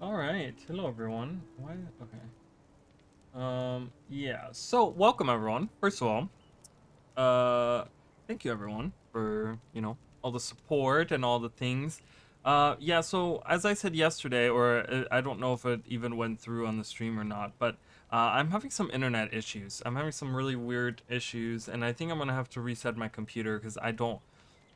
All right. Hello, everyone. Why? Okay. Yeah. So, welcome, everyone. First of all, thank you, everyone, for all the support and all the things. Yeah. So, as I said yesterday, or I don't know if it even went through on the stream or not, but I'm having some internet issues. I'm having some really weird issues, and I think I'm gonna have to reset my computer because I don't.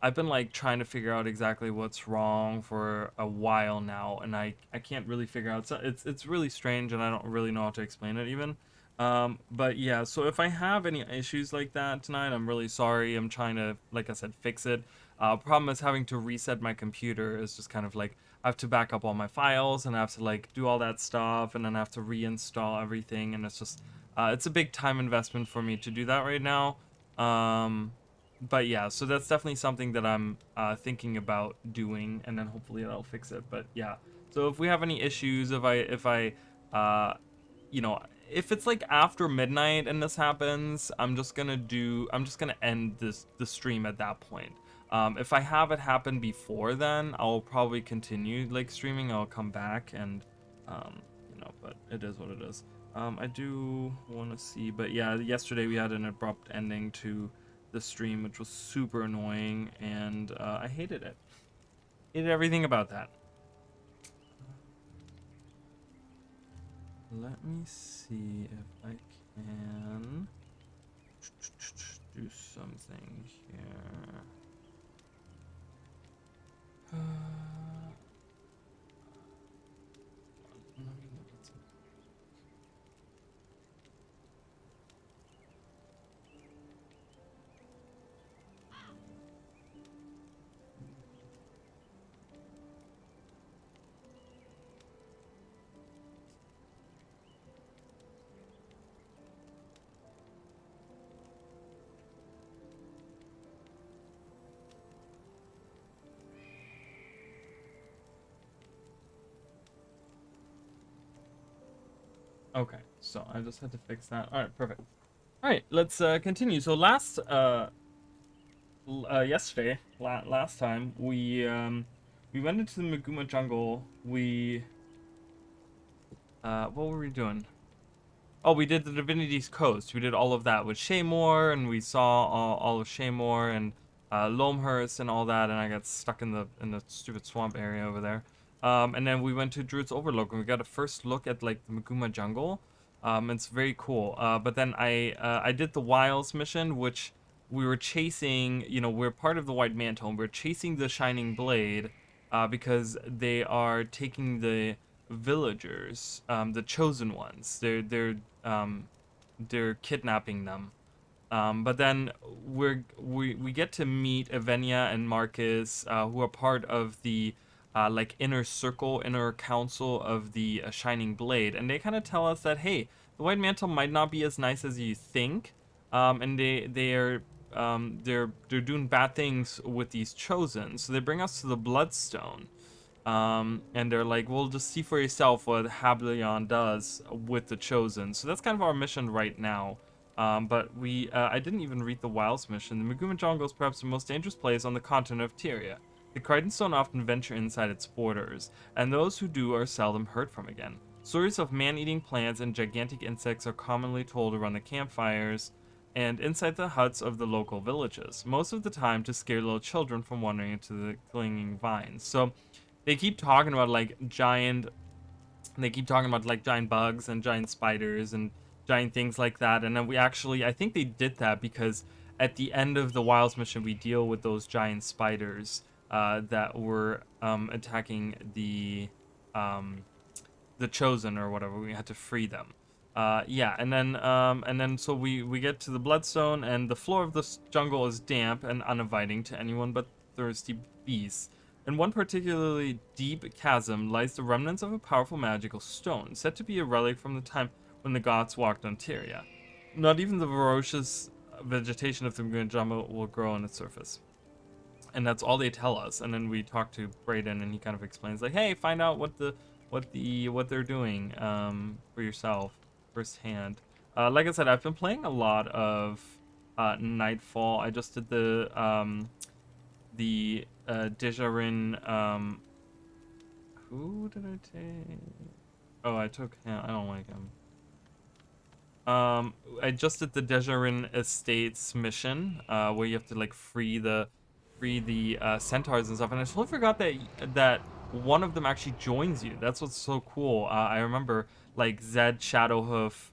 I've been like trying to figure out exactly what's wrong for a while now, and I can't really figure out. So it's really strange, and I don't really know how to explain it even. But yeah, so if I have any issues like that tonight, I'm really sorry. I'm trying to, like I said, fix it. Problem is having to reset my computer is just kind of like I have to back up all my files, and I have to like do all that stuff, and then I have to reinstall everything, and it's just it's a big time investment for me to do that right now. But yeah, so that's definitely something that I'm thinking about doing, and then hopefully that'll fix it. But yeah, so if we have any issues, if I uh, you know, if it's like after midnight and this happens, I'm just gonna end the stream at that point. If I have it happen before then, I'll probably continue like streaming. I'll come back and but it is what it is. I do want to see, but yeah, yesterday we had an abrupt ending to the stream, which was super annoying, and I hated it. Hated everything about that. Let me see if I can do something here. Let me look at some. Okay, so I just had to fix that. All right, perfect. All right, let's continue. So yesterday, last time we went into the Maguuma jungle. What were we doing? Oh, we did the Divinity's Coast. We did all of that with Shaymore, and we saw all of Shaymore and Loamhurst and all that. And I got stuck in the stupid swamp area over there. And then we went to Druid's Overlook, and we got a first look at like the Maguuma jungle. It's very cool. But then I did the Wiles mission, which we were chasing. We're part of the White Mantle. And we're chasing the Shining Blade because they are taking the villagers, the chosen ones. They're kidnapping them. But then we get to meet Evenia and Marcus, who are part of the like inner circle, inner council of the Shining Blade, and they kind of tell us that hey, the White Mantle might not be as nice as you think, and they're doing bad things with these chosen. So they bring us to the Bloodstone. And they're like, well, just see for yourself what Hablion does with the Chosen. So that's kind of our mission right now. But I didn't even read the Wiles mission. The Maguuma Jungle is perhaps the most dangerous place on the continent of Tyria. The Crichton's don't often venture inside its borders, and those who do are seldom heard from again. Stories of man-eating plants and gigantic insects are commonly told around the campfires and inside the huts of the local villages, most of the time to scare little children from wandering into the clinging vines. So they keep talking about like giant bugs and giant spiders and giant things like that. And then I think they did that because at the end of the Wiles mission, we deal with those giant spiders that were attacking the chosen or whatever. We had to free them. Yeah, and then so we get to the Bloodstone, and the floor of the jungle is damp and uninviting to anyone but thirsty beasts. In one particularly deep chasm lies the remnants of a powerful magical stone, said to be a relic from the time when the gods walked on Tyria. Not even the ferocious vegetation of the Green Jungle will grow on its surface. And that's all they tell us. And then we talk to Brayden, and he kind of explains like, hey, find out what they're doing for yourself firsthand. Like I said, I've been playing a lot of Nightfall. I just did the Dejarin Who did I take? Oh, I took him. I don't like him. I just did the Dejarin Estates mission, where you have to like free the centaurs and stuff, and I totally forgot that one of them actually joins you. That's what's so cool. I remember like Zed Shadowhoof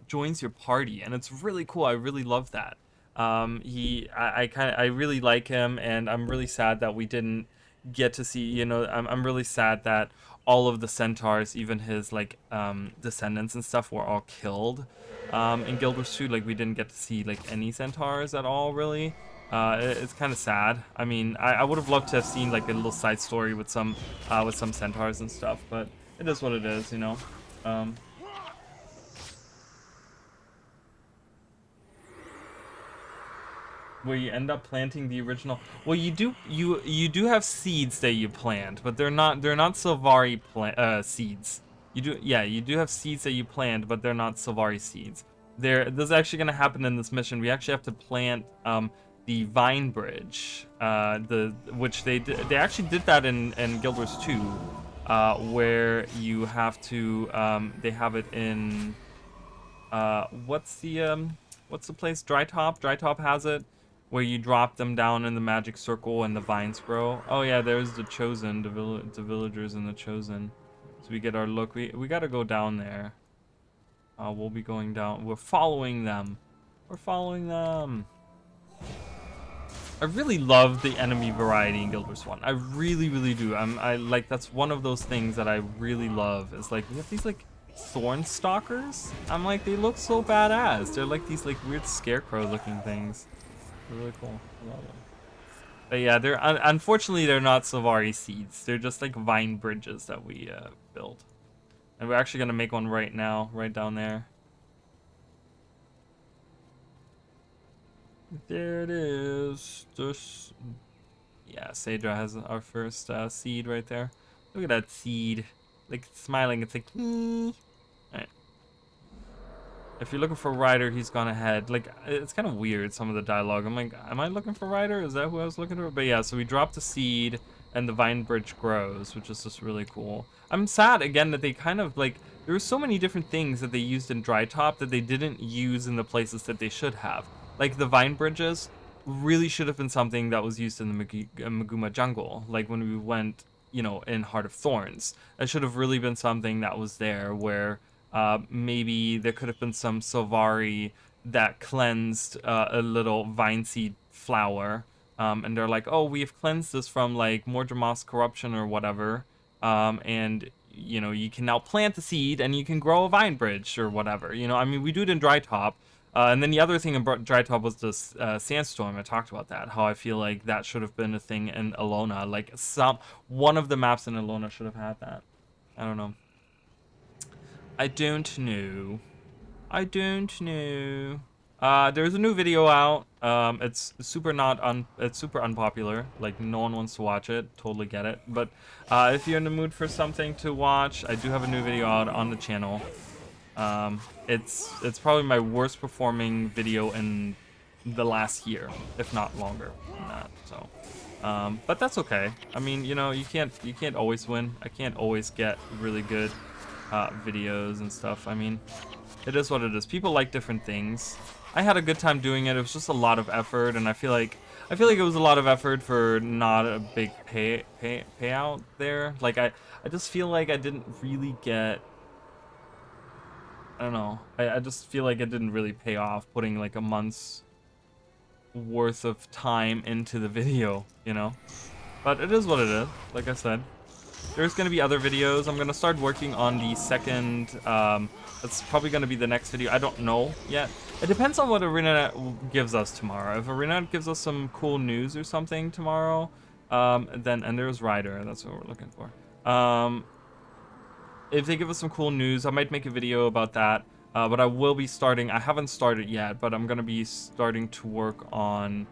joins your party, and it's really cool. I really love that. I really like him, and I'm really sad that we didn't get to see. I'm really sad that all of the centaurs, even his like descendants and stuff, were all killed in Guild Wars 2. Like we didn't get to see like any centaurs at all, really. It's kind of sad. I mean, I would have loved to have seen like a little side story with some centaurs and stuff, but it is what it is, you know. Um, where you end up planting the original. Well, you do have seeds that you plant, but they're not Sylvari seeds. You do have seeds that you plant, but they're not Sylvari seeds. This is actually gonna happen in this mission. We actually have to plant the vine bridge, which they actually did that in Guild Wars 2, where you have to they have it in what's the place? Dry Top. Dry Top has it, where you drop them down in the magic circle and the vines grow. Oh yeah, there's the Chosen, the villagers in the Chosen. So we get our look. We gotta go down there. We'll be going down. We're following them. We're following them. I really love the enemy variety in Guild Wars 1. I really, really do. I like, that's one of those things that I really love. Is like we have these like thorn stalkers. I'm like, they look so badass. They're like these like weird scarecrow looking things. They're really cool. I love them. But yeah, unfortunately they're not Sylvari seeds. They're just like vine bridges that we built. And we're actually gonna make one right now, right down there. There it is. Just yeah, Sadra has our first seed right there. Look at that seed, like smiling. It's like, alright. If you're looking for Ryder, he's gone ahead. Like, it's kind of weird, some of the dialogue. I'm like, am I looking for Ryder? Is that who I was looking for? But yeah, so we dropped the seed, and the vine bridge grows, which is just really cool. I'm sad again that they kind of like, there were so many different things that they used in Dry Top that they didn't use in the places that they should have. Like the vine bridges really should have been something that was used in the Maguuma jungle. Like when we went, in Heart of Thorns. That should have really been something that was there, where maybe there could have been some Sylvari that cleansed a little vine seed flower. And they're like, oh, we have cleansed this from like Mordremoth's corruption or whatever. And you can now plant the seed and you can grow a vine bridge or whatever. I mean, we do it in Dry Top. And then the other thing in Dry Top was this Sandstorm. I talked about that. How I feel like that should have been a thing in Alona. Like one of the maps in Alona should have had that. I don't know. I don't know. I don't know. There's a new video out. It's super unpopular. Like no one wants to watch it. Totally get it. But if you're in the mood for something to watch, I do have a new video out on the channel. It's probably my worst performing video in the last year, if not longer than that. So, but that's okay. I mean, you can't always win. I can't always get really good videos and stuff. I mean, it is what it is. People like different things. I had a good time doing it. It was just a lot of effort, and I feel like it was a lot of effort for not a big payout there. Like I just feel like I didn't really get. I don't know. I just feel like it didn't really pay off putting like a month's worth of time into the video, But it is what it is. Like I said, there's gonna be other videos. I'm gonna start working on the second. That's probably gonna be the next video. I don't know yet. It depends on what ArenaNet gives us tomorrow. If ArenaNet gives us some cool news or something tomorrow, then and there's Ryder. That's what we're looking for. If they give us some cool news, I might make a video about that. But I will be starting. I haven't started yet, but I'm gonna be starting to work on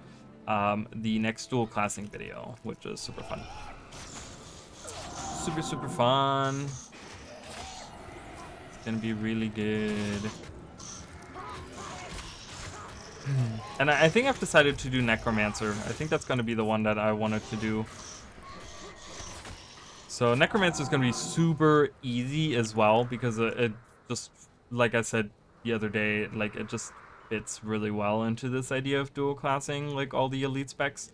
the next dual classing video, which is super fun. Super fun. It's gonna be really good. And I think I've decided to do Necromancer. I think that's gonna be the one that I wanted to do. So Necromancer is going to be super easy as well because it just, like I said the other day, like it just fits really well into this idea of dual classing like all the elite specs.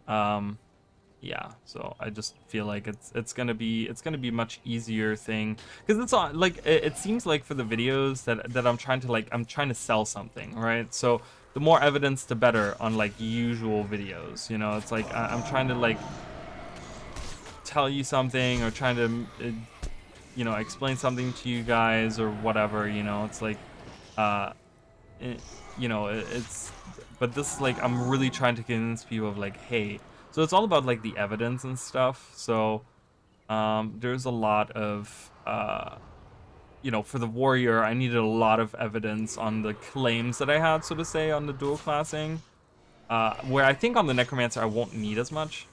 Yeah, so I just feel like it's gonna be a much easier thing because it's on like it seems like for the videos that I'm trying to sell something, right? So the more evidence the better on like usual videos, you know. It's like I'm trying to like tell you something or trying to you know, explain something to you guys or whatever, you know. It's like it, you know, it's but this is like I'm really trying to convince people of like, hey, so it's all about like the evidence and stuff. So there's a lot of you know, for the warrior I needed a lot of evidence on the claims that I had, so to say, on the dual classing, where I think on the necromancer I won't need as much.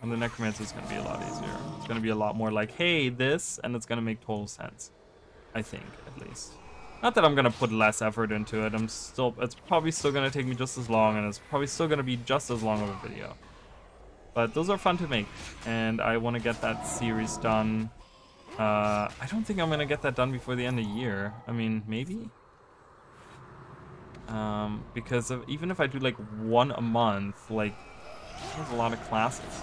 On the necromancer it's going to be a lot easier. It's going to be a lot more like, hey, this, and it's going to make total sense, I think, at least. Not that I'm gonna put less effort into it. It's probably still gonna take me just as long, and it's probably still gonna be just as long of a video. But those are fun to make, and I want to get that series done. I don't think I'm gonna get that done before the end of the year. I mean, maybe. Because even if I do like one a month, like there's a lot of classes.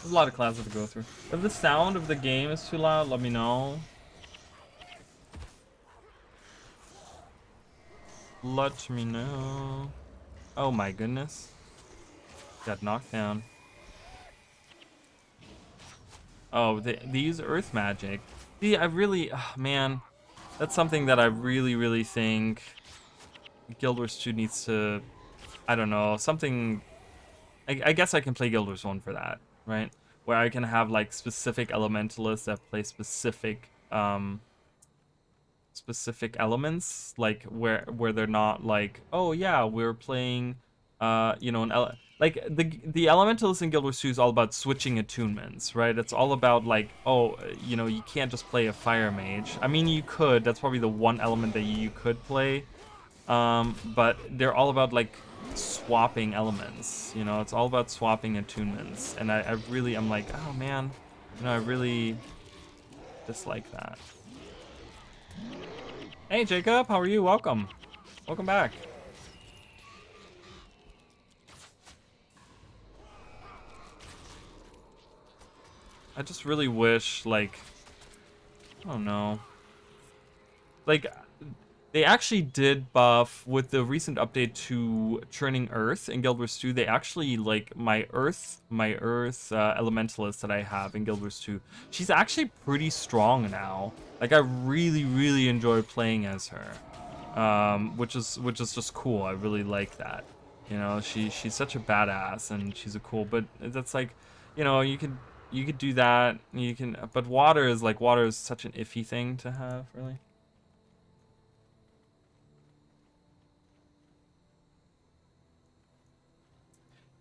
There's a lot of classes to go through. If the sound of the game is too loud, let me know. Let me know. Oh my goodness. Got knocked down. Oh, they use earth magic. See, I really, man, that's something that I really think Guild Wars 2 needs to, I don't know, something, I guess I can play Guild Wars 1 for that, right? Where I can have like specific elementalists that play specific elements, like where they're not like, oh yeah, we're playing you know, like the elementalists in Guild Wars 2 is all about switching attunements, right? It's all about like, oh, you know, you can't just play a fire mage. I mean, you could, that's probably the one element that you could play, but they're all about like swapping elements, you know. It's all about swapping attunements, and I really, I'm like, oh man, you know, I really dislike that. Hey Jacob, how are you? Welcome. Welcome back. I just really wish, like, I don't know. Like, they actually did buff with the recent update to Churning Earth in Guild Wars 2. They actually, like, my Earth elementalist that I have in Guild Wars 2, she's actually pretty strong now. Like, I really enjoy playing as her, which is just cool. I really like that. You know, she's such a badass, and she's a cool. But that's like, you know, you could do that. You can, but water is such an iffy thing to have, really.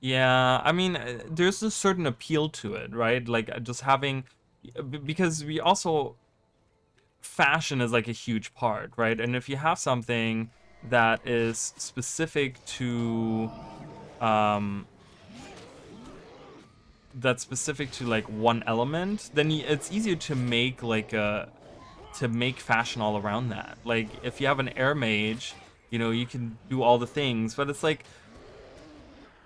Yeah, I mean, there's a certain appeal to it, right? Like just having, because we also, fashion is like a huge part, right? And if you have something that is specific to, like one element, then it's easier to make like fashion all around that. Like if you have an air mage, you know, you can do all the things, but it's like,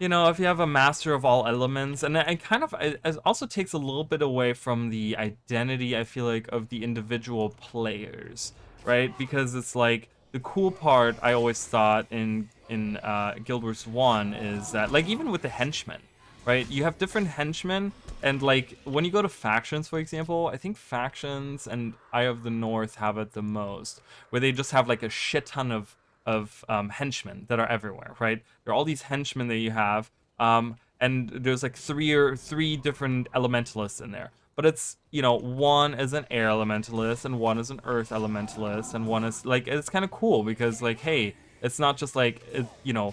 you know, if you have a master of all elements, and it kind of, it also takes a little bit away from the identity, I feel like, of the individual players, right? Because it's like, the cool part I always thought in Guild Wars 1 is that, like, even with the henchmen, right? You have different henchmen, and like, when you go to factions, for example, I think factions and Eye of the North have it the most, where they just have like a shit ton of henchmen that are everywhere, right? There are all these henchmen that you have, and there's like three different elementalists in there. But it's, you know, one is an air elementalist, and one is an earth elementalist, and one is like, it's kind of cool because like, hey, it's not just like, you know,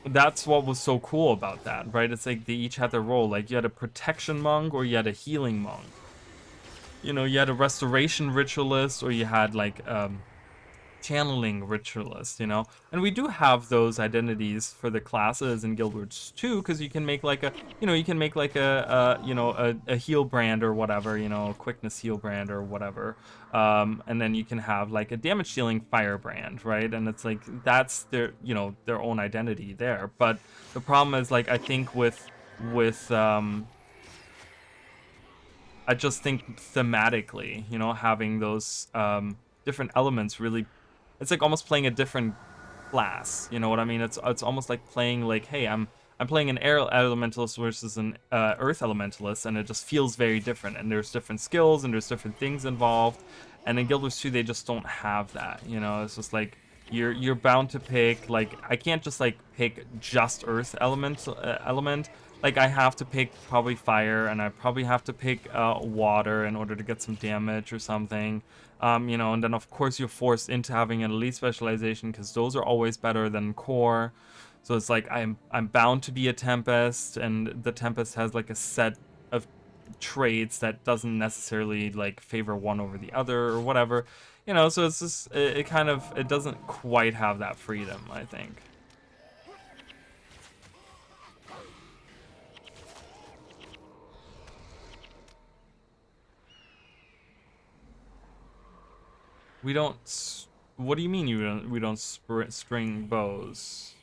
that's what was so cool about that, right? It's like they each had their role. Like you had a protection monk or you had a healing monk. You know, you had a restoration ritualist or you had like channeling ritualist, you know. And we do have those identities for the classes in Guild Wars 2, because you can make like a, you know, you can make like a heal brand or whatever, you know, quickness heal brand or whatever. And then you can have like a damage dealing fire brand, right? And it's like that's their, you know, their own identity there. But the problem is, like, I think with I just think thematically, you know, having those different elements really, it's like almost playing a different class. You know what I mean? It's almost like playing like, hey, I'm playing an air elementalist versus an earth elementalist, and it just feels very different. And there's different skills and there's different things involved. And in Guild Wars 2, they just don't have that. You know, it's just like you're bound to pick, like, I can't just like pick just earth element. Like, I have to pick probably fire, and I probably have to pick water in order to get some damage or something. You know, and then of course you're forced into having an elite specialization, because those are always better than core. So it's like I'm bound to be a Tempest, and the Tempest has like a set of traits that doesn't necessarily like favor one over the other or whatever. You know, so it's just it kind of, it doesn't quite have that freedom, I think. We don't. What do you mean we don't string bows?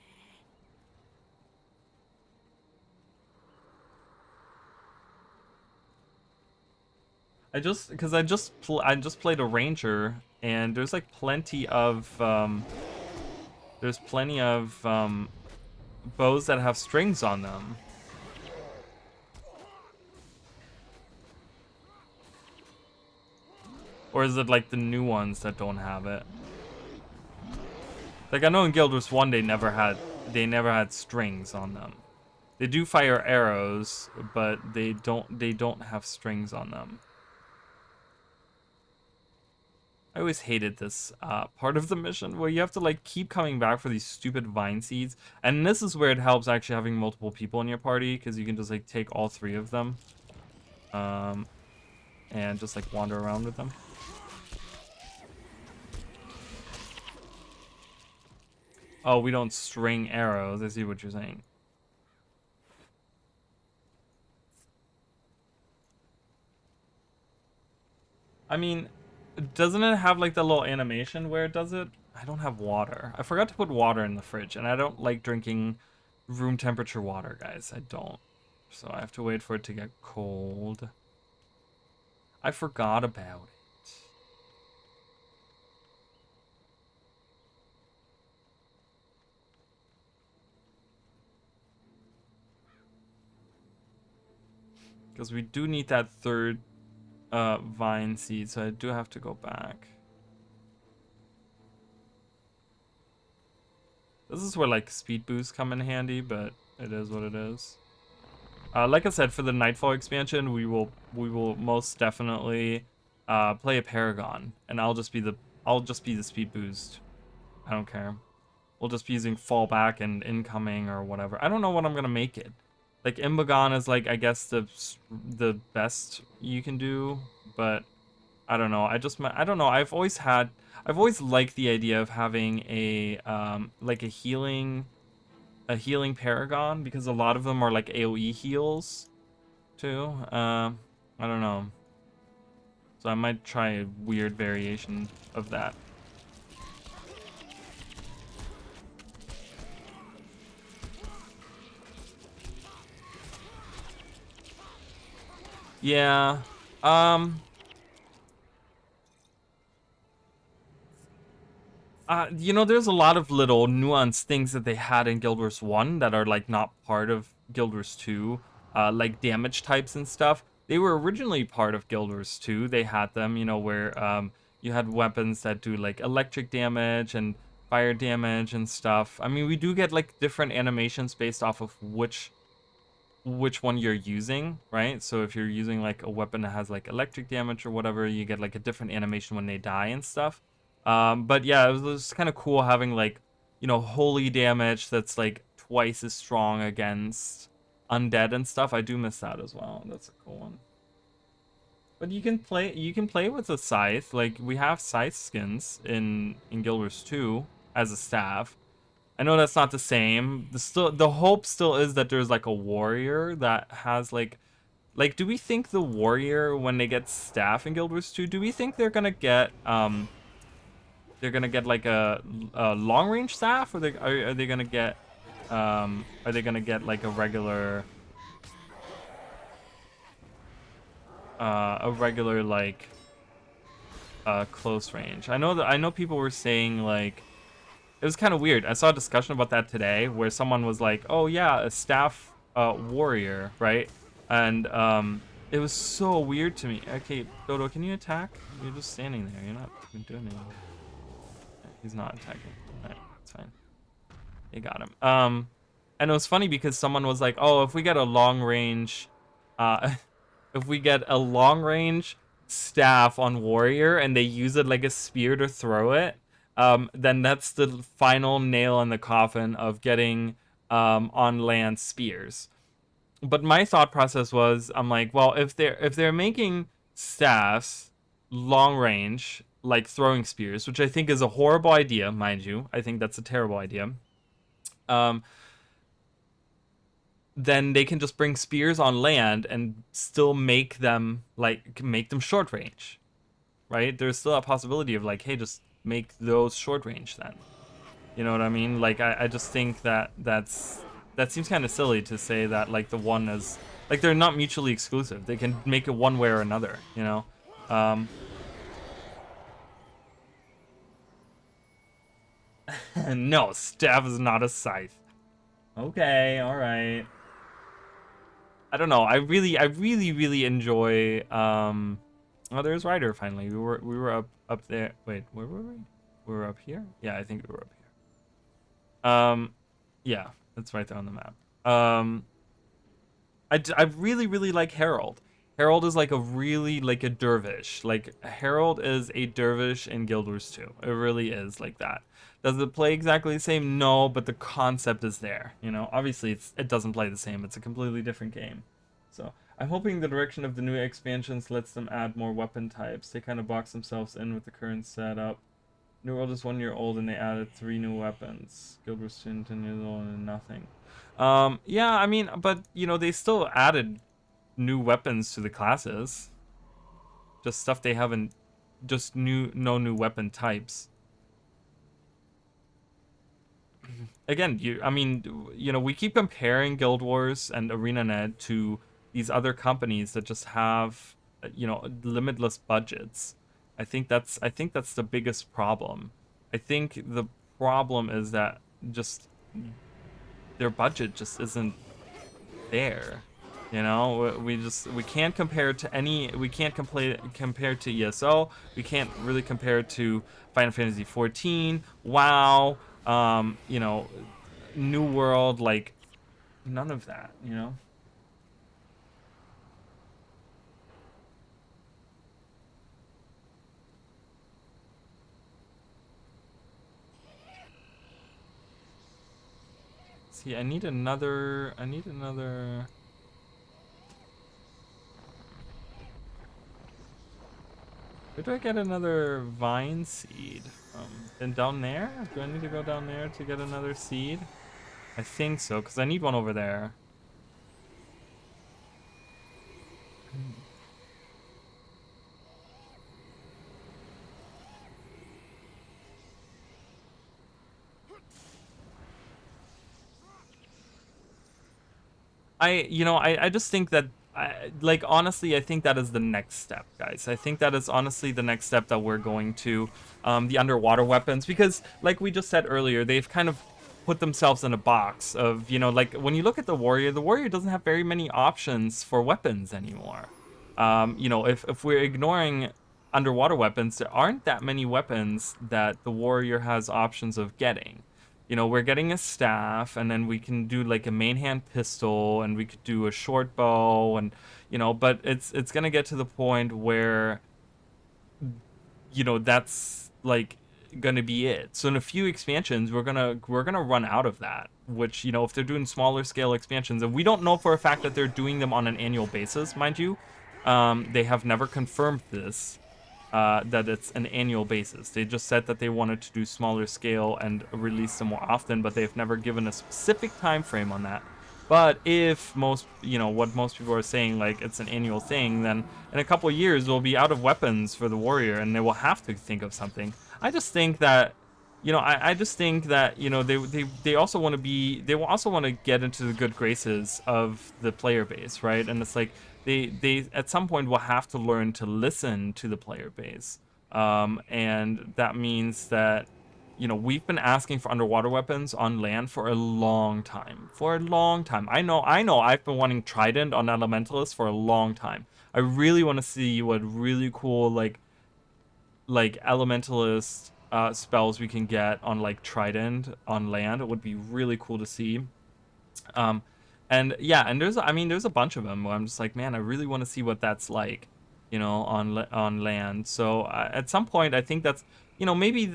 I just played a ranger, and there's like plenty of bows that have strings on them. Or is it like the new ones that don't have it? Like, I know in Guild Wars 1 they never had strings on them. They do fire arrows, but they don't have strings on them. I always hated this part of the mission where you have to like keep coming back for these stupid vine seeds. And this is where it helps actually having multiple people in your party, because you can just like take all three of them and just like wander around with them. Oh, we don't string arrows. I see what you're saying. I mean, doesn't it have like the little animation where it does it? I don't have water. I forgot to put water in the fridge, and I don't like drinking room temperature water, guys. I don't. So I have to wait for it to get cold. I forgot about it. Because we do need that third vine seed, so I do have to go back. This is where like speed boosts come in handy, but it is what it is. Like I said, for the Nightfall expansion, we will most definitely play a Paragon, and I'll just be the speed boost. I don't care. We'll just be using fallback and incoming or whatever. I don't know what I'm gonna make it. Like, Imbagon is like, I guess the best you can do, but I don't know. I don't know. I've always liked the idea of having a like a healing Paragon, because a lot of them are like AoE heals too. I don't know. So I might try a weird variation of that. Yeah. You know, there's a lot of little nuanced things that they had in Guild Wars 1 that are like not part of Guild Wars 2, like damage types and stuff. They were originally part of Guild Wars 2. They had them, you know, where you had weapons that do like electric damage and fire damage and stuff. I mean, we do get like different animations based off of which one you're using, right? So if you're using like a weapon that has like electric damage or whatever, you get like a different animation when they die and stuff. But yeah, it was kind of cool having like, you know, holy damage that's like twice as strong against undead and stuff. I do miss that as well. That's a cool one. But you can play with a scythe. Like we have scythe skins in Guild Wars 2 as a staff. I know that's not the same. The hope still is that there's like a warrior that has like do we think the warrior when they get staff in Guild Wars 2, do we think they're gonna get like a long range staff, or are they gonna get like a regular like close range? I know people were saying like it was kind of weird. I saw a discussion about that today where someone was like, "Oh yeah, a staff warrior, right?" And it was so weird to me. Okay, Dodo, can you attack? You're just standing there. You're not even doing anything. He's not attacking. All right, that's fine. They got him. And it was funny because someone was like, "Oh, if we get a long range, uh, if we get a long range staff on warrior and they use it like a spear to throw it, then that's the final nail in the coffin of getting on land spears." But my thought process was, I'm like, well, if they're making staffs long range, like throwing spears, which I think is a horrible idea, mind you, I think that's a terrible idea. Um, then they can just bring spears on land and still make them short range, right? There's still a possibility of like, hey, just make those short range then. You know what I mean? Like I just think that seems kind of silly to say that like the one is like they're not mutually exclusive. They can make it one way or another, you know? No, staff is not a scythe. Okay, all right. I don't know. I really enjoy. Oh, there's Ryder finally. We were up there. Wait, where were we? We were up here. Yeah, I think we were up here. Yeah, that's right there on the map. I really like Herald. Herald is like a really like a dervish. Like Herald is a dervish in Guild Wars 2. It really is like that. Does it play exactly the same? No, but the concept is there. You know, obviously it doesn't play the same. It's a completely different game. So I'm hoping the direction of the new expansions lets them add more weapon types. They kind of box themselves in with the current setup. New World is 1 year old and they added 3 new weapons. Guild Wars 2 10 years old and nothing. Yeah, I mean, but you know, they still added new weapons to the classes. Just stuff they haven't, just no new weapon types. Again, I mean, you know, we keep comparing Guild Wars and ArenaNet to these other companies that just have, you know, limitless budgets. I think that's the biggest problem. I think the problem is that just their budget just isn't there. You know, we can't compare to we can't compare to ESO. We can't really compare to Final Fantasy 14. WoW. You know, New World, like none of that, you know. See, I need another. Where do I get another vine seed? And down there? Do I need to go down there to get another seed? I think so, because I need one over there. I just think that like honestly, I think that is the next step, guys. I think that is honestly the next step that we're going to, the underwater weapons, because like we just said earlier, they've kind of put themselves in a box of, you know, like when you look at the warrior doesn't have very many options for weapons anymore. You know, if we're ignoring underwater weapons, there aren't that many weapons that the warrior has options of getting. You know, we're getting a staff, and then we can do like a main hand pistol, and we could do a short bow, and you know, but it's gonna get to the point where, you know, that's like gonna be it. So in a few expansions, we're gonna run out of that. Which, you know, if they're doing smaller scale expansions, and we don't know for a fact that they're doing them on an annual basis, mind you, They have never confirmed this, that it's an annual basis. They just said that they wanted to do smaller scale and release them more often, but they've never given a specific time frame on that. But if what most people are saying, like it's an annual thing, then in a couple of years we'll be out of weapons for the warrior, and they will have to think of something. I just think that, I just think that, they also want to they will also want to get into the good graces of the player base, right? And it's like they at some point will have to learn to listen to the player base, and that means that, we've been asking for underwater weapons on land for a long time. For a long time. I know I've been wanting Trident on Elementalist for a long time. I really want to see what really cool, like Elementalist spells we can get on, like, Trident on land. It would be really cool to see. Um, and yeah, and there's a bunch of them where I'm just like, man, I really want to see what that's like, on land. So at some point, I think that's, maybe.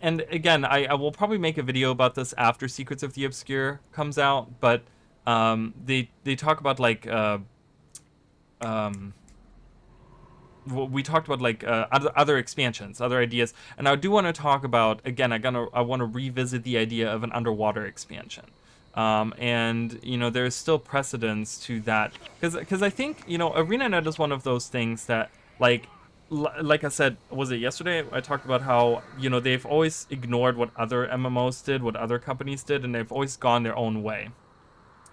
And again, I will probably make a video about this after Secrets of the Obscure comes out, but they talk about, like, we talked about, like, other expansions, other ideas, and I do want to talk about, again, I want to revisit the idea of an underwater expansion. And there's still precedence to that, because I think, ArenaNet is one of those things that, like I said, was it yesterday? I talked about how, they've always ignored what other MMOs did, what other companies did, and they've always gone their own way.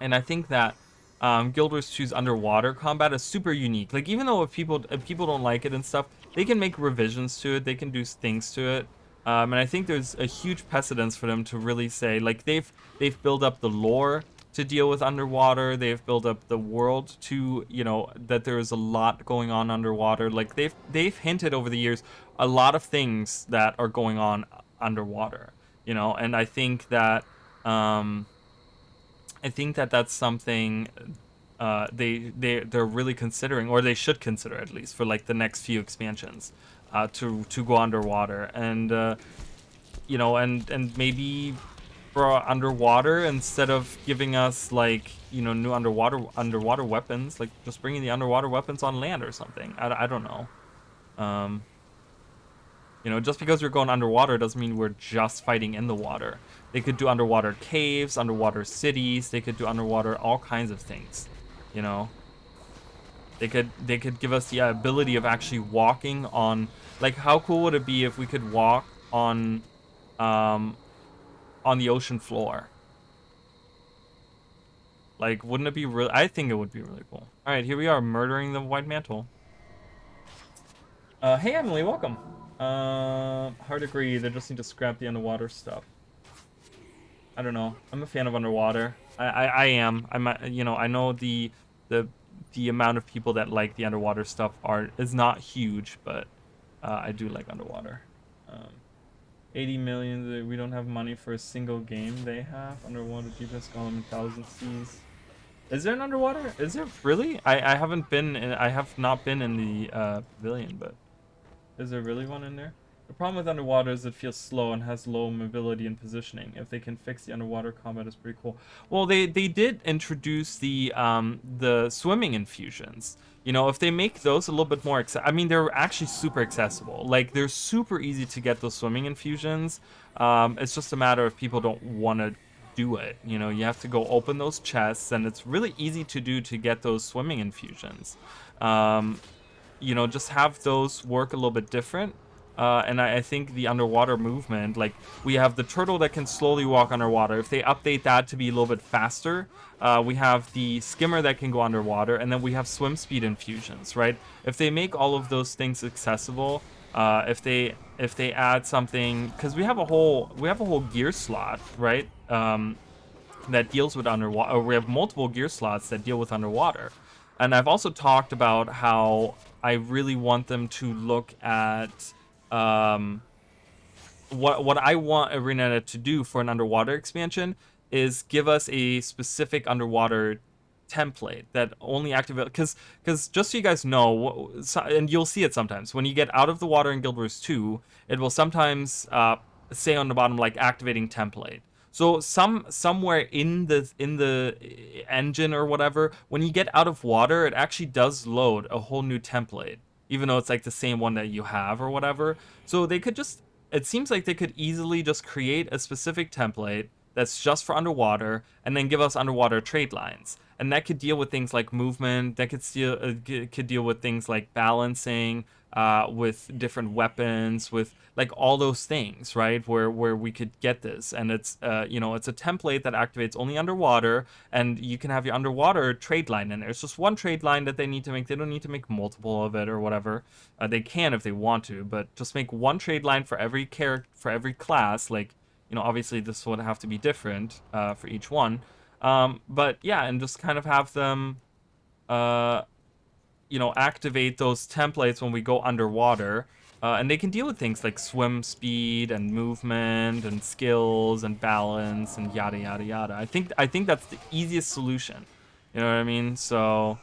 And I think that Guild Wars 2's underwater combat is super unique. Like, even though if people don't like it and stuff, they can make revisions to it, they can do things to it. And I think there's a huge precedence for them to really say, like, they've built up the lore to deal with underwater. They've built up the world to, that there is a lot going on underwater. Like, they've hinted over the years a lot of things that are going on underwater, and I think that that's something they're really considering, or they should consider at least, for, like, the next few expansions, to go underwater, and and maybe for underwater, instead of giving us, like, new underwater weapons, like, just bringing the underwater weapons on land or something. I don't know. Just because we're going underwater doesn't mean we're just fighting in the water. They could do underwater caves, underwater cities. They could do underwater all kinds of things. They could give us the ability of actually walking on. Like, how cool would it be if we could walk on the ocean floor? Like, wouldn't it be really? I think it would be really cool. All right, here we are, murdering the White Mantle. Hey Emily, welcome. Hard agree. They just need to scrap the underwater stuff. I don't know. I'm a fan of underwater. I am. I know the amount of people that like the underwater stuff is not huge, but I do like underwater. 80 million. We don't have money for a single game. They have underwater deepest column in 1,000 seas. Is there an underwater? Is there really? I haven't been. I have not been in the pavilion, but is there really one in there? The problem with underwater is it feels slow and has low mobility and positioning. If they can fix the underwater combat, it's pretty cool. Well, they did introduce the swimming infusions. If they make those a little bit more I mean, they're actually super accessible. Like, they're super easy to get those swimming infusions. It's just a matter of people don't want to do it. You have to go open those chests, and it's really easy to do to get those swimming infusions. Just have those work a little bit different. And I think the underwater movement, like, we have the turtle that can slowly walk underwater. If they update that to be a little bit faster, we have the skimmer that can go underwater, and then we have swim speed infusions, right? If they make all of those things accessible, if they add something, because we have a whole gear slot, right? That deals with underwater. Or we have multiple gear slots that deal with underwater. And I've also talked about how I really want them to look at what I want ArenaNet to do for an underwater expansion is give us a specific underwater template that only activates, because just so you guys know, and you'll see it sometimes when you get out of the water in Guild Wars 2, it will sometimes say on the bottom, like, activating template. So somewhere in the engine or whatever, when you get out of water, it actually does load a whole new template, even though it's like the same one that you have or whatever. So they could just, it seems like they could easily just create a specific template that's just for underwater and then give us underwater trade lines. And that could deal with things like movement, that could deal with things like balancing, with different weapons, with like all those things, right? Where we could get this, and it's it's a template that activates only underwater, and you can have your underwater trade line in there. It's just one trade line that they need to make. They don't need to make multiple of it or whatever. They can if they want to, but just make one trade line for every character, for every class. Like, obviously this would have to be different for each one. But yeah, and just kind of have them activate those templates when we go underwater. And they can deal with things like swim speed and movement and skills and balance and yada yada yada. I think that's the easiest solution. You know what I mean? So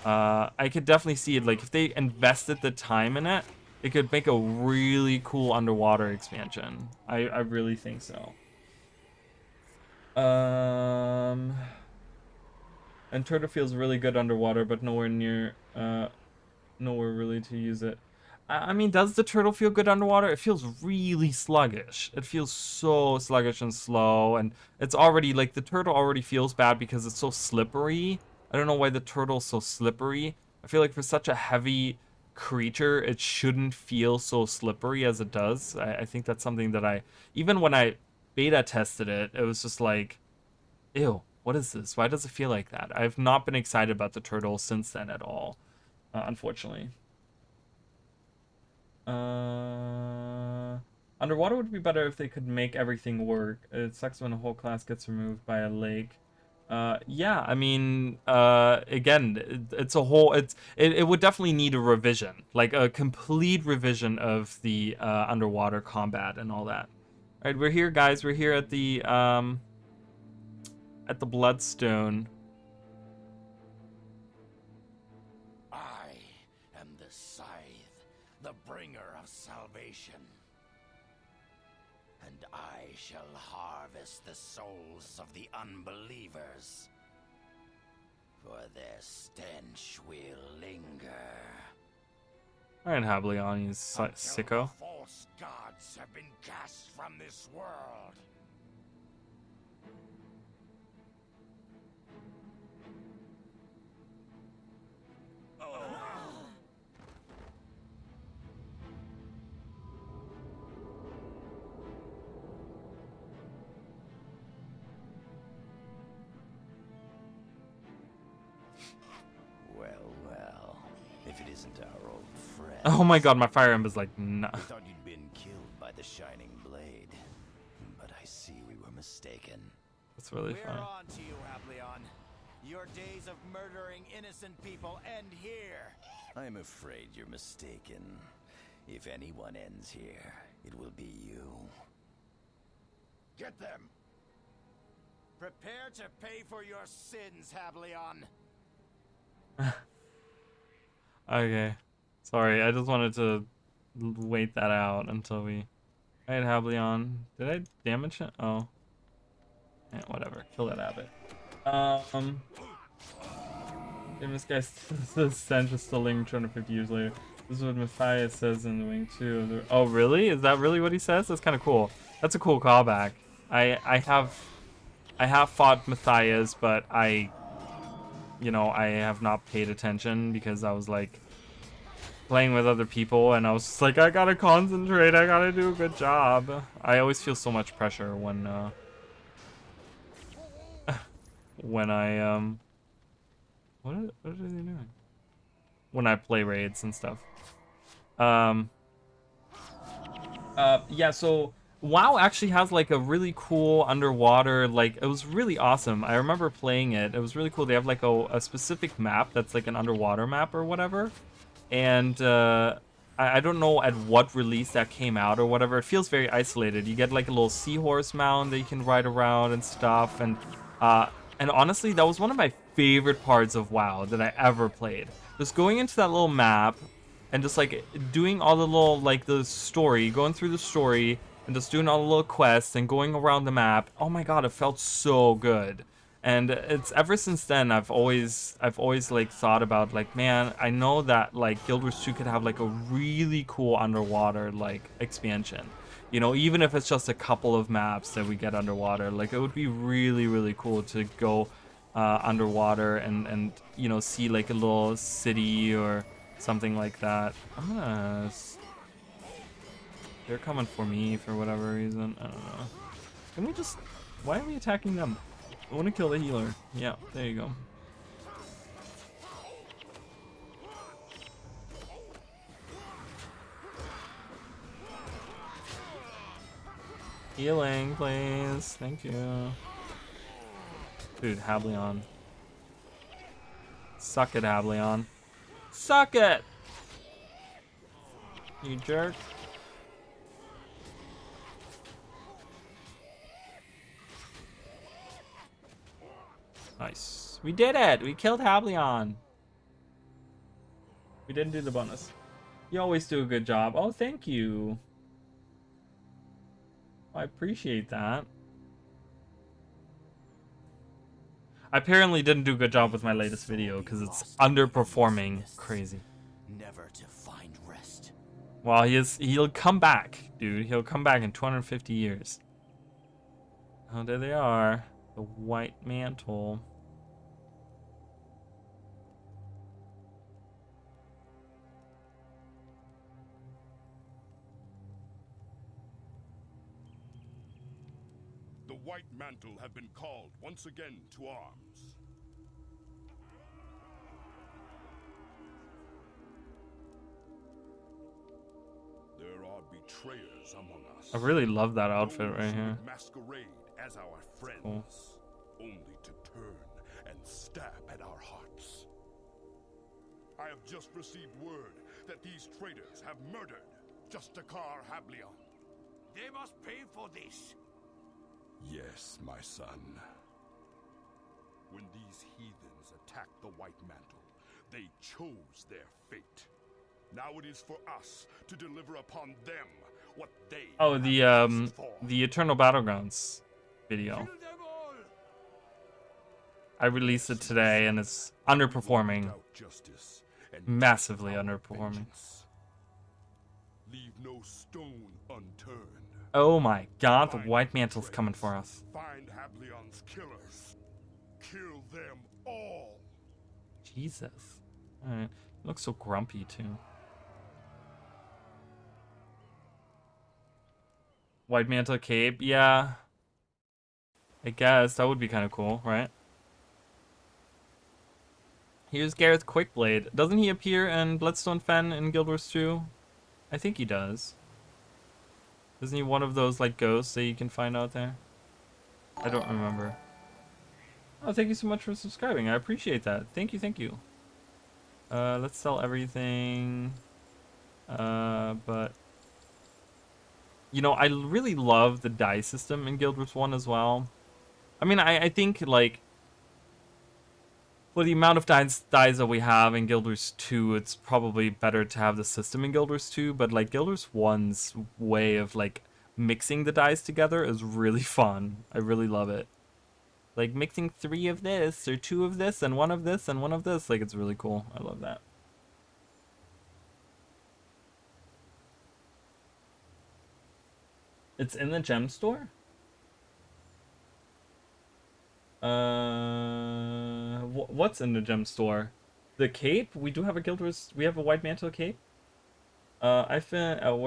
I could definitely see it. Like, if they invested the time in it, it could make a really cool underwater expansion. I really think so. And Turtle feels really good underwater, but nowhere really to use it. I mean, does the turtle feel good underwater? It feels really sluggish. It feels so sluggish and slow, and it's already, like, the turtle already feels bad because it's so slippery. I don't know why the turtle's so slippery. I feel like for such a heavy creature, it shouldn't feel so slippery as it does. I think that's something that even when I beta tested it, it was just like, ew, what is this? Why does it feel like that? I've not been excited about the turtle since then at all, unfortunately. Underwater would be better if they could make everything work. It sucks when a whole class gets removed by a lake. Yeah, I mean, again, it would definitely need a revision, like a complete revision of the underwater combat and all that. All right, we're here, guys. We're here at the Bloodstone. I am the Scythe, the bringer of salvation. And I shall harvest the souls of the unbelievers, for their stench will linger. Alright, Hableon, you sicko. The false gods have been cast from this world. Well, if it isn't our old friend. Oh my god, my fire ember's like, nah. We thought you'd been killed by the shining blade, but I see we were mistaken. That's really fun. We're on to you, Hableon. Your days of murdering innocent people end here. I'm afraid you're mistaken. If anyone ends here, it will be you. Get them! Prepare to pay for your sins, Hableon. Okay. Sorry, I just wanted to wait that out until we... Alright, Hableon. Did I damage it? Oh. Yeah, whatever. Kill that abbot. Damn, this guy says Stench is still lingering 250 years later. This is what Matthias says in the wing too. Oh, really? Is that really what he says? That's kind of cool. That's a cool callback. I have fought Matthias, but I have not paid attention because I was like playing with other people, and I was just like, I gotta concentrate. I gotta do a good job. I always feel so much pressure when when I what are they doing? When I play raids and stuff. Yeah, so WoW actually has like a really cool underwater, like, it was really awesome. I remember playing it. It was really cool. They have like a specific map that's like an underwater map or whatever. And I don't know at what release that came out or whatever. It feels very isolated. You get like a little seahorse mount that you can ride around and stuff. And honestly, that was one of my favorite parts of WoW that I ever played. Just going into that little map and just like doing all the little, like, the story, going through the story, and just doing all the little quests and going around the map. Oh my god, it felt so good. And it's ever since then I've always like thought about like, man, I know that like Guild Wars 2 could have like a really cool underwater like expansion. You know, even if it's just a couple of maps that we get underwater, like it would be really, really cool to go underwater and you know, see like a little city or something like that. They're coming for me for whatever reason. I don't know. Can we just... Why are we attacking them? I want to kill the healer. Yeah, there you go. Healing, please. Thank you. Dude, Hableon. Suck it, Hableon. Suck it! You jerk. Nice. We did it! We killed Hableon. We didn't do the bonus. You always do a good job. Oh, thank you. I appreciate that. I apparently didn't do a good job with my latest video because it's underperforming crazy. Never to find rest. Well, he'll come back, dude. He'll come back in 250 years. Oh, there they are. The white mantle. The white mantle have been called once again to arms. There are betrayers among us. I really love that outfit right here. Masquerade as our friends, Cool. only to turn and stab at our hearts. I have just received word that these traitors have murdered Justakar Hableon. They must pay for this. Yes, my son. When these heathens attacked the White Mantle, they chose their fate. Now it is for us to deliver upon them what they Oh, have asked for. the Eternal Battlegrounds video. Kill them all. I released it today and it's underperforming. Without justice and Massively our underperforming. vengeance. Leave no stone unturned. Oh my god, the Find white mantle's coming betrayers. for us. Find Hableon's killers. Kill them all. Jesus. Alright. Looks so grumpy too. White mantle cape, yeah. I guess that would be kind of cool, right? Here's Gareth Quickblade. Doesn't he appear in Bloodstone Fen in Guild Wars 2? I think he does. Isn't he one of those like ghosts that you can find out there? I don't remember. Oh, thank you so much for subscribing. I appreciate that. Thank you, thank you. Let's sell everything. But you know, I really love the die system in Guild Wars 1 as well. I mean, I think like for the amount of dice that we have in Guild Wars 2, it's probably better to have the system in Guild Wars 2, but like Guild Wars 1's way of like mixing the dice together is really fun. I really love it. Like mixing 3 of this or 2 of this and 1 of this and 1 of this, like it's really cool. I love that. It's in the gem store? What's in the gem store? The cape? We do have a Guild Wars. We have a white mantle cape. I've been at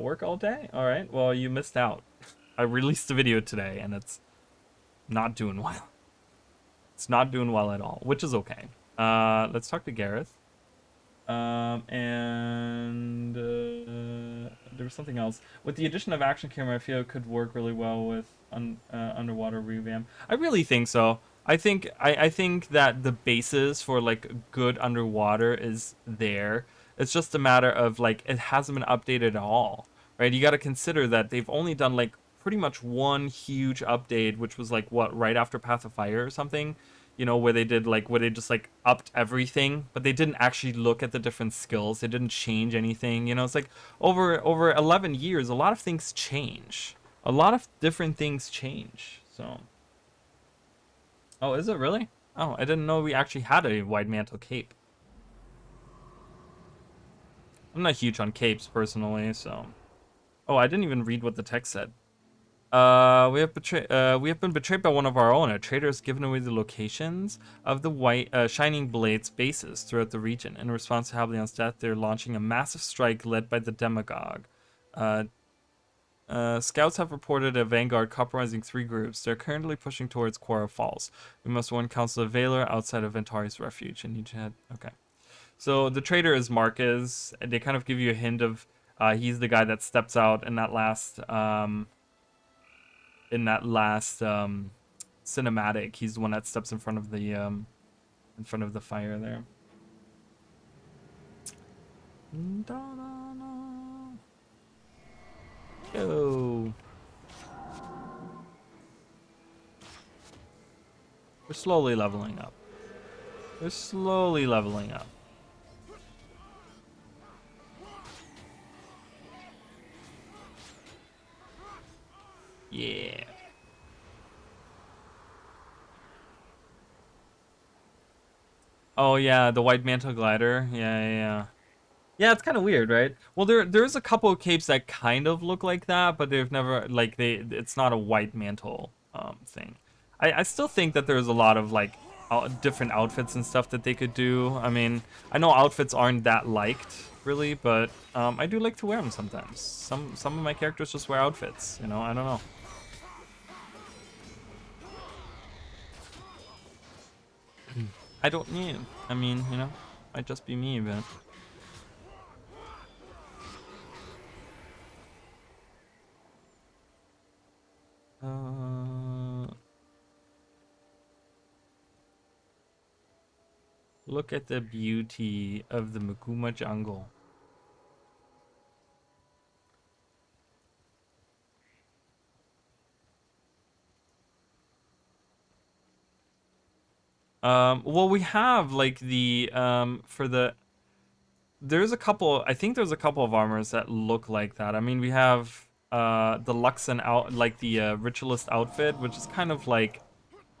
work all day. All right. Well, you missed out. I released a video today, and it's not doing well. It's not doing well at all, which is okay. Let's talk to Gareth. There was something else. With the addition of action camera, I feel it could work really well with underwater revamp. I really think so. I think that the basis for like good underwater is there. It's just a matter of like it hasn't been updated at all, right? You got to consider that they've only done like pretty much one huge update, which was like what, right after Path of Fire or something. you know, where they did like where they just like upped everything, but they didn't actually look at the different skills. They didn't change anything. You know, it's like over 11 years, a lot of things change. A lot of different things change. So, oh, is it really? Oh, I didn't know we actually had a wide mantle cape. I'm not huge on capes personally, so. Oh, I didn't even read what the text said. We have been betrayed by one of our own. A traitor has given away the locations of the Shining Blade's bases throughout the region. In response to Hablion's death, they're launching a massive strike led by the Demagogue. Scouts have reported a vanguard compromising 3 groups. They're currently pushing towards Quora Falls. We must warn Council of Valor outside of Ventari's refuge and need to head. Okay. So the traitor is Marquez. They kind of give you a hint of he's the guy that steps out in that last cinematic. He's the one that steps in front of the fire there. Go. We're slowly leveling up. We're slowly leveling up. Yeah. Oh yeah, the white mantle glider. Yeah. Yeah, it's kind of weird, right? Well, there's a couple of capes that kind of look like that, but they've never like it's not a white mantle thing. I still think that there's a lot of like different outfits and stuff that they could do. I mean, I know outfits aren't that liked really, but I do like to wear them sometimes. Some of my characters just wear outfits, you know. I don't know. I don't need. I mean, you know, might just be me, but. Look at the beauty of the Maguuma jungle. Well, we have like the for the. There's a couple. I think there's a couple of armors that look like that. I mean, we have the Luxon out, like the Ritualist outfit, which is kind of like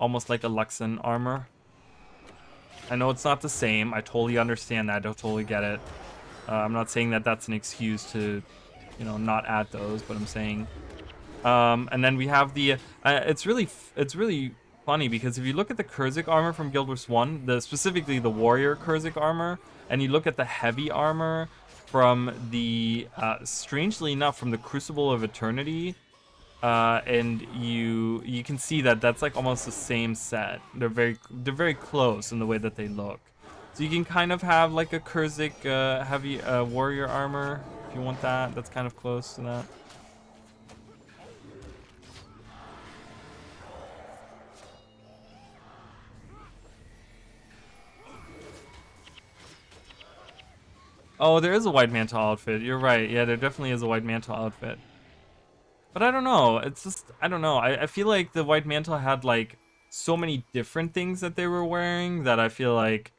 almost like a Luxon armor. I know it's not the same. I totally understand that. I totally get it. I'm not saying that that's an excuse to, you know, not add those, but I'm saying. And then we have the. It's really funny because if you look at the Kurzik armor from Guild Wars 1, specifically the Warrior Kurzik armor, and you look at the heavy armor from the, strangely enough, from the Crucible of Eternity, and you can see that that's like almost the same set. They're very close in the way that they look. So you can kind of have like a Kurzik heavy warrior armor if you want that. That's kind of close to that. Oh, there is a white mantle outfit. You're right. Yeah, there definitely is a white mantle outfit. But I don't know. It's just, I don't know. I feel like the white mantle had like so many different things that they were wearing that I feel like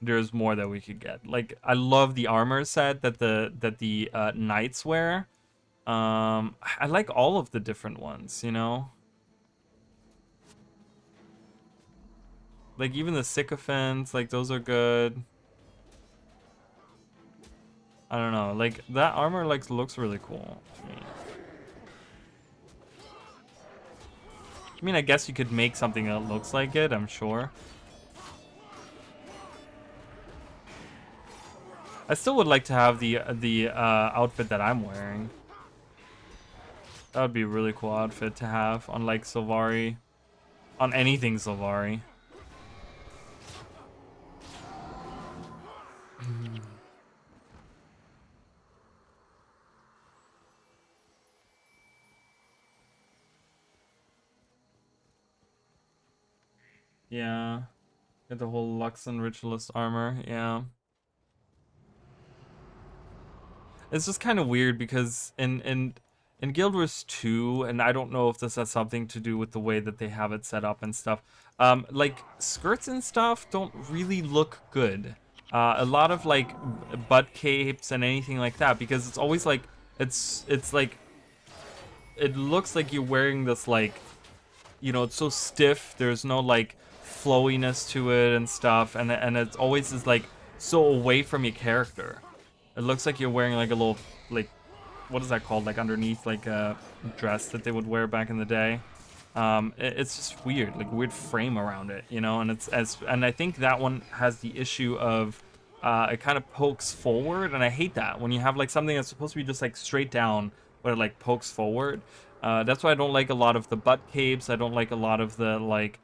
there's more that we could get. Like, I love the armor set that the knights wear. I like all of the different ones, you know? Like, even the sycophants, like, those are good. I don't know, like, that armor, like, looks really cool to me. I mean, I guess you could make something that looks like it, I'm sure. I still would like to have the outfit that I'm wearing. That would be a really cool outfit to have on, like, Sylvari. On anything Sylvari. Yeah. Get the whole Luxon Ritualist armor, yeah. It's just kind of weird because in in Guild Wars 2, and I don't know if this has something to do with the way that they have it set up and stuff. Like skirts and stuff don't really look good. A lot of like butt capes and anything like that, because it's always like it's like it looks like you're wearing this like, you know, it's so stiff. There's no like flowiness to it and stuff, and it's always is like so away from your character. It looks like you're wearing like a little like, what is that called? Like underneath like a dress that they would wear back in the day. It's just weird, like weird frame around it, you know. And and I think that one has the issue of it kind of pokes forward, and I hate that when you have like something that's supposed to be just like straight down, but it like pokes forward. That's why I don't like a lot of the butt capes. I don't like a lot of the like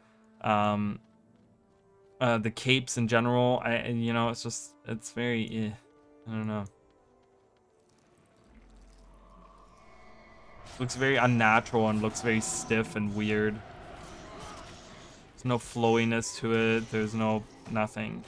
the capes in general. You know, it's very I don't know. Looks very unnatural and looks very stiff and weird. There's no flowiness to it. There's no nothing.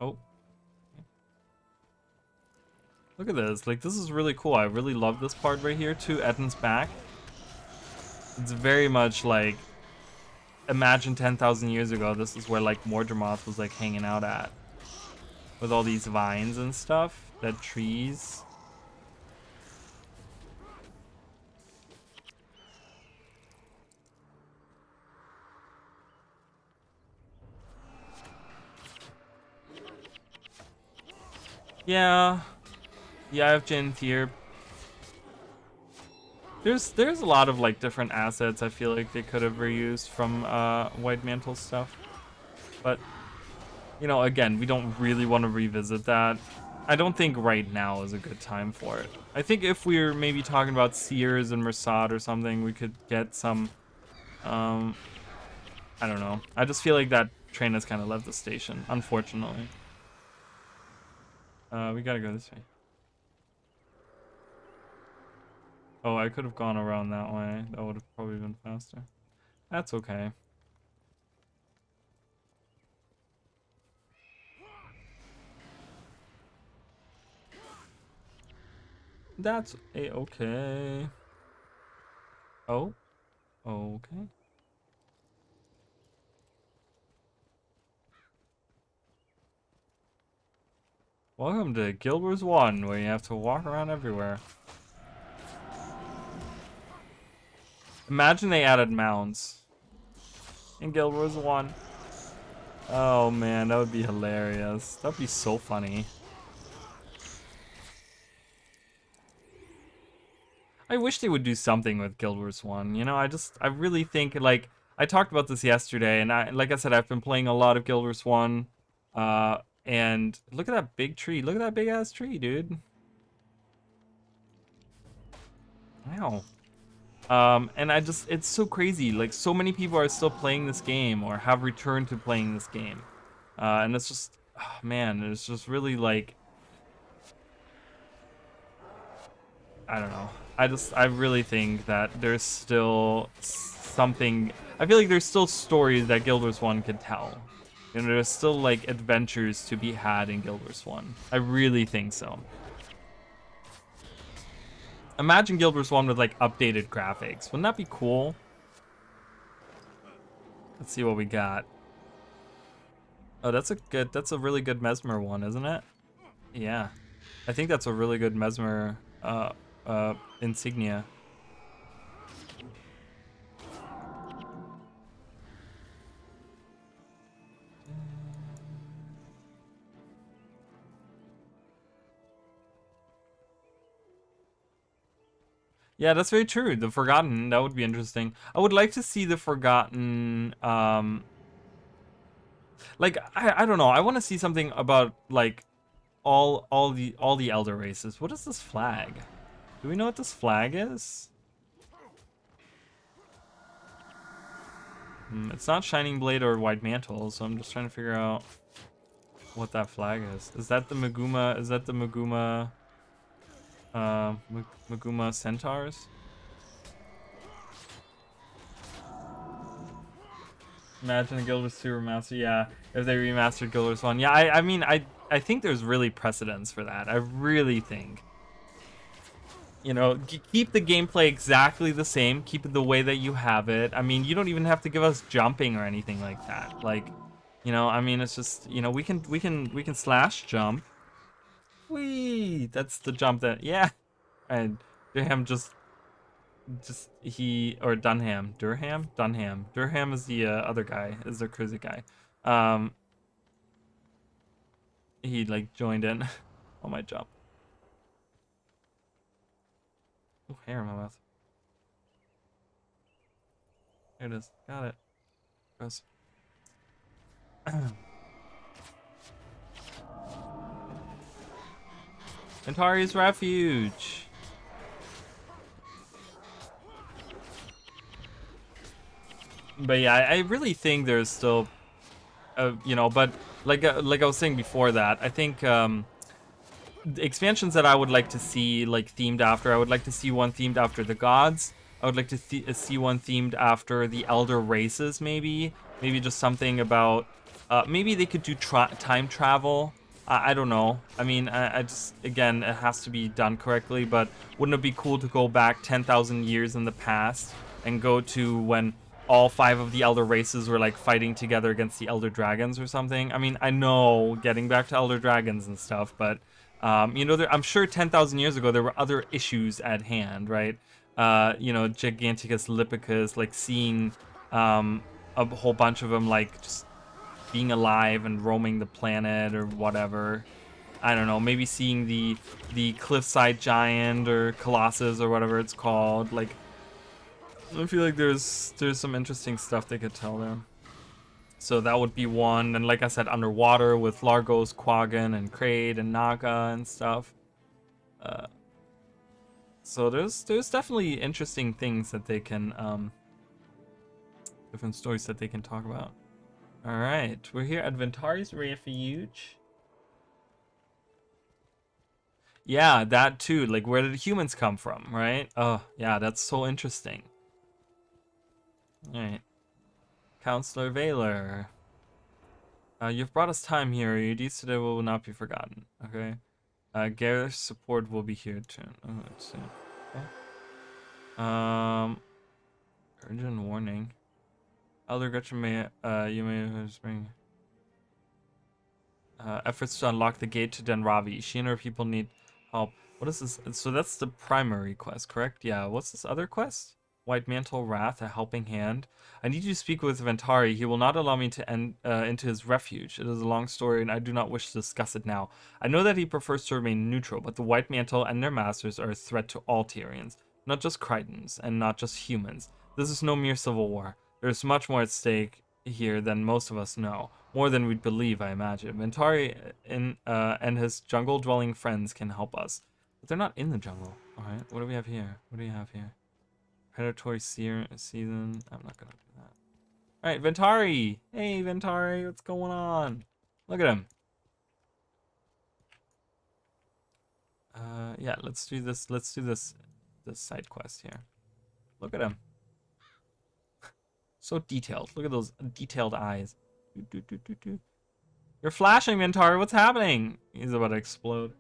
Oh. Look at this. Like, this is really cool. I really love this part right here too. Eden's back. It's very much like, imagine 10,000 years ago, this is where like Mordremoth was like hanging out at. With all these vines and stuff, dead trees. Yeah. Yeah, I have Jin here. There's a lot of like different assets I feel like they could have reused from White Mantle stuff. But you know, again, we don't really want to revisit that. I don't think right now is a good time for it. I think if we were maybe talking about Seers and Mersad or something, we could get some I don't know. I just feel like that train has kind of left the station, unfortunately. We gotta go this way. Oh, I could have gone around that way. That would have probably been faster. That's okay. That's a-okay. Oh? Okay. Welcome to Guild Wars 1, where you have to walk around everywhere. Imagine they added mounts in Guild Wars 1. Oh man, that would be hilarious. That would be so funny. I wish they would do something with Guild Wars 1. You know, I really think, like, I talked about this yesterday, and like I said, I've been playing a lot of Guild Wars 1. And look at that big tree. Look at that big ass tree, dude. Wow. And it's so crazy. Like, so many people are still playing this game or have returned to playing this game. And it's just, oh, man, it's just really like, I don't know. I really think that there's still something. I feel like there's still stories that Guild Wars 1 could tell. You know, there's still like adventures to be had in Guild Wars 1. I really think so. Imagine Guild Wars 1 with like updated graphics. Wouldn't that be cool? Let's see what we got. Oh, that's a really good Mesmer one, isn't it? Yeah. I think that's a really good Mesmer insignia. Yeah, that's very true. The Forgotten, that would be interesting. I would like to see the Forgotten, like, I don't know. I want to see something about like all the elder races. What is this flag? Do we know what this flag is? It's not Shining Blade or White Mantle, so I'm just trying to figure out what that flag is. Is that the Maguuma? Is that the Maguuma? Maguuma Centaurs? Imagine a Guild Wars 2 remaster. Yeah, if they remastered Guild Wars 1. Yeah, I mean, I think there's really precedence for that. I really think. You know, keep the gameplay exactly the same. Keep it the way that you have it. I mean, you don't even have to give us jumping or anything like that. Like, you know, I mean, it's just, you know, we can slash jump. Whee! That's the jump that, yeah. And Durham he, or Durham is the other guy, is the crazy guy. He like joined in on my jump. Oh, hair in my mouth. There it is. Got it. Gross. Antari's Refuge. But yeah, I really think there's still, you know, but like I was saying before that, I think the expansions that I would like to see like themed after, I would like to see one themed after the gods. I would like to see one themed after the elder races, maybe just something about maybe they could do time travel. I don't know. I mean, I just, again, it has to be done correctly, but wouldn't it be cool to go back 10,000 years in the past and go to when all 5 of the elder races were like fighting together against the elder dragons or something? I mean, I know getting back to elder dragons and stuff, but you know, I'm sure 10,000 years ago there were other issues at hand, right? You know, Giganticus Lipicus, like seeing a whole bunch of them like just being alive and roaming the planet or whatever. I don't know, maybe seeing the cliffside giant or colossus or whatever it's called. Like, I feel like there's some interesting stuff they could tell there. So that would be one. And like I said, underwater with Largos, Quaggan, and Kraid and Naga and stuff. So there's definitely interesting things that they can different stories that they can talk about. All right, we're here at Ventari's Refuge. Yeah, that too. Like, where did humans come from, right? Oh, yeah, that's so interesting. All right, Counselor Valor. You've brought us time here. Your deeds today will not be forgotten. Okay. Gareth's support will be here too. Oh, let's see. Okay. Urgent warning. Elder Gretchen may, you may bring efforts to unlock the gate to Denravi. She and her people need help. What is this? So that's the primary quest, correct? Yeah. What's this other quest? White Mantle Wrath, a helping hand. I need you to speak with Ventari. He will not allow me to into his refuge. It is a long story, and I do not wish to discuss it now. I know that he prefers to remain neutral, but the White Mantle and their masters are a threat to all Tyrians, not just Crichtons, and not just humans. This is no mere civil war. There is much more at stake here than most of us know. More than we'd believe, I imagine. Ventari and his jungle-dwelling friends can help us. But they're not in the jungle. Alright, what do we have here? What do you have here? Predatory season. I'm not gonna do that. Alright, Ventari! Hey, Ventari, what's going on? Look at him. Yeah, let's do this. Let's do this side quest here. Look at him. So detailed. Look at those detailed eyes. You're flashing, Ventari. What's happening? He's about to explode.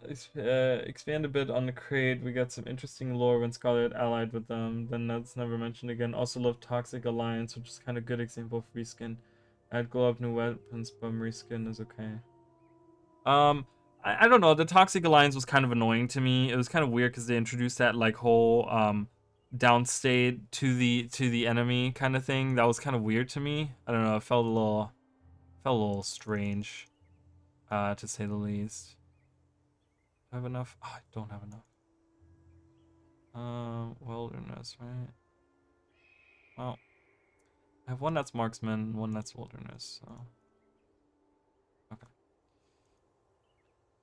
Expand a bit on the Kraid. We got some interesting lore when Scarlet allied with them. Then that's never mentioned again. Also love Toxic Alliance, which is kind of good example of reskin. Add glow up new weapons, but reskin is okay. I don't know. The Toxic Alliance was kind of annoying to me. It was kind of weird because they introduced that like whole downstate to the enemy kind of thing. That was kind of weird to me. I don't know. It felt a little strange, to say the least. Do I have enough? Oh, I don't have enough. Wilderness, right? Well, I have one that's marksman, one that's wilderness. So. Okay.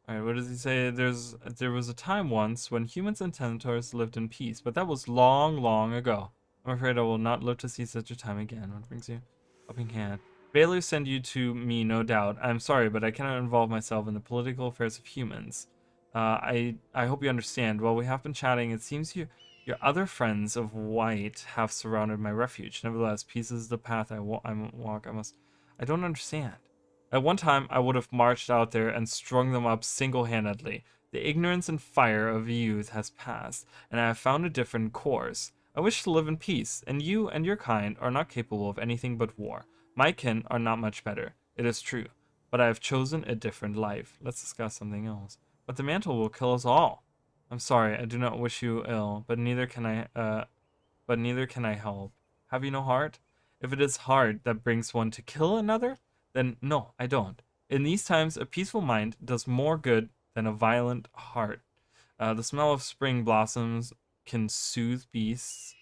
Alright, what does he say? There was a time once when humans and centaurs lived in peace, but that was long, long ago. I'm afraid I will not live to see such a time again. What brings you? Helping hand. Baylor sent you to me, no doubt. I'm sorry, but I cannot involve myself in the political affairs of humans. I hope you understand. While we have been chatting, it seems Your other friends of white have surrounded my refuge. Nevertheless, peace is the path I walk. I don't understand. At one time, I would have marched out there and strung them up single-handedly. The ignorance and fire of youth has passed, and I have found a different course. I wish to live in peace, and you and your kind are not capable of anything but war. My kin are not much better, it is true, but I have chosen a different life. Let's discuss something else. But the mantle will kill us all. I'm sorry, I do not wish you ill, but neither can I help. Have you no heart? If it is heart that brings one to kill another, then no, I don't. In these times, a peaceful mind does more good than a violent heart. The smell of spring blossoms can soothe beast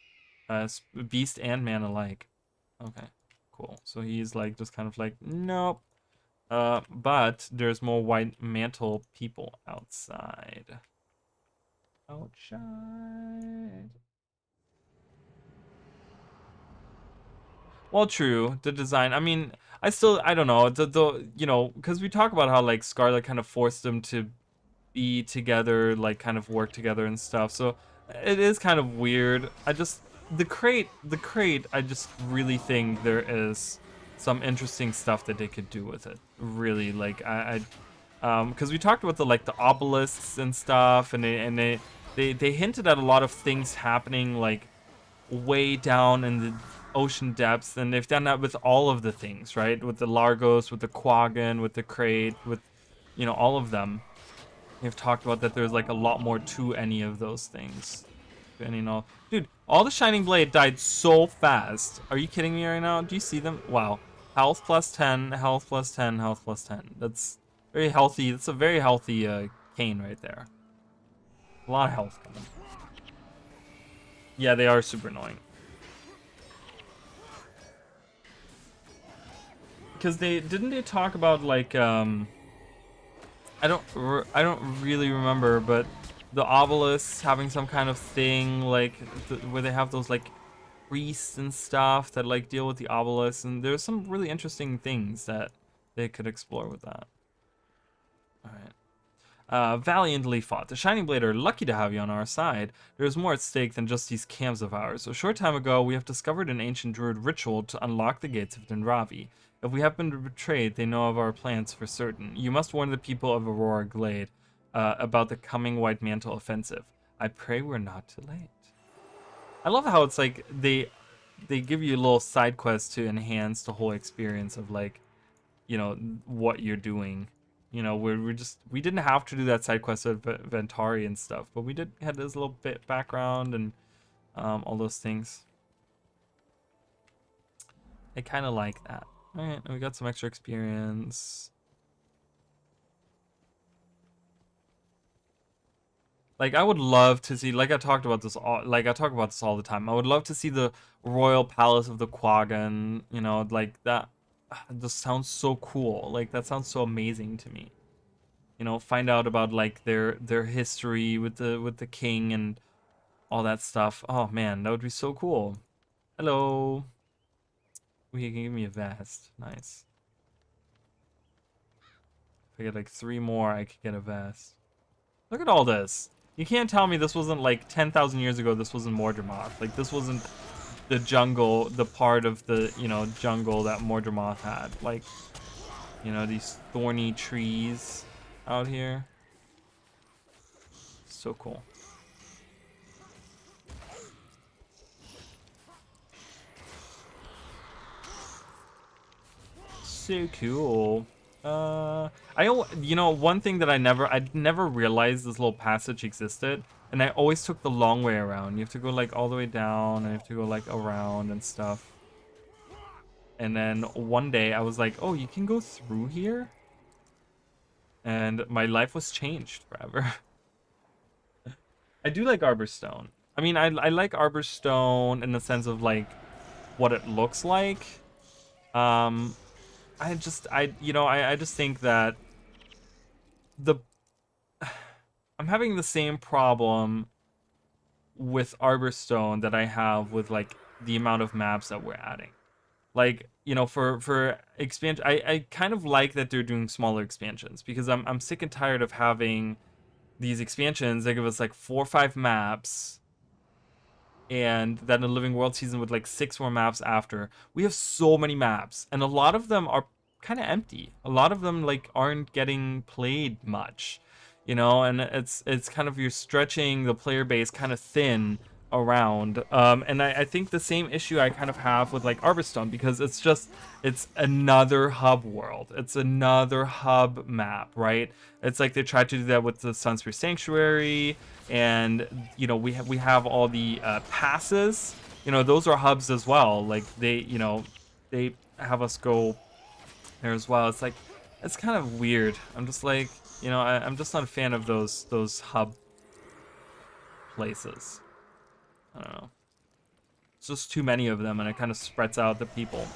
and man alike. Okay, cool. So he's like just kind of like, nope. But there's more white mantle people outside. Outside. Well, true. The design. I mean, I don't know. Because we talk about how like Scarlet kind of forced them to be together, like kind of work together and stuff. So it is kind of weird. The crate. I just really think there is some interesting stuff that they could do with it. Really, like because we talked about the obelisks and stuff, and they hinted at a lot of things happening like way down in the ocean depths, and they've done that with all of the things, right? With the Largos, with the Quaggan, with the crate, with all of them. They've talked about that there's like a lot more to any of those things. Dude, all the Shining Blade died so fast. Are you kidding me right now? Do you see them? Wow. Health plus 10, health plus 10, health plus 10. That's very healthy. That's a very healthy cane right there. A lot of health coming. Yeah, they are super annoying. Because they talk about like I don't really remember, but the obelisks having some kind of thing like where they have those like priests and stuff that like deal with the obelisks, and there's some really interesting things that they could explore with that. All right. Valiantly fought. The Shining Blade are lucky to have you on our side. There's more at stake than just these camps of ours. A short time ago, we have discovered an ancient druid ritual to unlock the gates of Denravi. If we have been betrayed, they know of our plans for certain. You must warn the people of Aurora Glade about the coming White Mantle offensive. I pray we're not too late. I love how it's like they give you a little side quest to enhance the whole experience of like, what you're doing. We didn't have to do that side quest of Ventari and stuff, but we did have this little bit background and all those things. I kind of like that. All right, we got some extra experience. Like I would love to see, like I talk about this all the time. I would love to see the Royal Palace of the Quaggan. Like that. Just sounds so cool. Like that sounds so amazing to me. Find out about like their history with the king and all that stuff. Oh man, that would be so cool. Hello. You can give me a vest. Nice. If I get like 3 more, I could get a vest. Look at all this. You can't tell me this wasn't like 10,000 years ago. This wasn't Mordramoth. Like this wasn't the jungle, the part of the jungle that Mordramoth had. Like these thorny trees out here. So cool. So cool. One thing that I never realized this little passage existed, and I always took the long way around. You have to go like all the way down, and you have to go like around and stuff. And then one day I was like, oh, you can go through here? And my life was changed forever. I do like Arborstone. I mean, I like Arborstone in the sense of like what it looks like. I just think that I'm having the same problem with Arborstone that I have with like the amount of maps that we're adding. Like, for expansion, I kind of like that they're doing smaller expansions, because I'm sick and tired of having these expansions that give us like 4 or 5 maps and then a Living World season with like 6 more maps after. We have so many maps, and a lot of them are kind of empty. A lot of them like aren't getting played much, you know, and it's kind of you're stretching the player base kind of thin around. And I think the same issue I kind of have with like Arborstone, because it's another hub world. It's another hub map, right? It's like they tried to do that with the Sunspear Sanctuary, and you know we have all the passes. You know, those are hubs as well. Like they have us go there as well. It's like it's kind of weird. I'm just like, I'm just not a fan of those hub places. I don't know. It's just too many of them, and it kind of spreads out the people.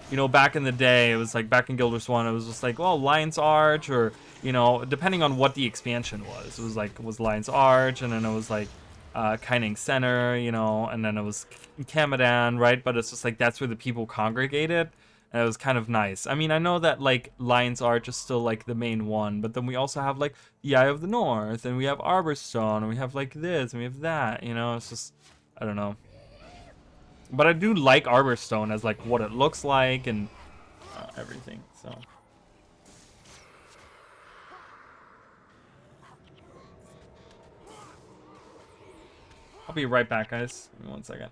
You know, back in the day, it was like back in Guild Wars 1, it was just like, well, Lion's Arch, or, you know, depending on what the expansion was. It was like, it was Lion's Arch, and then it was like Kaining Center, you know, and then it was Kamadan, right? But it's just like, that's where the people congregated, and it was kind of nice. I mean, I know that like Lion's Arch is still like the main one, but then we also have like the Eye of the North, and we have Arborstone, and we have like this, and we have that, you know, it's just, I don't know. But I do like Arborstone as like what it looks like and everything, so. I'll be right back, guys. Give me 1 second.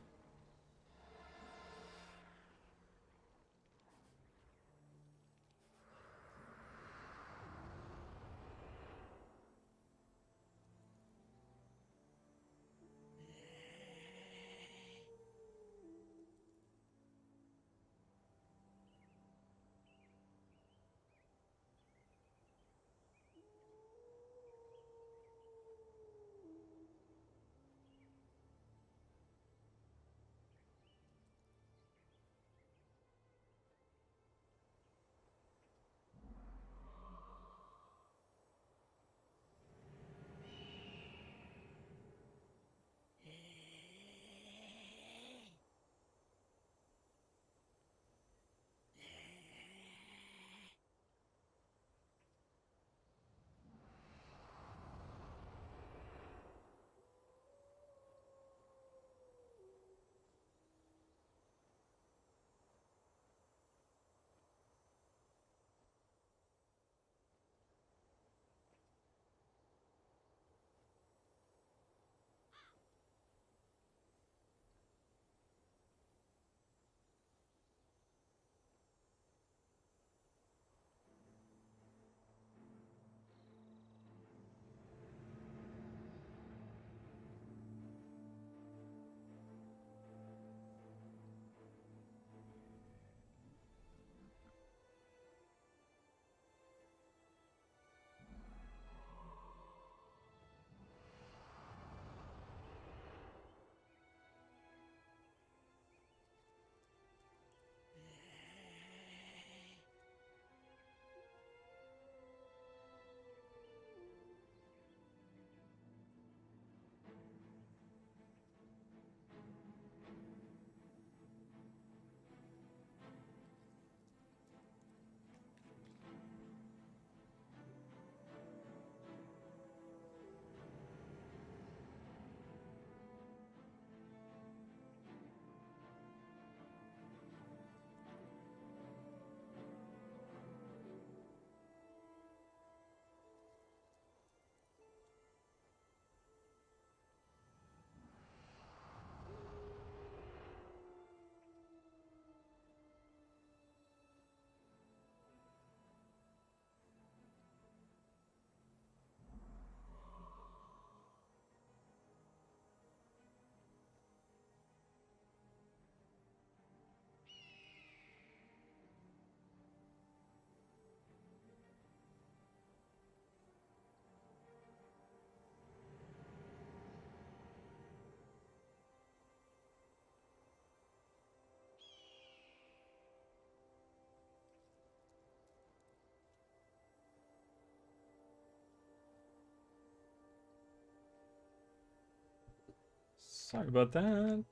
Sorry about that.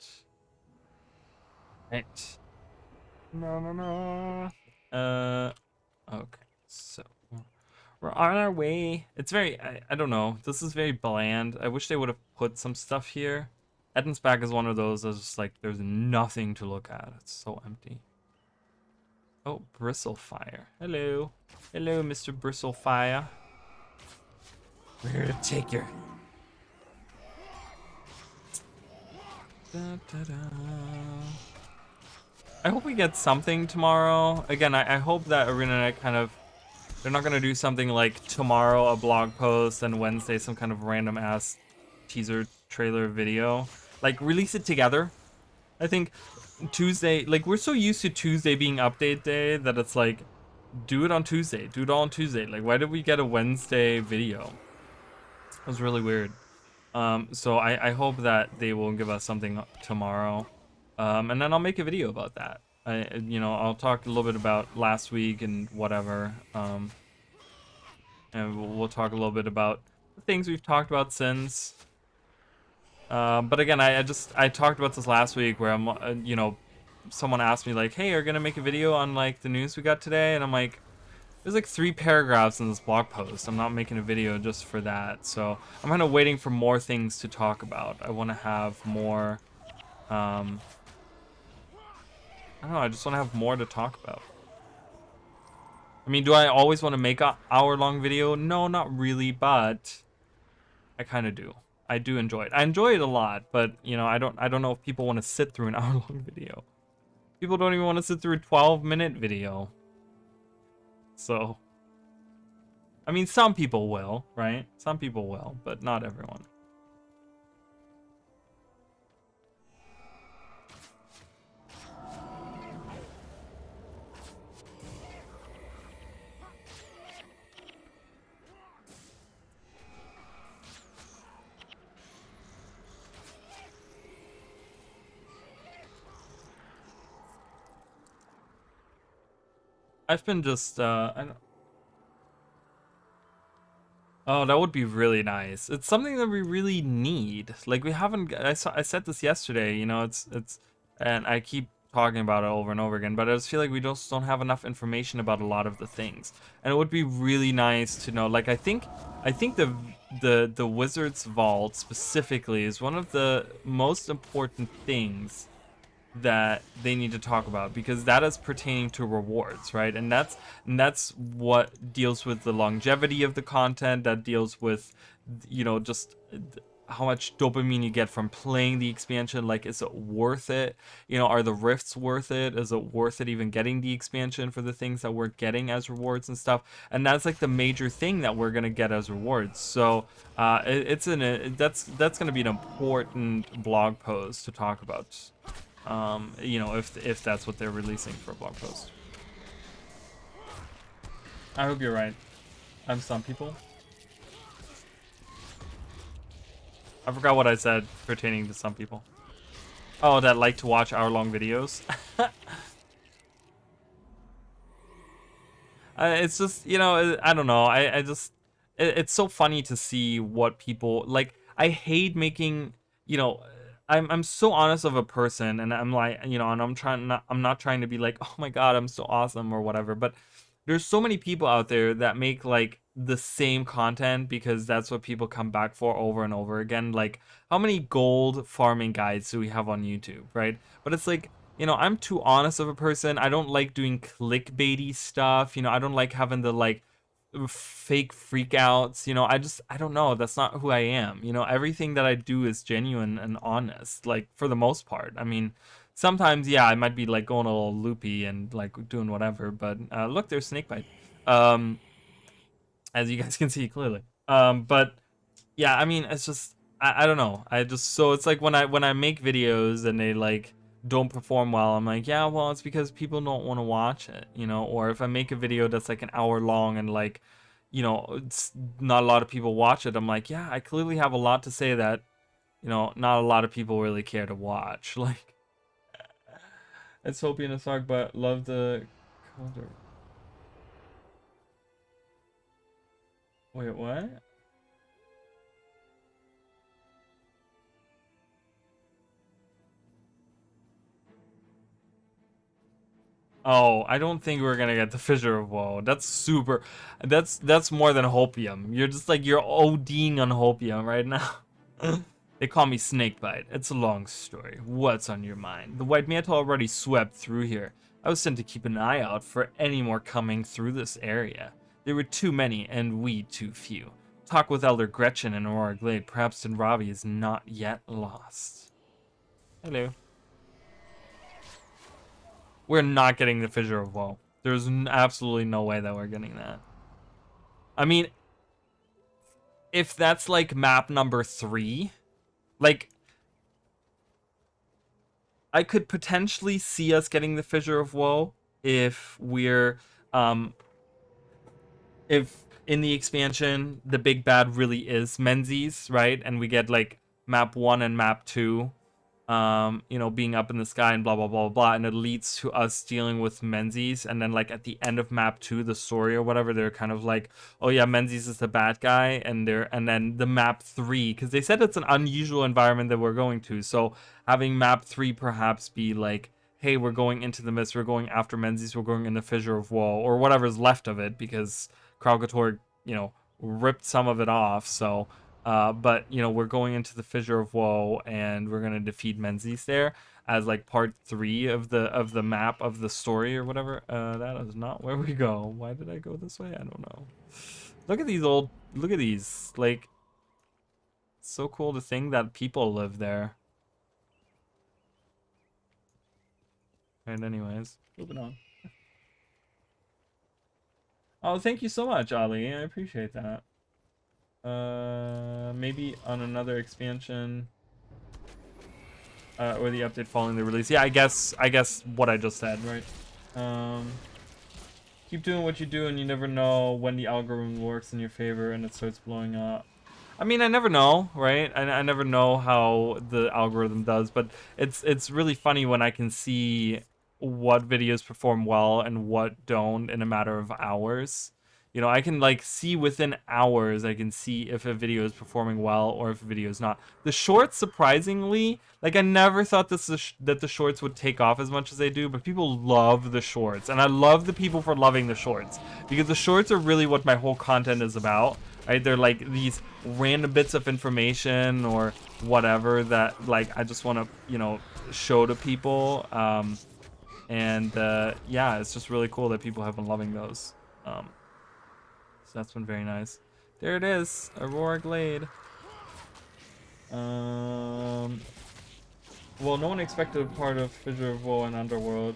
Right. No, no, no. Okay. So we're on our way. It's very, I don't know. This is very bland. I wish they would have put some stuff here. Eden's back is one of those that's just like there's nothing to look at. It's so empty. Oh, Bristlefire. Hello. Hello, Mr. Bristlefire. We're here to take your... Da, da, da. I hope we get something tomorrow. Again, I hope that ArenaNet kind of... They're not going to do something like tomorrow a blog post and Wednesday some kind of random ass teaser trailer video. Like, release it together. I think Tuesday, like, we're so used to Tuesday being update day that it's like, do it on Tuesday. Do it all on Tuesday. Like, why did we get a Wednesday video? It was really weird. So I hope that they will give us something tomorrow. And then I'll make a video about that. I'll talk a little bit about last week and whatever. And we'll talk a little bit about the things we've talked about since. But again, I talked about this last week where I'm, someone asked me like, hey, are you gonna make a video on like the news we got today? And I'm like, there's like 3 paragraphs in this blog post. I'm not making a video just for that. So I'm kind of waiting for more things to talk about. I want to have more, I don't know, I just want to have more to talk about. I mean, do I always want to make an hour-long video? No, not really, but I kind of do. I do enjoy it. I enjoy it a lot, but I don't know if people want to sit through an hour-long video. People don't even want to sit through a 12-minute video. So, I mean, some people will, right? Some people will, but not everyone. I've been just, I don't... Oh, that would be really nice. It's something that we really need. Like, we haven't, I said this yesterday, it's, and I keep talking about it over and over again, but I just feel like we just don't have enough information about a lot of the things. And it would be really nice to know, like, I think the Wizard's Vault specifically is one of the most important things that they need to talk about, because that is pertaining to rewards, right? And that's what deals with the longevity of the content, that deals with just how much dopamine you get from playing the expansion. Like, is it worth it? Are the rifts worth it? Is it worth it even getting the expansion for the things that we're getting as rewards and stuff? And that's like the major thing that we're gonna get as rewards. So that's gonna be an important blog post to talk about. If that's what they're releasing for a blog post. I hope you're right. I'm some people. I forgot what I said pertaining to some people. Oh, that like to watch hour-long videos. It's just, I don't know. I just, it's so funny to see what people, like, I hate making, I'm so honest of a person, and I'm like, and I'm not trying to be like, oh my god, I'm so awesome or whatever, but there's so many people out there that make like the same content because that's what people come back for over and over again. Like, how many gold farming guides do we have on YouTube, right? But it's like, I'm too honest of a person. I don't like doing clickbaity stuff. I don't like having the like fake freakouts. I don't know, that's not who I am. Everything that I do is genuine and honest, like, for the most part. I mean, sometimes, yeah, I might be like going a little loopy and like doing whatever, but look, there's snakebite, as you guys can see clearly. But yeah, I mean, it's just, I don't know, so it's like when I make videos and they like don't perform well, I'm like, yeah, well, it's because people don't want to watch it, or if I make a video that's like an hour long and like, it's not a lot of people watch it, I'm like, yeah, I clearly have a lot to say that, not a lot of people really care to watch. Like, it's Hopi in a sock, but love the color. Wait, what? Oh, I don't think we're gonna get the Fissure of Woe. That's super. That's more than hopium. You're just like, you're ODing on hopium right now. They call me Snakebite. It's a long story. What's on your mind? The White Mantle already swept through here. I was sent to keep an eye out for any more coming through this area. There were too many, and we too few. Talk with Elder Gretchen in Aurora Glade. Perhaps Ravi is not yet lost. Hello. We're not getting the Fissure of Woe. There's absolutely no way that we're getting that. I mean, if that's like map number 3, like, I could potentially see us getting the Fissure of Woe if we're, if in the expansion the big bad really is Menzies, right? And we get like map 1 and map 2, you know, being up in the sky and blah blah blah blah, and it leads to us dealing with Menzies, and then like at the end of map 2, the story or whatever, they're kind of like, oh yeah, Menzies is the bad guy, and then the map 3, because they said it's an unusual environment that we're going to, so having map 3 perhaps be like, hey, we're going into the mist, we're going after Menzies, we're going in the Fissure of Woe, or whatever's left of it, because Kralkator, you know, ripped some of it off, so but you know, we're going into the Fissure of Woe and we're gonna defeat Menzies there as like part 3 of the map of the story or whatever. That is not where we go. Why did I go this way? I don't know. Look at these, like, it's so cool to think that people live there. And anyways, moving on. Oh, thank you so much, Ali. I appreciate that. Maybe on another expansion, or the update following the release. Yeah, I guess what I just said, right? Keep doing what you do, and you never know when the algorithm works in your favor and it starts blowing up. I mean, I never know, right? I never know how the algorithm does, but it's really funny when I can see what videos perform well and what don't in a matter of hours. You know, I can like see within hours, I can see if a video is performing well or if a video is not. The shorts, surprisingly, like I never thought that the shorts would take off as much as they do, but people love the shorts. And I love the people for loving the shorts, because the shorts are really what my whole content is about, right? They're like these random bits of information or whatever that like I just want to, you know, show to people. Yeah, it's just really cool that people have been loving those. So that's been very nice. There it is, Aurora Glade. Well, no one expected a part of Fissure of Woe and Underworld.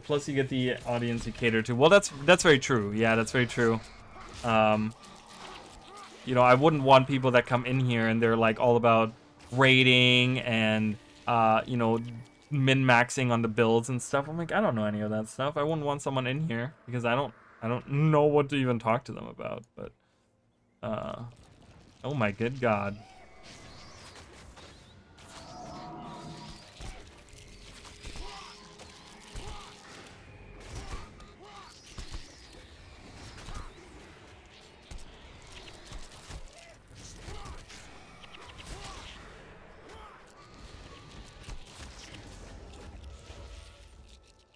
Plus you get the audience you cater to. Well, that's very true. Yeah, that's very true. You know, I wouldn't want people that come in here and they're like all about raiding and you know, min-maxing on the builds and stuff. I'm like, I don't know any of that stuff. I wouldn't want someone in here because I don't know what to even talk to them about. But oh my good god.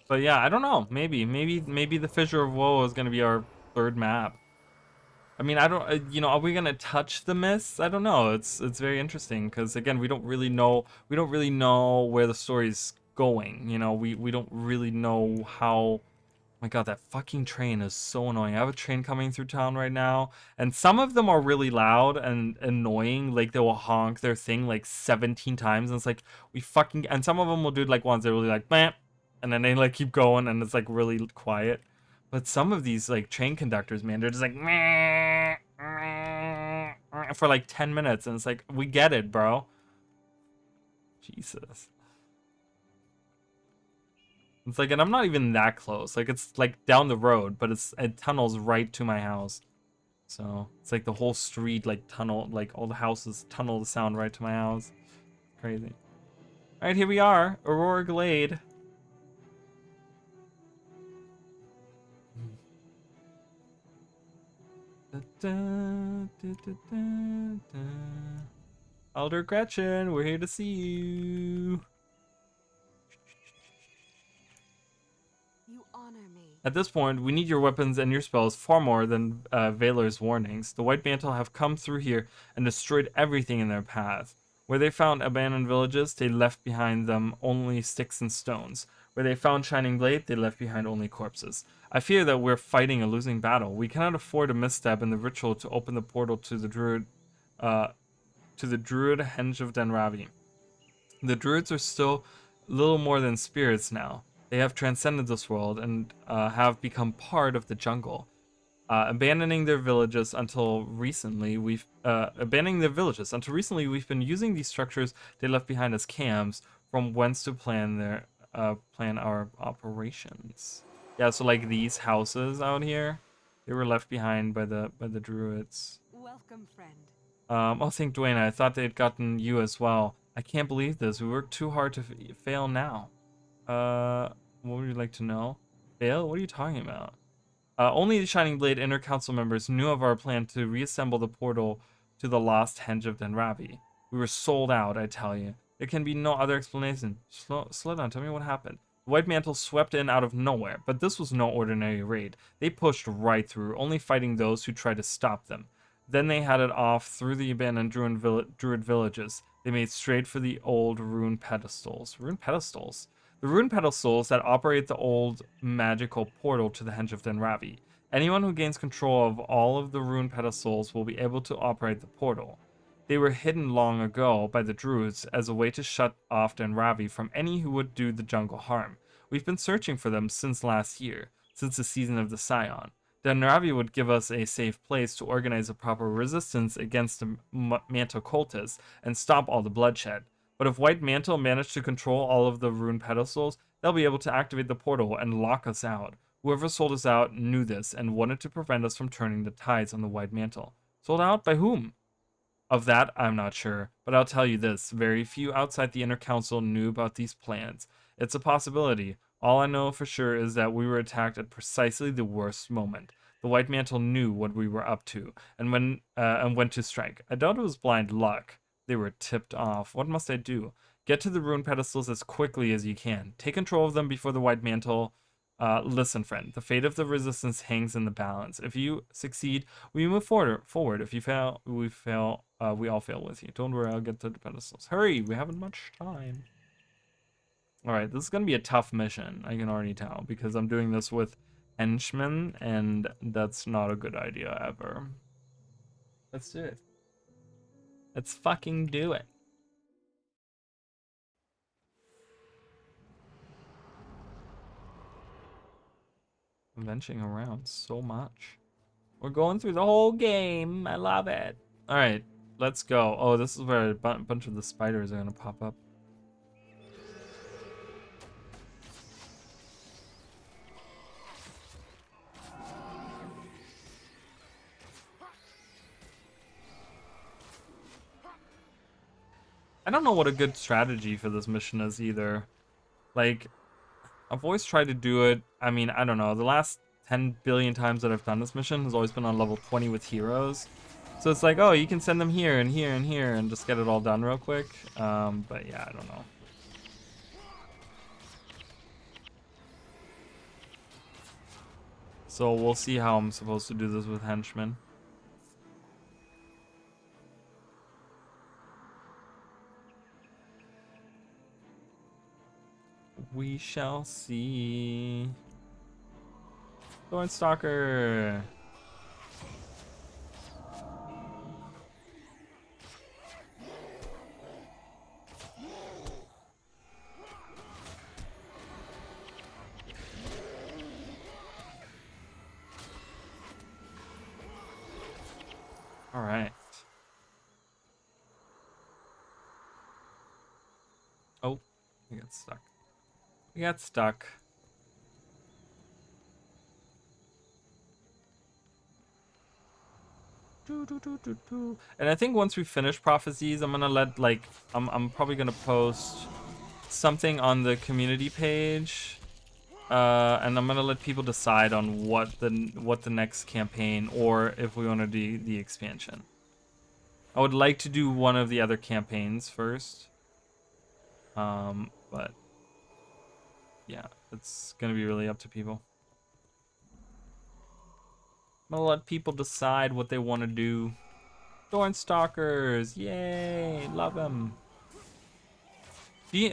But yeah, I don't know. Maybe the Fissure of Woe is gonna be our 3rd map. I mean, I don't. You know, are we gonna touch the mists? I don't know. It's very interesting because again, we don't really know. We don't really know where the story's going. You know, we don't really know how. My god, that fucking train is so annoying. I have a train coming through town right now, and some of them are really loud and annoying. Like, they will honk their thing like 17 times, and it's like, we fucking... And some of them will do it like once. They're really like, meh, and then they like keep going, and it's like really quiet. But some of these like train conductors, man, they're just like, meh, meh, meh, for like 10 minutes, and it's like, we get it, bro. Jesus. It's like, and I'm not even that close. Like, it's like down the road, but it tunnels right to my house. So it's like the whole street, like tunnel, like all the houses tunnel the sound right to my house. Crazy. All right, here we are, Aurora Glade. Elder Gretchen, we're here to see you. You honor me. At this point, we need your weapons and your spells far more than Valor's warnings. The White Mantle have come through here and destroyed everything in their path. Where they found abandoned villages, they left behind them only sticks and stones. Where they found Shining Blade, they left behind only corpses. I fear that we're fighting a losing battle. We cannot afford a misstep in the ritual to open the portal to the druid Henge of Denravi. The druids are still little more than spirits now. They have transcended this world and have become part of the jungle. Abandoning their villages until recently, we've been using these structures they left behind as camps from whence to plan our operations. Yeah, so like these houses out here, they were left behind by the druids. Welcome, friend. Oh, thank Dwayne. I thought they'd gotten you as well. I can't believe this. We worked too hard to fail now. What would you like to know? Fail? What are you talking about? Only the Shining Blade Inner Council members knew of our plan to reassemble the portal to the lost Henge of Denravi. We were sold out, I tell you. There can be no other explanation. Slow down, tell me what happened. The White Mantle swept in out of nowhere, but this was no ordinary raid. They pushed right through, only fighting those who tried to stop them. Then they headed off through the abandoned druid villages. They made straight for the old rune pedestals. Rune pedestals? The rune pedestals that operate the old magical portal to the Henge of Denravi. Anyone who gains control of all of the rune pedestals will be able to operate the portal. They were hidden long ago by the druids as a way to shut off Denravi from any who would do the jungle harm. We've been searching for them since last year, since the season of the Scion. Denravi would give us a safe place to organize a proper resistance against the Mantle cultists and stop all the bloodshed. But if White Mantle managed to control all of the rune pedestals, they'll be able to activate the portal and lock us out. Whoever sold us out knew this and wanted to prevent us from turning the tides on the White Mantle. Sold out by whom? Of that, I'm not sure, but I'll tell you this, very few outside the Inner Council knew about these plans. It's a possibility. All I know for sure is that we were attacked at precisely the worst moment. The White Mantle knew what we were up to, and when to strike. I doubt it was blind luck. They were tipped off. What must I do? Get to the rune pedestals as quickly as you can. Take control of them before the White Mantle. Listen, friend. The fate of the resistance hangs in the balance. If you succeed, we move forward. If you fail, we fail. We all fail with you. Don't worry, I'll get to the pedestals. Hurry, we haven't much time. Alright, this is going to be a tough mission, I can already tell, because I'm doing this with henchmen, and that's not a good idea ever. Let's do it. Let's fucking do it. I'm venturing around so much. We're going through the whole game. I love it. Alright, let's go. Oh, this is where a bunch of the spiders are going to pop up. I don't know what a good strategy for this mission is either. Like, I've always tried to do it. I mean, I don't know. The last 10 billion times that I've done this mission has always been on level 20 with heroes. So it's like, oh, you can send them here and here and here and just get it all done real quick. But yeah, I don't know. So we'll see how I'm supposed to do this with henchmen. We shall see. Thornstalker. All right. Oh, we got stuck. We got stuck. And I think once we finish prophecies, I'm gonna let I'm probably gonna post something on the community page, and I'm gonna let people decide on what the next campaign, or if we want to do the expansion. I would like to do one of the other campaigns first, but yeah, it's gonna be really up to people. I'm gonna let people decide what they want to do. Thornstalkers, yay, love them.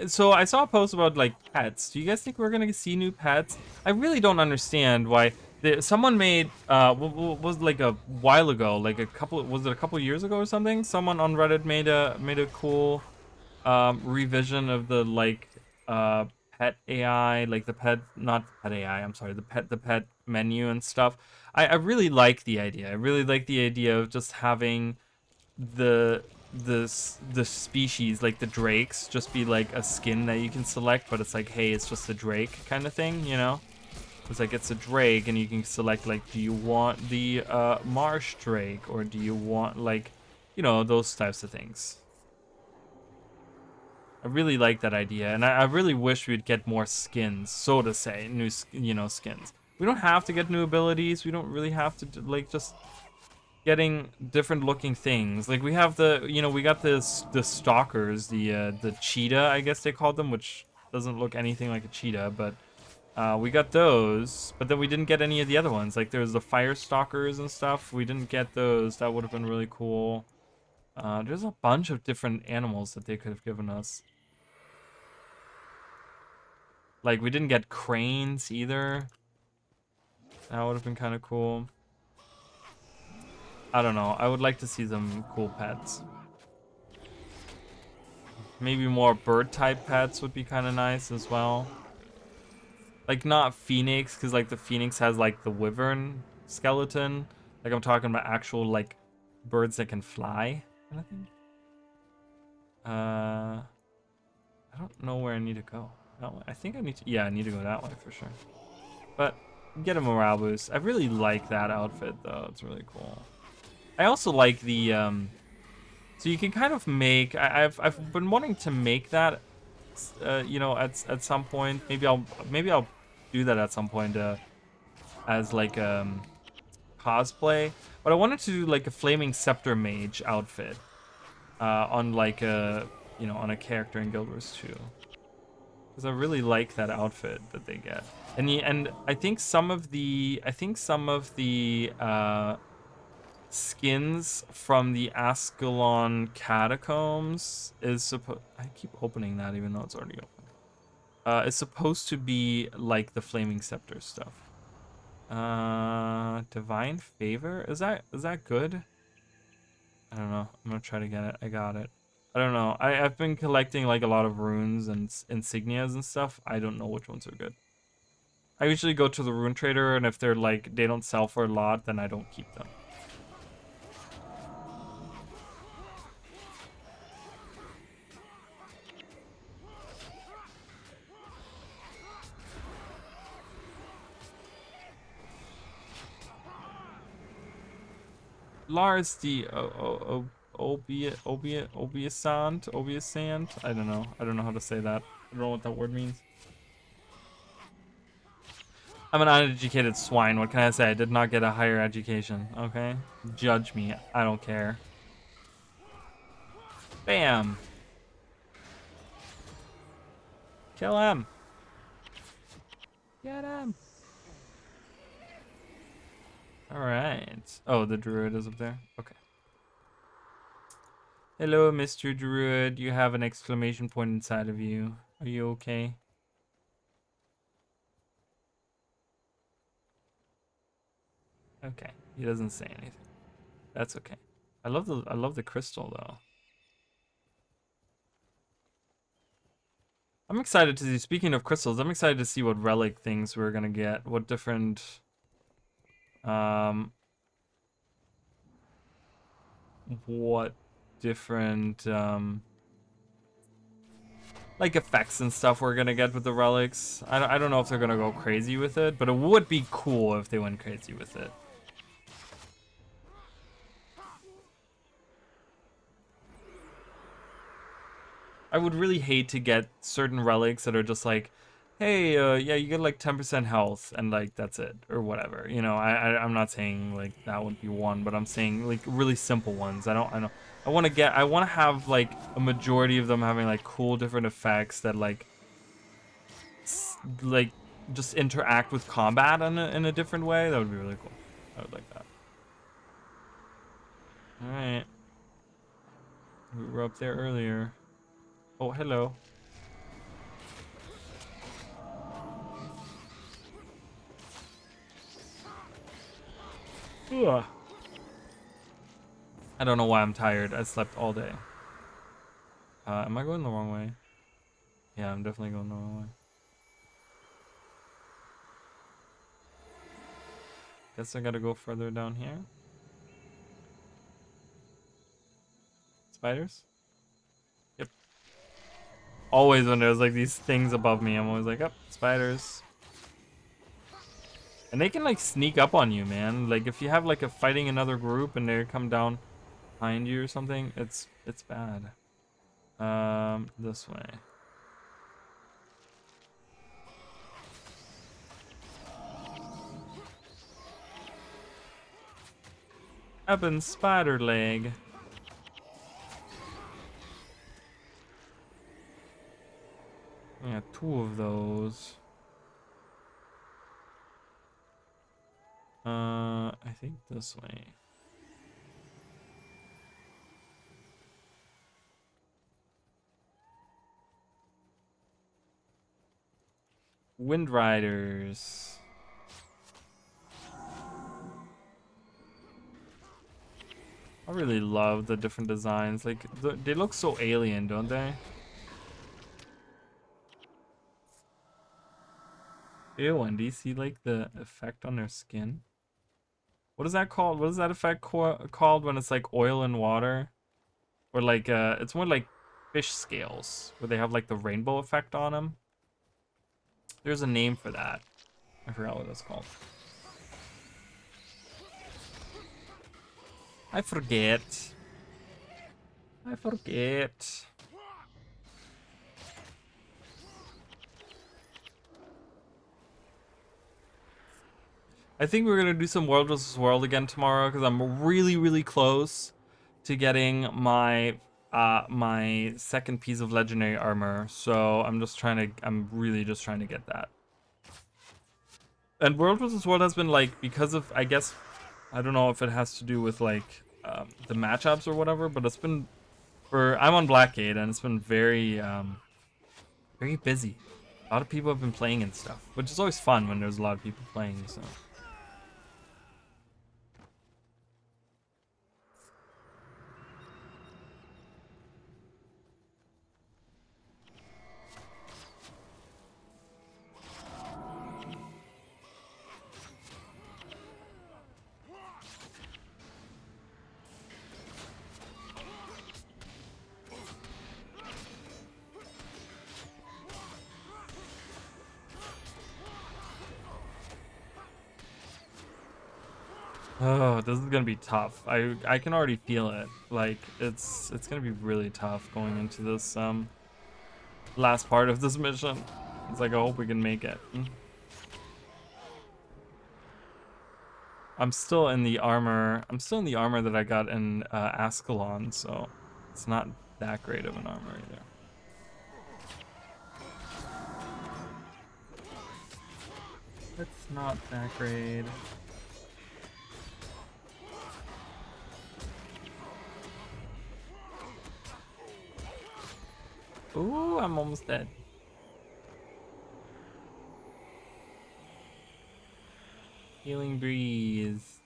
So I saw a post about like pets. Do you guys think we're gonna see new pets? I really don't understand why. Someone made was like a while ago, like was it a couple years ago or something? Someone on Reddit made a cool revision of the like pet AI, like the pet, not pet AI, I'm sorry, the pet menu and stuff. I really like the idea. I really like the idea of just having the species, like the drakes, just be like a skin that you can select, but it's like, hey, it's just a drake kind of thing, you know? It's like it's a drake and you can select like, do you want the marsh drake, or do you want like, you know, those types of things. I really like that idea, and I really wish we'd get more skins, so to say, new, you know, skins. We don't have to get new abilities. We don't really have to like just getting different looking things. Like we have the, you know, we got the stalkers, the cheetah, I guess they called them, which doesn't look anything like a cheetah, but we got those. But then we didn't get any of the other ones. Like there's the fire stalkers and stuff. We didn't get those. That would have been really cool. There's a bunch of different animals that they could have given us. Like, we didn't get cranes either. That would have been kind of cool. I don't know. I would like to see some cool pets. Maybe more bird-type pets would be kind of nice as well. Like, not phoenix, because, like, the phoenix has, like, the wyvern skeleton. Like, I'm talking about actual, like, birds that can fly kind of thing. I don't know where I need to go. No, I think I need to... Yeah, I need to go that way for sure. But get a morale boost. I really like that outfit, though. It's really cool. I also like the... So you can kind of make... I've been wanting to make that, you know, at some point. Maybe I'll do that at some point as like cosplay. But I wanted to do like a flaming scepter mage outfit on like a, you know, on a character in Guild Wars 2. Because I really like that outfit that they get, and I think some of the skins from the Ascalon catacombs is supposed. I keep opening that even though it's already open. It's supposed to be like the flaming scepter stuff. Divine favor, is that good? I don't know. I'm gonna try to get it. I got it. I don't know. I've been collecting like a lot of runes and insignias and stuff. I don't know which ones are good. I usually go to the rune trader, and if they're like, they don't sell for a lot, then I don't keep them. Lars the Obiasant. I don't know. I don't know how to say that. I don't know what that word means. I'm an uneducated swine. What can I say? I did not get a higher education. Okay? Judge me. I don't care. Bam. Kill him. Get him. Alright. Oh, the druid is up there. Okay. Hello, Mr. Druid. You have an exclamation point inside of you. Are you okay? Okay. He doesn't say anything. That's okay. I love the crystal though. I'm excited to see, speaking of crystals, I'm excited to see what relic things we're gonna get. What different like effects and stuff we're gonna get with the relics. I don't know if they're gonna go crazy with it, but it would be cool if they went crazy with it. I would really hate to get certain relics that are just like, hey, yeah, you get like 10% health and like that's it or whatever. You know, I'm not saying like that would be one, but I'm saying like really simple ones. I want to have like a majority of them having like cool different effects that like just interact with combat in a different way. That would be really cool. I would like that. were up there earlier. Oh, hello. Ugh. I don't know why I'm tired. I slept all day. Am I going the wrong way? Yeah, I'm definitely going the wrong way. Guess I gotta go further down here. Spiders? Yep. Always when there's like these things above me, I'm always like, oh, spiders. And they can like sneak up on you, man. Like if you have like a fighting another group and they come down behind you or something, it's bad. This way. Evan spider leg. Yeah, 2 of those. I think this way. Wind Riders. I really love the different designs. Like, they look so alien, don't they? Ew, and do you see, like, the effect on their skin? What is that called? What is that effect called when it's, like, oil and water? Or, like, it's more like fish scales, where they have, like, the rainbow effect on them. There's a name for that. I forgot what it's called. I forget. I forget. I think we're gonna do some World vs. World again tomorrow because I'm really, really close to getting my my second piece of legendary armor. So I'm really just trying to get that. And World vs. World has been like, because of, I guess, I don't know if it has to do with like the matchups or whatever, but it's been I'm on Blackgate and it's been very very busy. A lot of people have been playing and stuff, which is always fun when there's a lot of people playing. So. Oh, this is gonna be tough. I can already feel it. Like it's gonna be really tough going into this last part of this mission. It's like I hope we can make it. I'm still in the armor. I'm still in the armor that I got in Ascalon, so it's not that great of an armor either. It's not that great. Ooh, I'm almost dead. Healing breeze.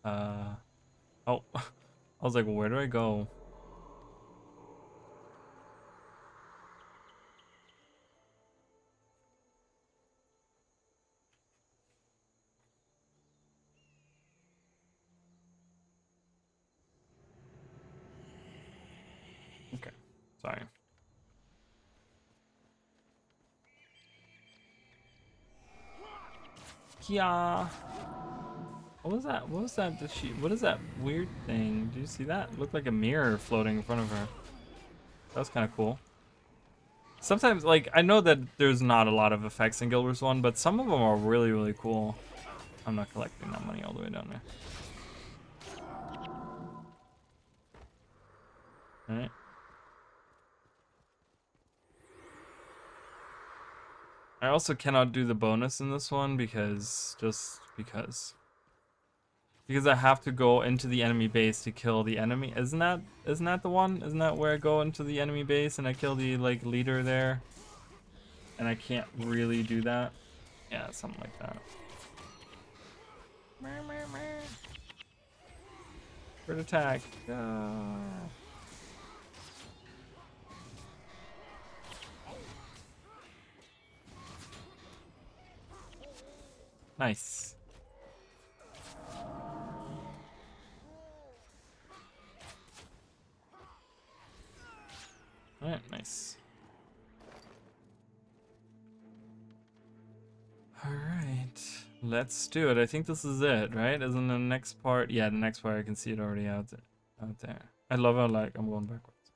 Oh, I was like, where do I go? Okay, sorry. Yeah. What was that? What was that? What is that weird thing? Did you see that? It looked like a mirror floating in front of her. That was kind of cool. Sometimes, like, I know that there's not a lot of effects in Guild Wars 1, but some of them are really, really cool. I'm not collecting that money all the way down there. Alright. I also cannot do the bonus in this one because, just because. Because I have to go into the enemy base to kill the enemy. Isn't that the one? Isn't that where I go into the enemy base and I kill the like leader there? And I can't really do that. Yeah, something like that. Bird attack. Nice. Alright, nice. Alright. Let's do it. I think this is it, right? Isn't the next part? Yeah, the next part I can see it already out there. I love how like I'm going backwards.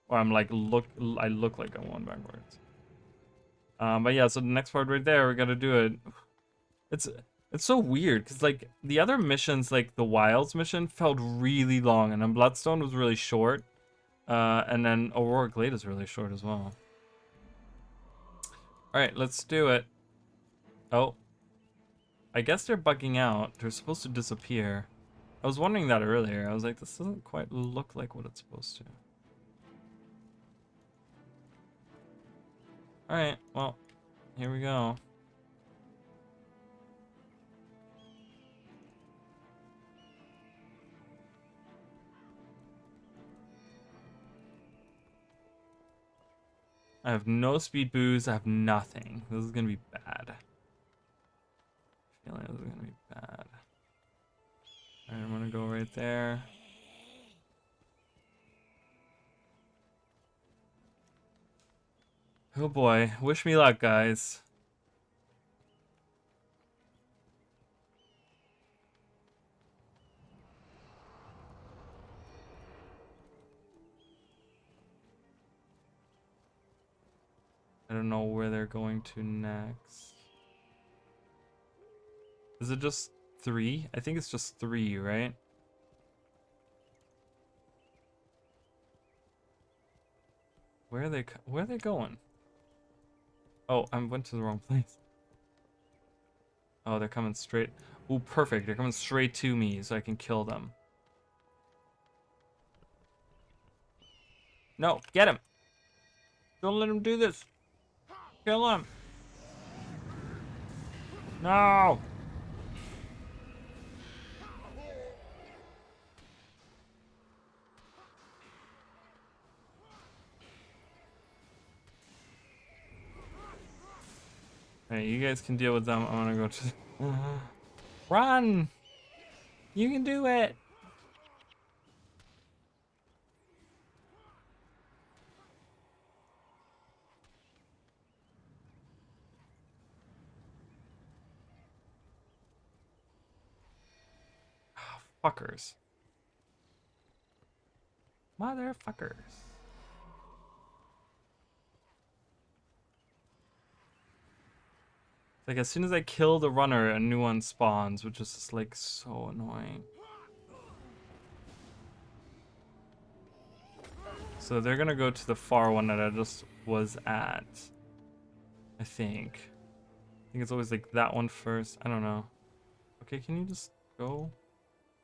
Or I'm like I look like I'm going backwards. But yeah, so the next part right there, we gotta do it. It's it's so weird because like the other missions, like the Wilds mission, felt really long, and then Bloodstone was really short. And then Aurora Glade is really short as well. Alright, let's do it. Oh. I guess they're bugging out. They're supposed to disappear. I was wondering that earlier. I was like, this doesn't quite look like what it's supposed to. Alright, well, here we go. I have no speed boost. I have nothing. This is gonna be bad. I feel like this is gonna be bad. Alright, I'm gonna go right there. Oh boy, wish me luck, guys. I don't know where they're going to next. Is it just 3? I think it's just 3, right? Where are they going? Oh, I went to the wrong place. Oh, they're coming straight. Ooh, perfect. They're coming straight to me so I can kill them. No, get him. Don't let him do this. Kill him. No. Hey, you guys can deal with them. I'm gonna go to Run! You can do it! Fuckers. Motherfuckers. Like, as soon as I kill the runner, a new one spawns, which is just, like, so annoying. So they're gonna go to the far one that I just was at. I think. I think it's always, like, that one first. I don't know. Okay, can you just go?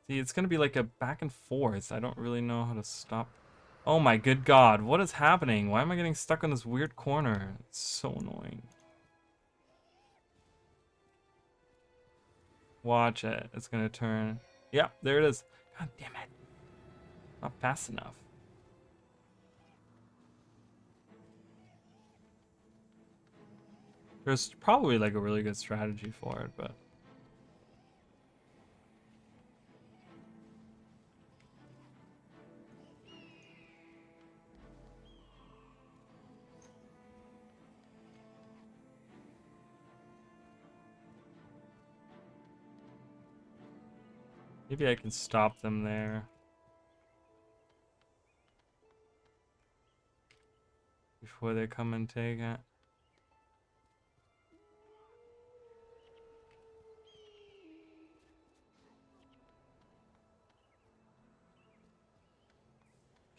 See, it's gonna be, like, a back and forth. I don't really know how to stop. Oh my good god, what is happening? Why am I getting stuck on this weird corner? It's so annoying. Watch it. It's gonna turn. Yeah, there it is. God damn it. Not fast enough. There's probably like a really good strategy for it, but maybe I can stop them there. Before they come and take it.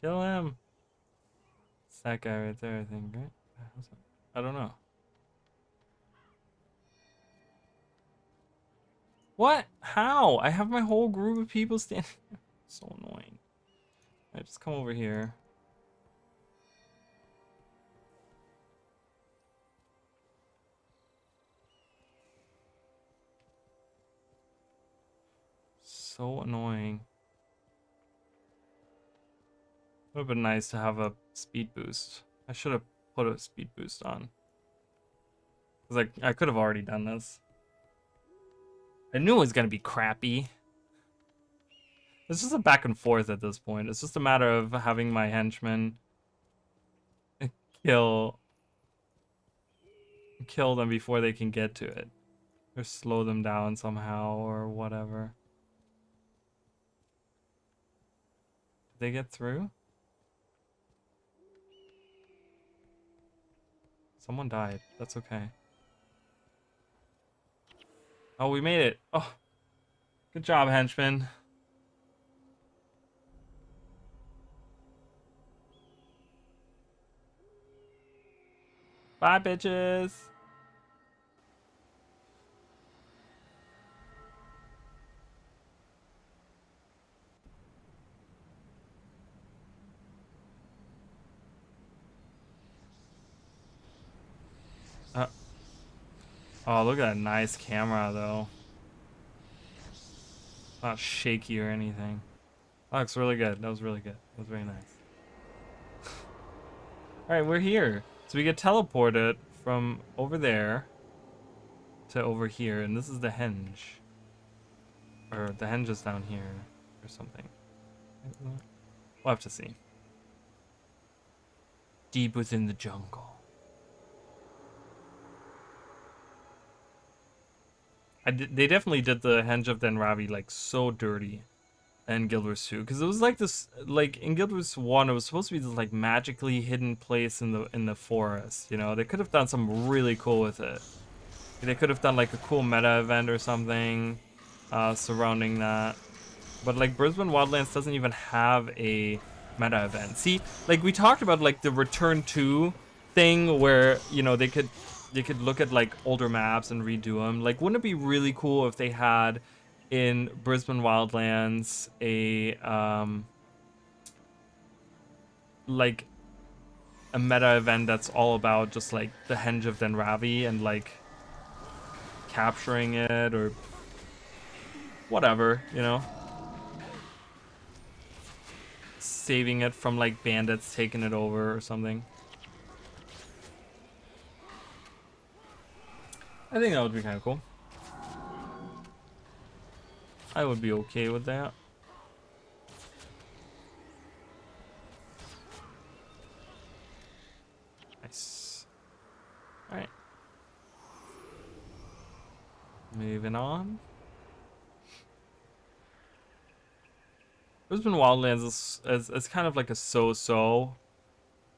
Kill him! It's that guy right there, I think, right? I don't know. What? How? I have my whole group of people standing. So annoying. Alright, just come over here. So annoying. Would have been nice to have a speed boost. I should have put a speed boost on. Cause I could have already done this. I knew it was gonna be crappy. It's just a back and forth at this point. It's just a matter of having my henchmen kill them before they can get to it. Or slow them down somehow or whatever. Did they get through? Someone died. That's okay. Oh, we made it. Oh, good job, henchman. Bye, bitches. Oh, look at that nice camera, though. Not shaky or anything. That looks really good. That was really good. That was very nice. Alright, we're here. So we get teleported from over there to over here, and this is the henge. Or the henge is down here, or something. We'll have to see. Deep within the jungle. They definitely did the Henge of Denravi like so dirty in Guild Wars 2, because it was like this, like in Guild Wars 1 it was supposed to be this like magically hidden place in the forest, you know. They could have done something really cool with it. They could have done like a cool meta event or something surrounding that. But like Brisbane Wildlands doesn't even have a meta event. See, like we talked about like the Return to thing where, you know, they could look at like older maps and redo them. Like, wouldn't it be really cool if they had in Brisbane Wildlands a like a meta event that's all about just like the Henge of Denravi and like capturing it or whatever, you know, saving it from like bandits taking it over or something. I think that would be kind of cool. I would be okay with that. Nice. Alright. Moving on. Brisbane Wildlands is kind of like a so-so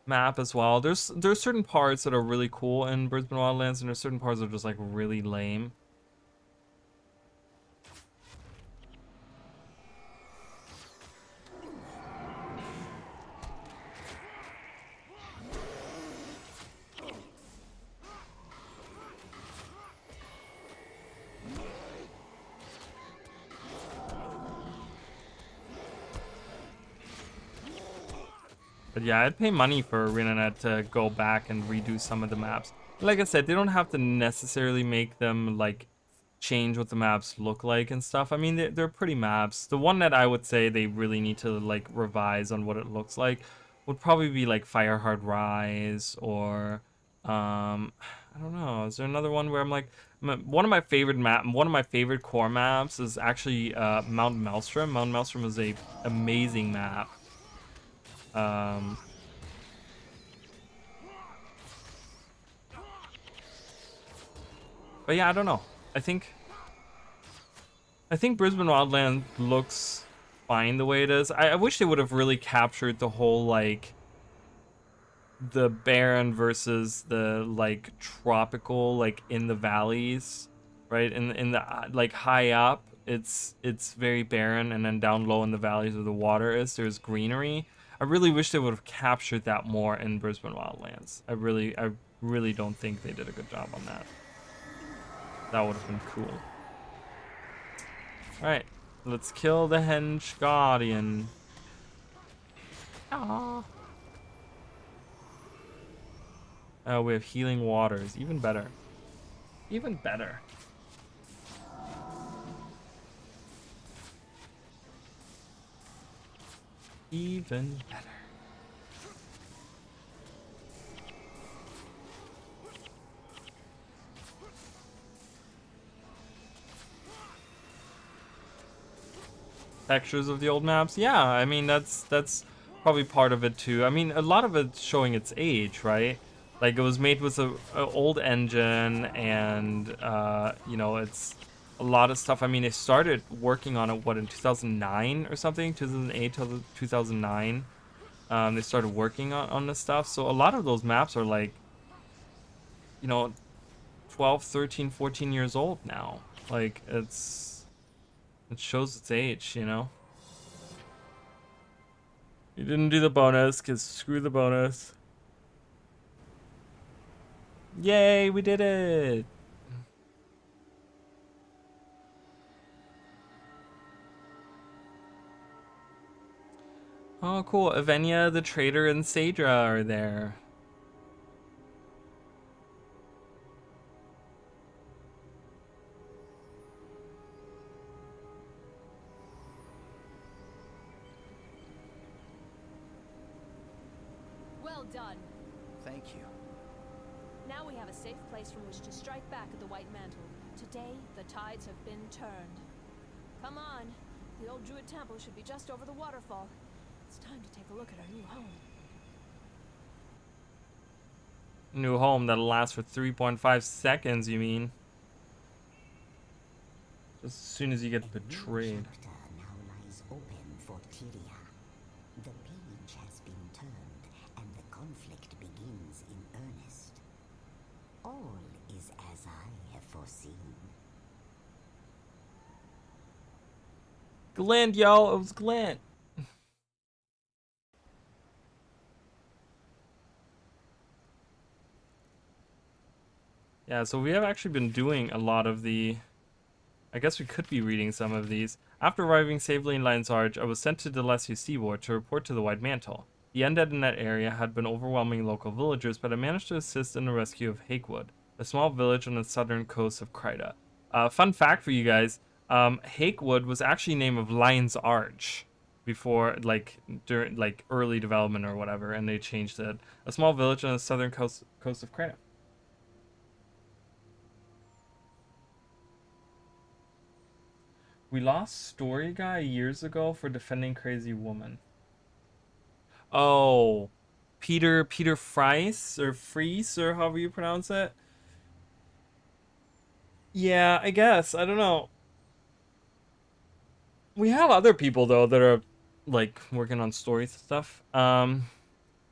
map as well. There's certain parts that are really cool in Brisbane Wildlands, and there's certain parts that are just like really lame. But yeah, I'd pay money for ArenaNet to go back and redo some of the maps. Like I said, they don't have to necessarily make them like change what the maps look like and stuff. I mean, they're pretty maps. The one that I would say they really need to like revise on what it looks like would probably be like Firehard Rise or I don't know. Is there another one where I'm like one of my favorite core maps is actually Mount Maelstrom. Mount Maelstrom is a amazing map. But yeah, I don't know. I think Brisbane Wildland looks fine the way it is. I wish they would have really captured the whole like the barren versus the like tropical, like in the valleys, right? In the like high up, it's very barren, and then down low in the valleys where the water is, there's greenery. I really wish they would have captured that more in Brisbane Wildlands. I really don't think they did a good job on that. That would have been cool. Alright, let's kill the Henge Guardian. Aww. We have healing waters. Even better. Even better. Even better. Textures of the old maps, yeah, I mean that's probably part of it too. I mean, a lot of it's showing its age, right? Like it was made with a old engine, and you know, it's a lot of stuff. I mean, they started working on it in 2009 or something, 2008 to 2009. They started working on this stuff, so a lot of those maps are like, you know, 12, 13, 14 years old now. Like it shows its age, you know? You didn't do the bonus, because screw the bonus. Yay, we did it! Oh, cool. Avenia, the trader, and Sadra are there. Well done. Thank you. Now we have a safe place from which to strike back at the White Mantle. Today, the tides have been turned. Come on. The old Druid temple should be just over the waterfall. It's time to take a look at our new home. New home that'll last for 3.5 seconds, you mean? Just as soon as you get betrayed. The chapter now lies open for Tyria. The page has been turned, and the conflict begins in earnest. All is as I have foreseen. Glint, yo! It was Glint! Yeah, so we have actually been doing a lot of the... I guess we could be reading some of these. After arriving safely in Lion's Arch, I was sent to Delesio Seaboard to report to the White Mantle. The undead in that area had been overwhelming local villagers, but I managed to assist in the rescue of Hakewood, a small village on the southern coast of Kryta. Fun fact for you guys, Hakewood was actually name of Lion's Arch before, during early development or whatever, and they changed it. A small village on the southern coast of Kryta. We lost Story Guy years ago for defending Crazy Woman. Oh, Peter Fries or Fries or however you pronounce it. Yeah, I guess. I don't know. We have other people though that are like working on story stuff. I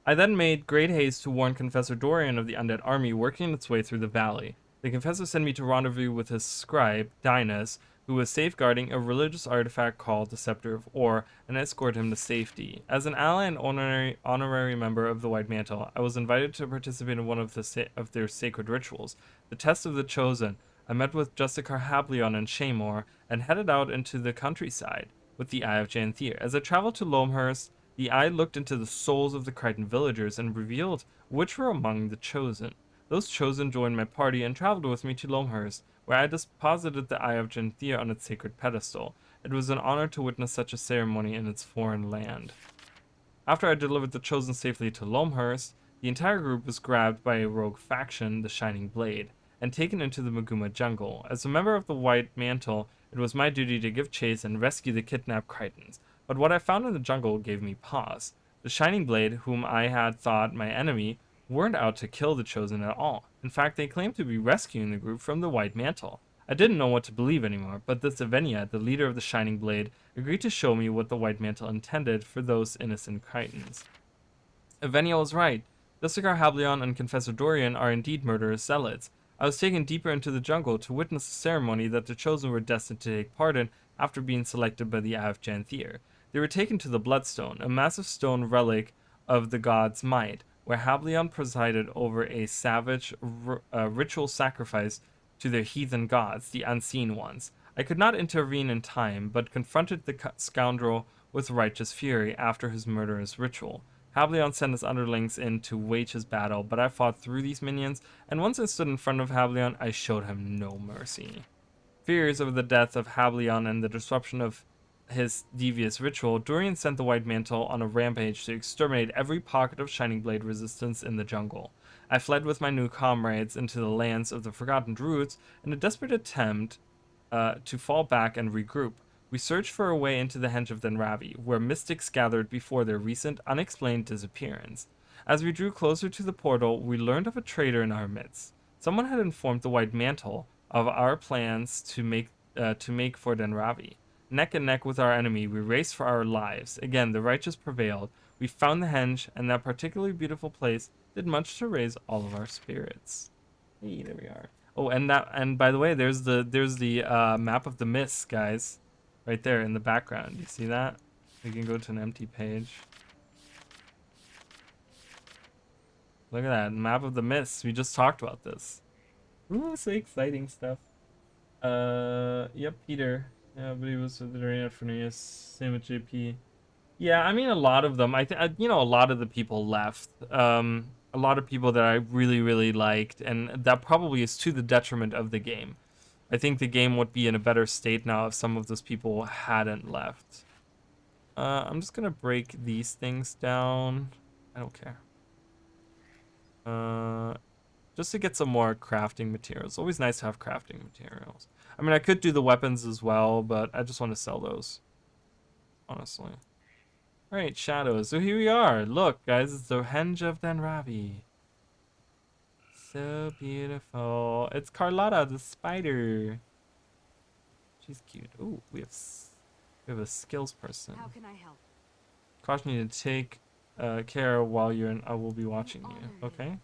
then made great haste to warn Confessor Dorian of the undead army working its way through the valley. The Confessor sent me to rendezvous with his scribe, Dinas, who was safeguarding a religious artifact called the Scepter of Ore, and escort him to safety. As an ally and honorary member of the White Mantle, I was invited to participate in one of their sacred rituals, the Test of the Chosen. I met with Justicar Hablion and Shaymore, and headed out into the countryside with the Eye of Janthier. As I traveled to Loamhurst, the Eye looked into the souls of the Crichton villagers and revealed which were among the chosen. Those chosen joined my party and traveled with me to Loamhurst, where I deposited the Eye of Janthier on its sacred pedestal. It was an honor to witness such a ceremony in its foreign land. After I delivered the chosen safely to Loamhurst, the entire group was grabbed by a rogue faction, the Shining Blade, and taken into the Maguuma jungle. As a member of the White Mantle, it was my duty to give chase and rescue the kidnapped Crichtons. But what I found in the jungle gave me pause. The Shining Blade, whom I had thought my enemy, weren't out to kill the Chosen at all. In fact, they claimed to be rescuing the group from the White Mantle. I didn't know what to believe anymore, but this Avenia, the leader of the Shining Blade, agreed to show me what the White Mantle intended for those innocent Crichtons. Avenia was right. Justicar Hablion and Confessor Dorian are indeed murderous zealots. I was taken deeper into the jungle to witness a ceremony that the Chosen were destined to take part in after being selected by the Eye of Janthier. They were taken to the Bloodstone, a massive stone relic of the god's might, where Hablion presided over a savage ritual sacrifice to their heathen gods, the Unseen Ones. I could not intervene in time, but confronted the scoundrel with righteous fury after his murderous ritual. Hablion sent his underlings in to wage his battle, but I fought through these minions, and once I stood in front of Hablion, I showed him no mercy. Furious over the death of Hablion and the disruption of his devious ritual, Dorian sent the White Mantle on a rampage to exterminate every pocket of Shining Blade resistance in the jungle. I fled with my new comrades into the lands of the Forgotten Druids in a desperate attempt to fall back and regroup. We searched for a way into the Henge of Denravi, where mystics gathered before their recent unexplained disappearance. As we drew closer to the portal, we learned of a traitor in our midst. Someone had informed the White Mantle of our plans to make for Denravi. Neck and neck with our enemy, we raced for our lives. Again, the righteous prevailed. We found the Henge, and that particularly beautiful place did much to raise all of our spirits. Hey, there we are. Oh, and by the way, there's the map of the mists, guys, right there in the background. You see that? We can go to an empty page. Look at that map of the mists. We just talked about this. Ooh, so exciting stuff. Yep, Peter. Yeah, but he was with the Arena for New Year's. Same with JP. Yeah, I mean, a lot of them. I think, a lot of the people left. A lot of people that I really, really liked, and that probably is to the detriment of the game. I think the game would be in a better state now if some of those people hadn't left. I'm just gonna break these things down. I don't care. Just to get some more crafting materials. Always nice to have crafting materials. I mean, I could do the weapons as well, but I just want to sell those, honestly. All right, shadows. So here we are. Look, guys, it's the Henge of Denravi. So beautiful. It's Carlotta, the spider. She's cute. Ooh, we have a skills person. How can I help? Caution you to take care while you're in. I will be watching you. Okay.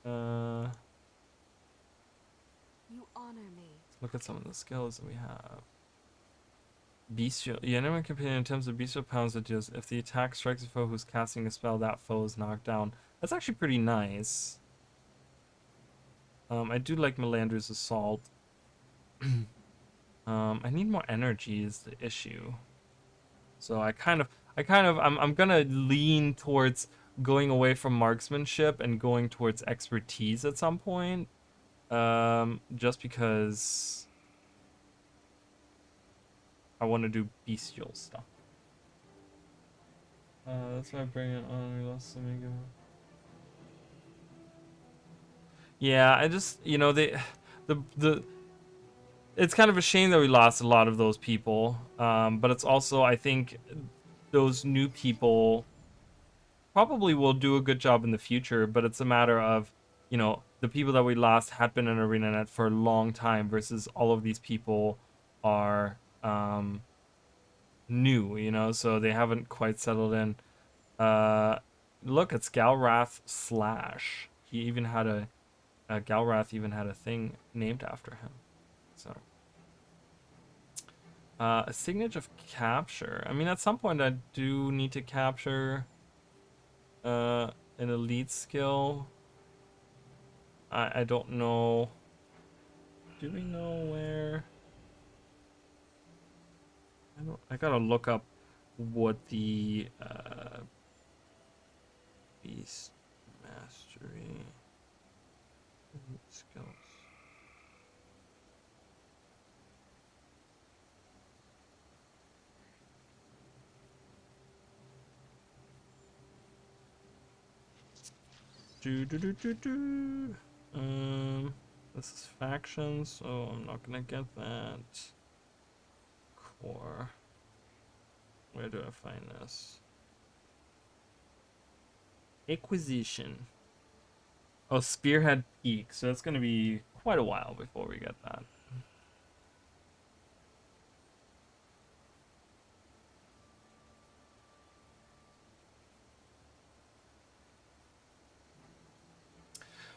You honor me. Look at some of the skills that we have. Bestial. The enemy companion attempts a bestial pounds that deals. If the attack strikes a foe who's casting a spell, that foe is knocked down. That's actually pretty nice. I do like Melander's assault. I need more energy is the issue. So I'm gonna lean towards going away from marksmanship and going towards expertise at some point. Just because I want to do bestial stuff. That's why I bring it on. We lost some ego. Yeah, I just, the it's kind of a shame that we lost a lot of those people. But it's also, I think, those new people probably will do a good job in the future. But it's a matter of, the people that we lost had been in ArenaNet for a long time versus all of these people are new, so they haven't quite settled in. Look, it's Galrath Slash. He even had Galrath even had a thing named after him. So a signature of capture. I mean, at some point I do need to capture an elite skill. I don't know. Do we know where? I gotta look up what the beast mastery skills. This is factions, so I'm not gonna get that. Core. Where do I find this? Acquisition. Oh, Spearhead Peak. So it's gonna be quite a while before we get that.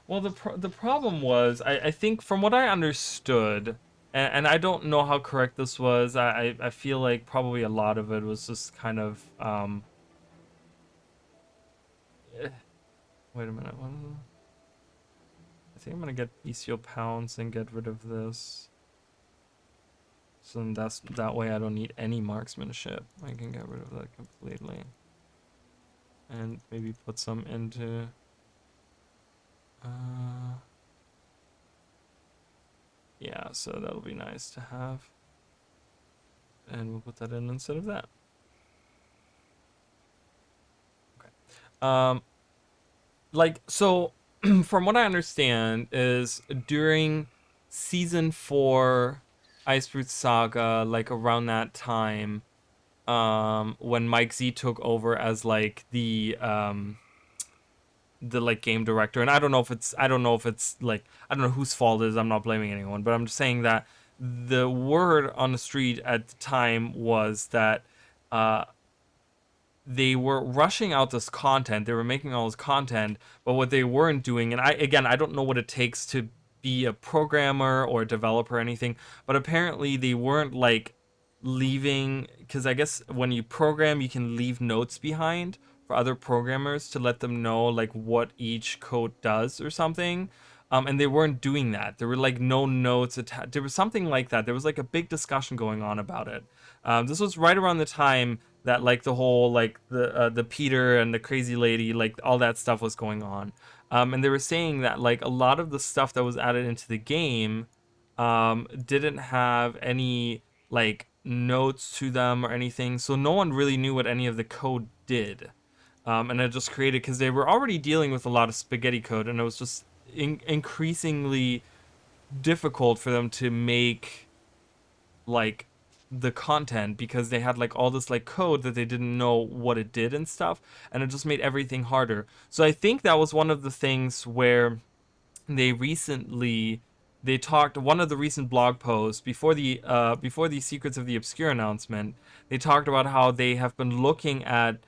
Well, the problem was, I think from what I understood, and I don't know how correct this was, I feel like probably a lot of it was just kind of, wait a minute, I think I'm gonna get bestial pounds and get rid of this. So then that way I don't need any marksmanship. I can get rid of that completely. And maybe put some into... yeah, so that'll be nice to have. And we'll put that in instead of that. Okay. Like, so from what I understand is during season 4 Icebrood Saga, like around that time, when Mike Z took over as like the like game director, and I don't know if it's like, I don't know whose fault it is, I'm not blaming anyone, but I'm just saying that the word on the street at the time was that they were rushing out this content. They were making all this content, but what they weren't doing, and I don't know what it takes to be a programmer or a developer or anything, but apparently they weren't like leaving, because I guess when you program, you can leave notes behind for other programmers to let them know like what each code does or something. And they weren't doing that. There were like no notes attached. There was something like that. There was like a big discussion going on about it. This was right around the time that like the whole like the Peter and the crazy lady, like all that stuff was going on. And they were saying that like a lot of the stuff that was added into the game didn't have any like notes to them or anything, so no one really knew what any of the code did. And it just created, because they were already dealing with a lot of spaghetti code, and it was just increasingly difficult for them to make like the content, because they had like all this like code that they didn't know what it did and stuff, and it just made everything harder. So I think that was one of the things where they talked, one of the recent blog posts before the Secrets of the Obscure announcement, they talked about how they have been looking at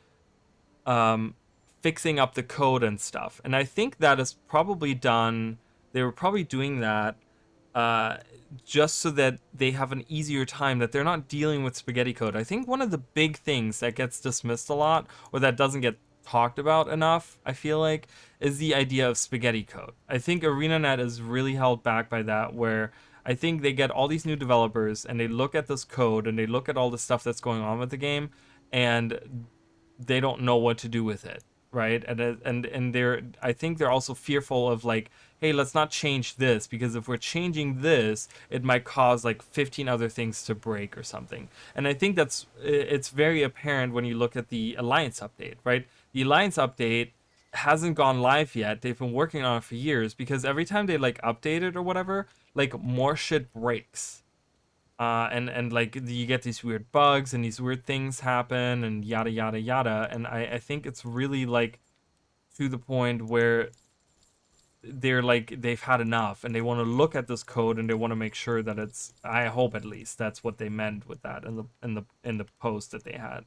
fixing up the code and stuff. And I think that is probably done. They were probably doing that just so that they have an easier time, that they're not dealing with spaghetti code. I think one of the big things that gets dismissed a lot, or that doesn't get talked about enough, I feel like, is the idea of spaghetti code. I think ArenaNet is really held back by that, where I think they get all these new developers and they look at this code and they look at all the stuff that's going on with the game, and they don't know what to do with it, right? And they're, I think they're also fearful of like, hey, let's not change this, because if we're changing this, it might cause like 15 other things to break or something. And I think it's very apparent when you look at the Alliance update, right? The Alliance update hasn't gone live yet. They've been working on it for years, because every time they like update it or whatever, like more shit breaks. And like you get these weird bugs and these weird things happen and yada yada yada. And I think it's really like to the point where they're like, they've had enough and they want to look at this code and they want to make sure that it's, I hope at least that's what they meant with that in the post that they had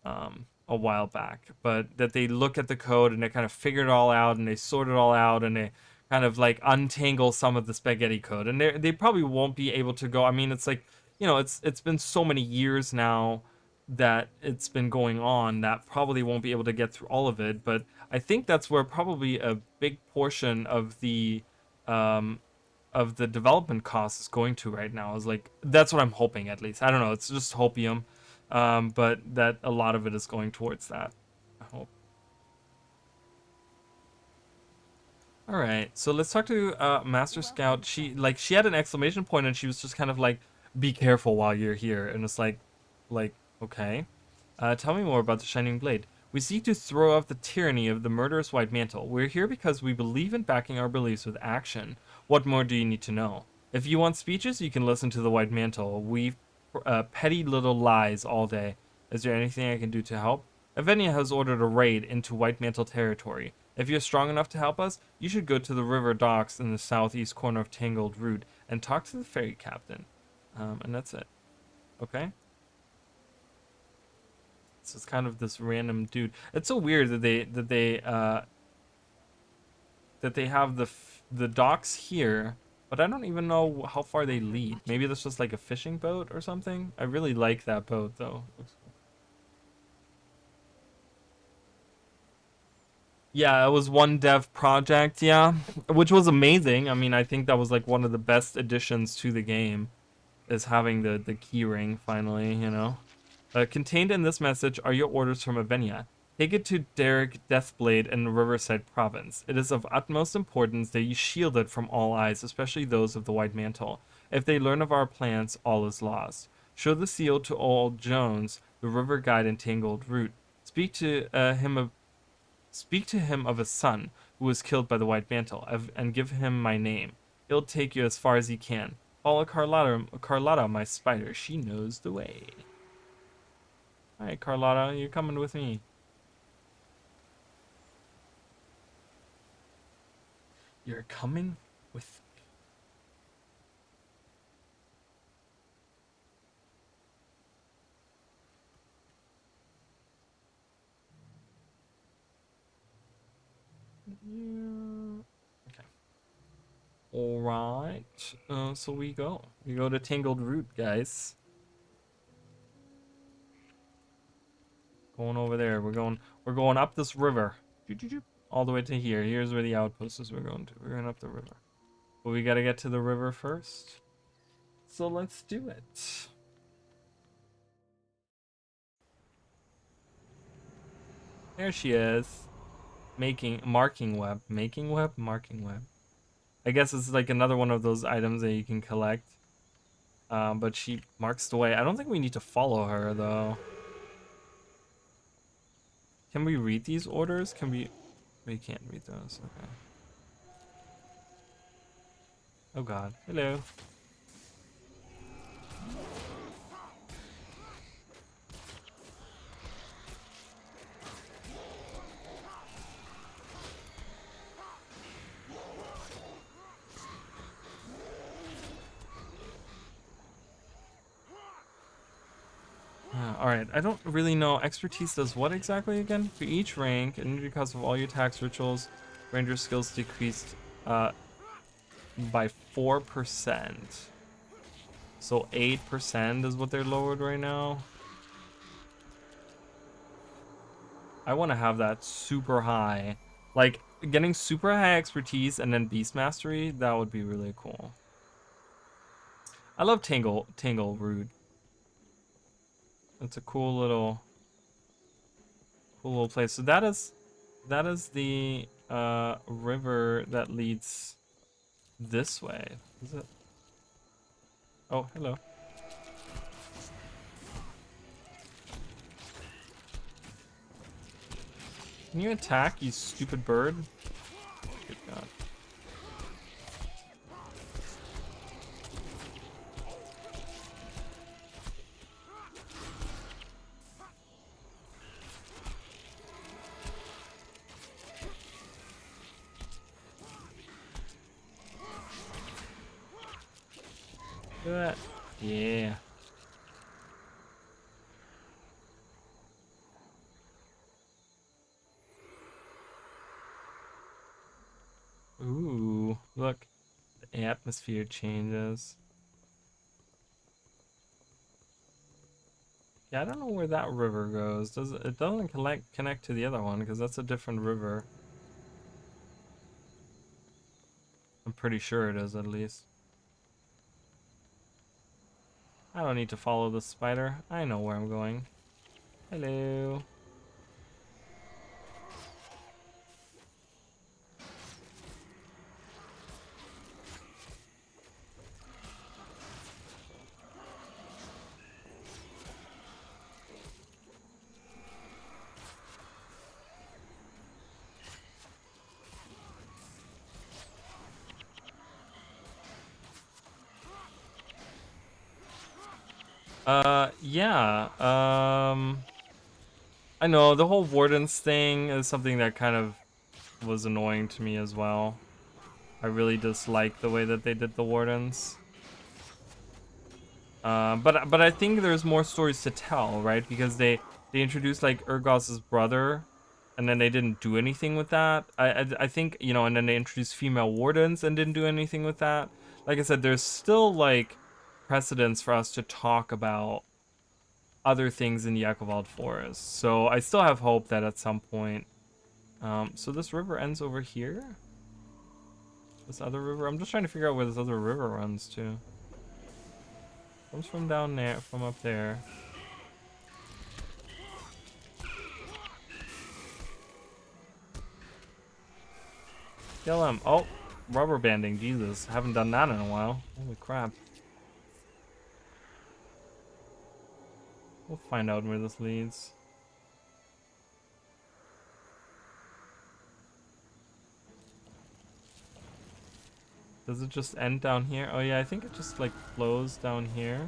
a while back, but that they look at the code and they kind of figure it all out and they sort it all out and they kind of like untangle some of the spaghetti code. And they probably won't be able to go, I mean, it's like, you know, it's been so many years now that it's been going on, that probably won't be able to get through all of it. But I think that's where probably a big portion of the development cost is going to right now, is like, that's what I'm hoping, at least. I don't know, it's just hopium, but that a lot of it is going towards that, I hope. All right, so let's talk to Master Scout. She had an exclamation point and she was just kind of like, be careful while you're here. And it's like, okay. Tell me more about the Shining Blade. We seek to throw off the tyranny of the murderous White Mantle. We're here because we believe in backing our beliefs with action. What more do you need to know? If you want speeches, you can listen to the White Mantle. We petty little lies all day. Is there anything I can do to help? Avenia has ordered a raid into White Mantle territory. If you're strong enough to help us, you should go to the river docks in the southeast corner of Tangled Root and talk to the ferry captain. And that's it. Okay? So it's kind of this random dude. It's so weird that they have the docks here, but I don't even know how far they lead. Maybe that's just like a fishing boat or something. I really like that boat though. Yeah, it was one dev project, yeah, which was amazing. I mean, I think that was like one of the best additions to the game. is having the key ring finally, you know. Contained in this message are your orders from Avenia. Take it to Derek Deathblade in Riverside Province. It is of utmost importance that you shield it from all eyes, especially those of the White Mantle. If they learn of our plans, all is lost. Show the seal to old Jones, the river guide in Tangled Root. Speak to him of a son who was killed by the White Mantle, and give him my name. He'll take you as far as he can. Follow Carlotta, my spider. She knows the way. All right, Carlotta, you're coming with me. You're coming with me. Okay. All right. So we go. We go to Tangled Root, guys. Going over there. We're going up this river. All the way to here. Here's where the outpost is we're going to. We're going up the river. But we gotta get to the river first. So let's do it. There she is. Marking web. Making web? Marking web. I guess it's like another one of those items that you can collect. But she marks the way. I don't think we need to follow her, though. Can we read these orders? Can we... We can't read those. Okay. Oh god. Hello. Alright, I don't really know. Expertise does what exactly again? For each rank, energy cost of all your attacks, rituals, ranger skills decreased by 4%. So 8% is what they're lowered right now. I want to have that super high. Like, getting super high expertise and then beast mastery, that would be really cool. I love Tangle Root. It's a cool little place. So that is the river that leads this way. Is it? Oh, hello. Can you attack, you stupid bird? Good god. Look at that. Yeah. Ooh, look. The atmosphere changes. Yeah, I don't know where that river goes. It doesn't connect to the other one because that's a different river. I'm pretty sure it is, at least. I don't need to follow the spider. I know where I'm going. Hello. Yeah, I know the whole Wardens thing is something that kind of was annoying to me as well. I really dislike the way that they did the Wardens. But I think there's more stories to tell, right? Because they introduced like Urgos's brother, and then they didn't do anything with that. I think, you know, and then they introduced female Wardens and didn't do anything with that. Like I said, there's still like precedence for us to talk about other things in the Echovold Forest. So I still have hope that at some point. So this river ends over here? This other river? I'm just trying to figure out where this other river runs to. Comes from down there, from up there. Kill him. Oh, rubber banding. Jesus, haven't done that in a while. Holy crap. We'll find out where this leads. Does it just end down here? Oh yeah, I think it just like flows down here.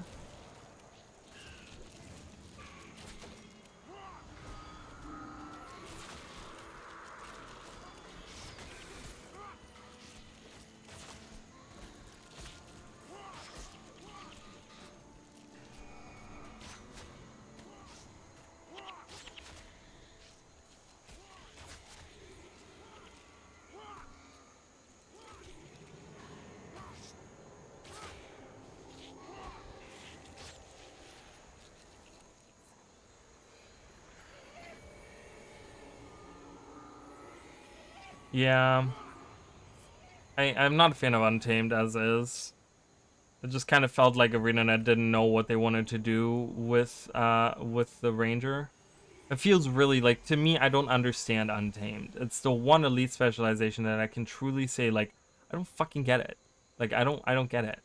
Yeah. I'm not a fan of Untamed as is. It just kind of felt like ArenaNet didn't know what they wanted to do with the Ranger. It feels really like, to me, I don't understand Untamed. It's the one elite specialization that I can truly say, like, I don't fucking get it. Like, I don't get it.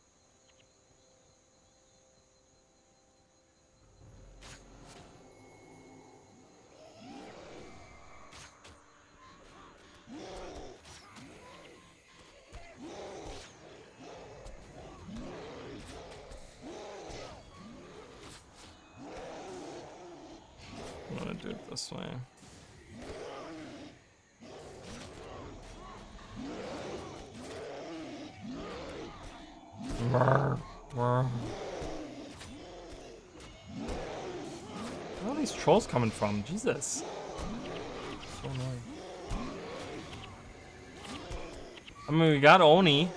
I'm gonna do it this way. Where are all these trolls coming from? Jesus. So annoying. I mean, we got Oni.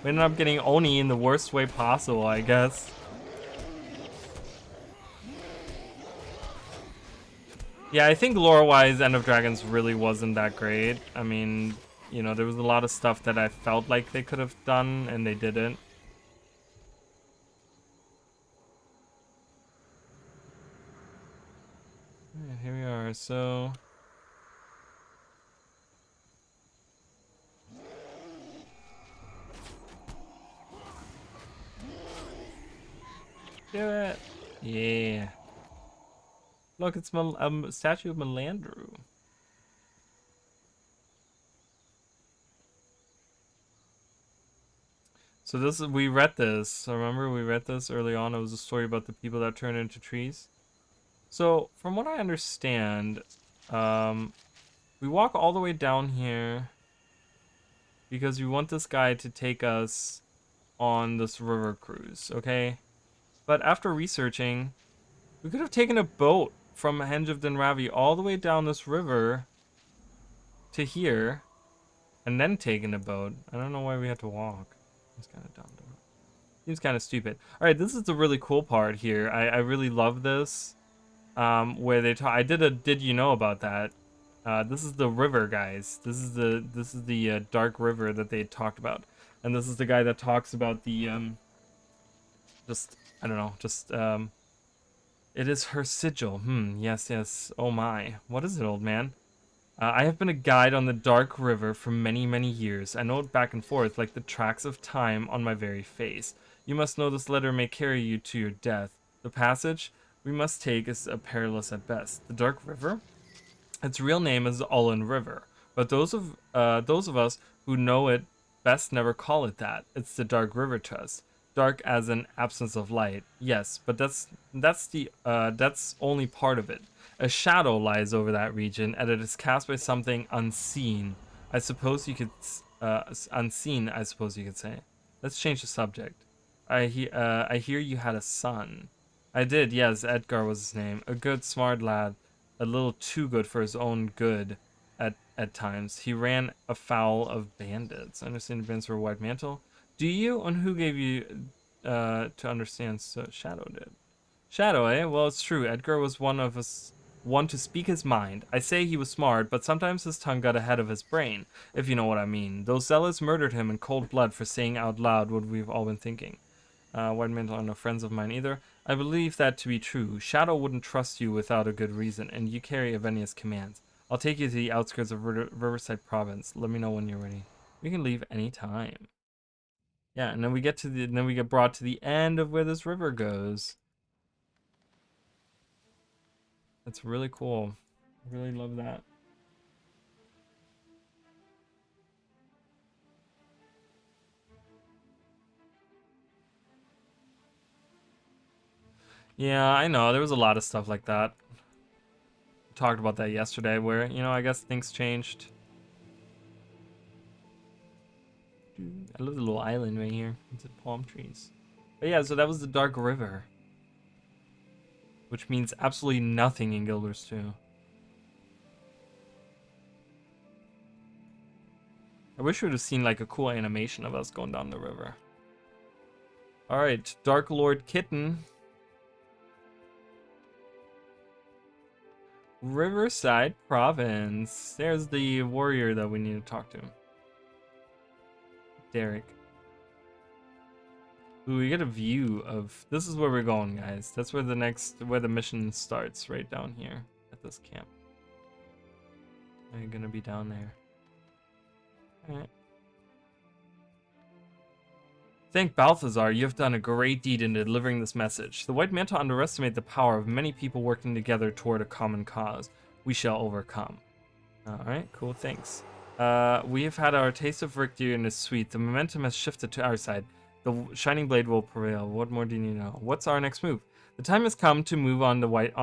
We ended up getting Oni in the worst way possible, I guess. Yeah, I think lore-wise, End of Dragons really wasn't that great. I mean, you know, there was a lot of stuff that I felt like they could have done, and they didn't. Yeah, here we are, so... do it! Yeah. Look, it's a statue of Melandru. So this is, we read this. Remember we read this early on. It was a story about the people that turn into trees. So from what I understand, we walk all the way down here because we want this guy to take us on this river cruise, okay? But after researching, we could have taken a boat from Henge of Dinravi all the way down this river to here, and then taken a boat. I don't know why we had to walk. It's kind of dumb. Seems kind of stupid. All right, this is the really cool part here. I really love this, where they talk. I did a did you know about that? This is the river, guys. This is the dark river that they talked about, and this is the guy that talks about the just I don't know, just it is her sigil. Yes, yes. Oh my. What is it, old man? I have been a guide on the Dark River for many, many years. I know it back and forth like the tracks of time on my very face. You must know this letter may carry you to your death. The passage we must take is perilous at best. The Dark River? Its real name is Ullen River, but those of us who know it best never call it that. It's the Dark River to us. Dark as an absence of light. Yes, but that's only part of it. A shadow lies over that region, and it is cast by something unseen. I suppose you could unseen. I suppose you could say. Let's change the subject. I hear you had a son. I did. Yes, Edgar was his name. A good, smart lad. A little too good for his own good. At times, he ran afoul of bandits. I understand the bands were a white mantle. Do you? And who gave you to understand? So Shadow did. Shadow, eh? Well, it's true. Edgar was one of us. One to speak his mind. I say he was smart, but sometimes his tongue got ahead of his brain, if you know what I mean. Those zealots murdered him in cold blood for saying out loud what we've all been thinking. White Mantle are no friends of mine either. I believe that to be true. Shadow wouldn't trust you without a good reason, and you carry Avenia's commands. I'll take you to the outskirts of Riverside Province. Let me know when you're ready. We can leave any time. Yeah, and then we get brought to the end of where this river goes. That's really cool. I really love that. Yeah, I know. There was a lot of stuff like that. We talked about that yesterday where, you know, I guess things changed. I love the little island right here. It's the palm trees. But yeah, so that was the Dark River. Which means absolutely nothing in Guild Wars 2. I wish we would have seen like a cool animation of us going down the river. Alright, Dark Lord Kitten. Riverside Province. There's the warrior that we need to talk to. Derek. Ooh, we get a view of... This is where we're going, guys. That's where the mission starts, right down here at this camp. I'm gonna be down there. Alright. Thank Balthazar, you have done a great deed in delivering this message. The White Mantle underestimate the power of many people working together toward a common cause. We shall overcome. Alright, cool, thanks. We have had our taste of victory in this suite. The momentum has shifted to our side. The Shining Blade will prevail. What more do you need to know? What's our next move? The time has come to move on the White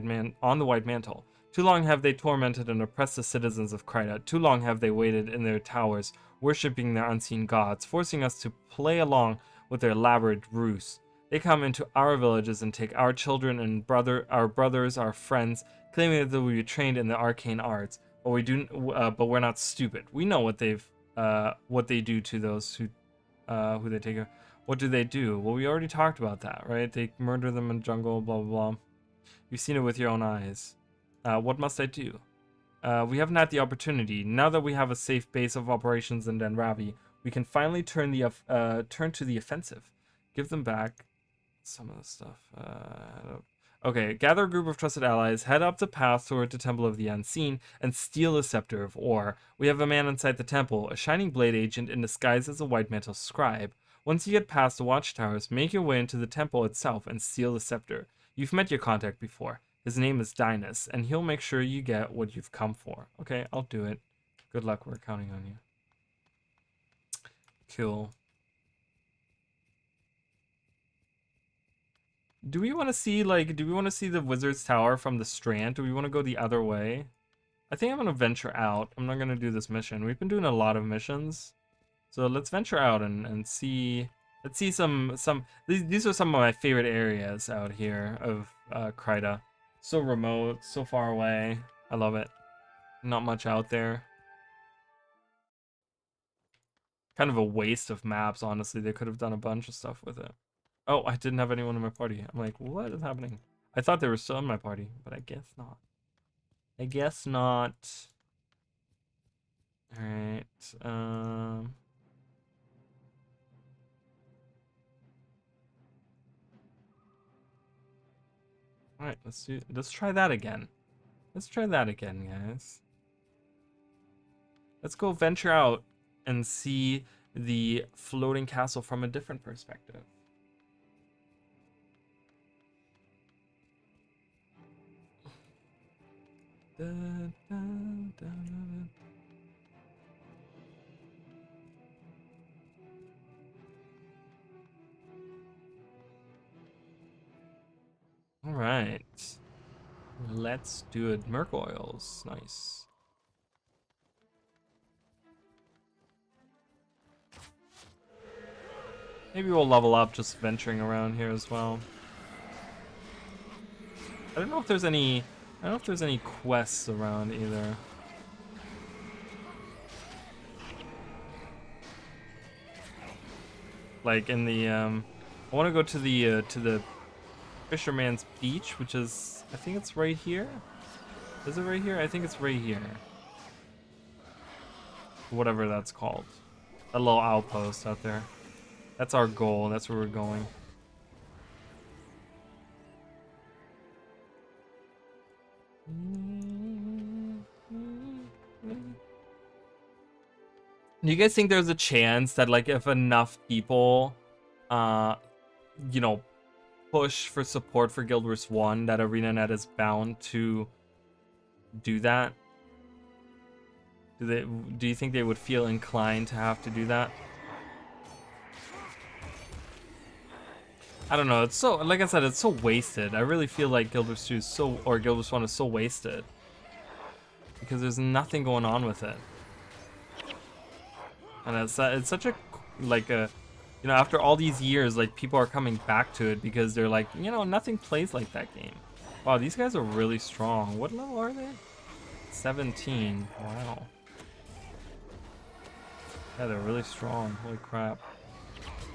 Mantle. Too long have they tormented and oppressed the citizens of Kryta. Too long have they waited in their towers, worshipping their unseen gods, forcing us to play along with their elaborate ruse. They come into our villages and take our children and our brothers, our friends, claiming that we were trained in the arcane arts. But but we're not stupid. We know what they do to those who they take. What do they do? Well, we already talked about that, right? They murder them in the jungle, blah blah blah. You've seen it with your own eyes. What must I do? We haven't had the opportunity. Now that we have a safe base of operations in Denravi, we can finally turn to the offensive. Give them back some of the stuff. Okay, gather a group of trusted allies, head up the path toward the Temple of the Unseen, and steal the Scepter of Ore. We have a man inside the temple, a Shining Blade agent in disguise as a White Mantle scribe. Once you get past the watchtowers, make your way into the temple itself and steal the scepter. You've met your contact before. His name is Dynas, and he'll make sure you get what you've come for. Okay, I'll do it. Good luck, we're counting on you. Cool. Do we want to see the Wizard's Tower from the Strand? Do we want to go the other way? I think I'm going to venture out. I'm not going to do this mission. We've been doing a lot of missions. So let's venture out and see. Let's see some these are some of my favorite areas out here of Kryta. So remote, so far away. I love it. Not much out there. Kind of a waste of maps, honestly. They could have done a bunch of stuff with it. Oh, I didn't have anyone in my party. I'm like, what is happening? I thought they were still in my party, but I guess not. I guess not. Alright. Alright, let's try that again. Let's try that again, guys. Let's go venture out and see the floating castle from a different perspective. Da, da, da, da. All right, let's do it. Merc oils, nice. Maybe we'll level up just venturing around here as well. I don't know if there's any quests around either. Like in the I want to go to the Fisherman's Beach, which is, I think it's right here. Is it right here? I think it's right here. Whatever that's called. That little outpost out there. That's our goal. That's where we're going. Do you guys think there's a chance that, like, if enough people, you know, push for support for Guild Wars 1, that ArenaNet is bound to do that? Do you think they would feel inclined to have to do that? I don't know. It's so, like I said, it's so wasted. I really feel like Guild Wars 2 is so, or Guild Wars 1 is so wasted because there's nothing going on with it. And it's such a, like a, you know, after all these years, like, people are coming back to it because they're like, you know, nothing plays like that game. Wow, these guys are really strong. What level are they? 17. Wow. Yeah, they're really strong. Holy crap.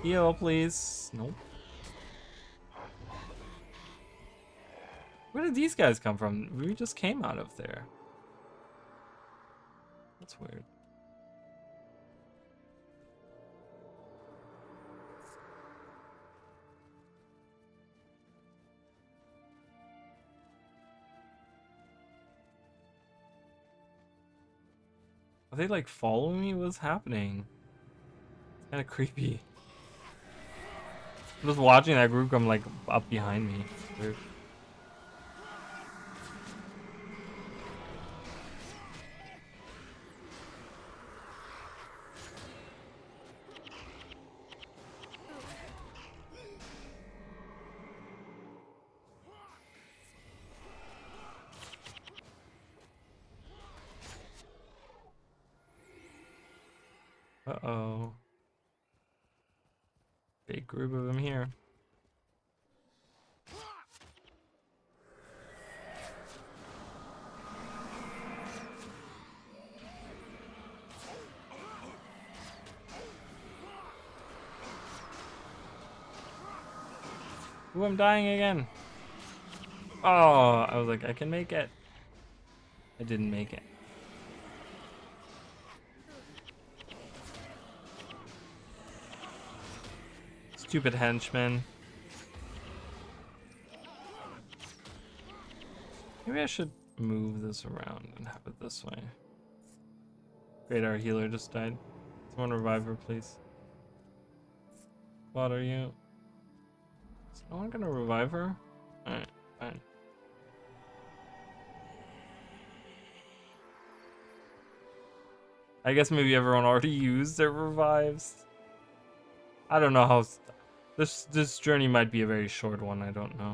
Heal, please. Nope. Where did these guys come from? We just came out of there. That's weird. Are they like following me? What's happening? It's kind of creepy. I'm just watching that group come like up behind me. It's weird. Uh-oh. Big group of them here. Ooh, I'm dying again. Oh, I was like, I can make it. I didn't make it. Stupid henchman. Maybe I should move this around and have it this way. Great, our healer just died. Someone revive her, please. What are you? Is no one gonna revive her? Alright, fine. I guess maybe everyone already used their revives. I don't know how... This journey might be a very short one, I don't know.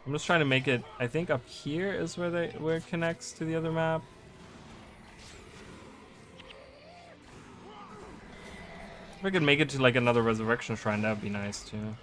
I'm just trying to make it... I think up here is where it connects to the other map. If I could make it to like another resurrection shrine, that would be nice too.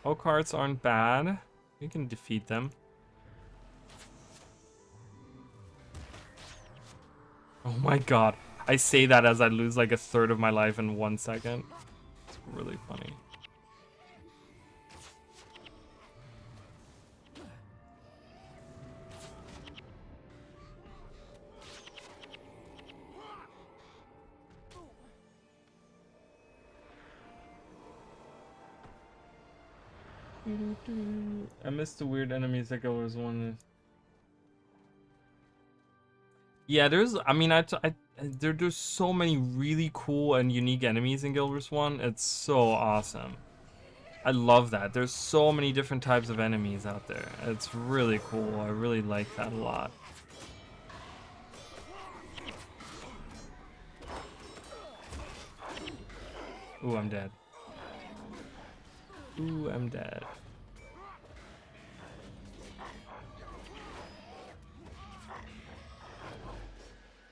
Oak hearts aren't bad. We can defeat them. Oh my god. I say that as I lose like a third of my life in 1 second. It's really funny. I missed the weird enemies that Guild Wars 1. Yeah, there's, I mean, there's so many really cool and unique enemies in Guild Wars 1. It's so awesome. I love that. There's so many different types of enemies out there. It's really cool. I really like that a lot. Ooh, I'm dead. Ooh, I'm dead.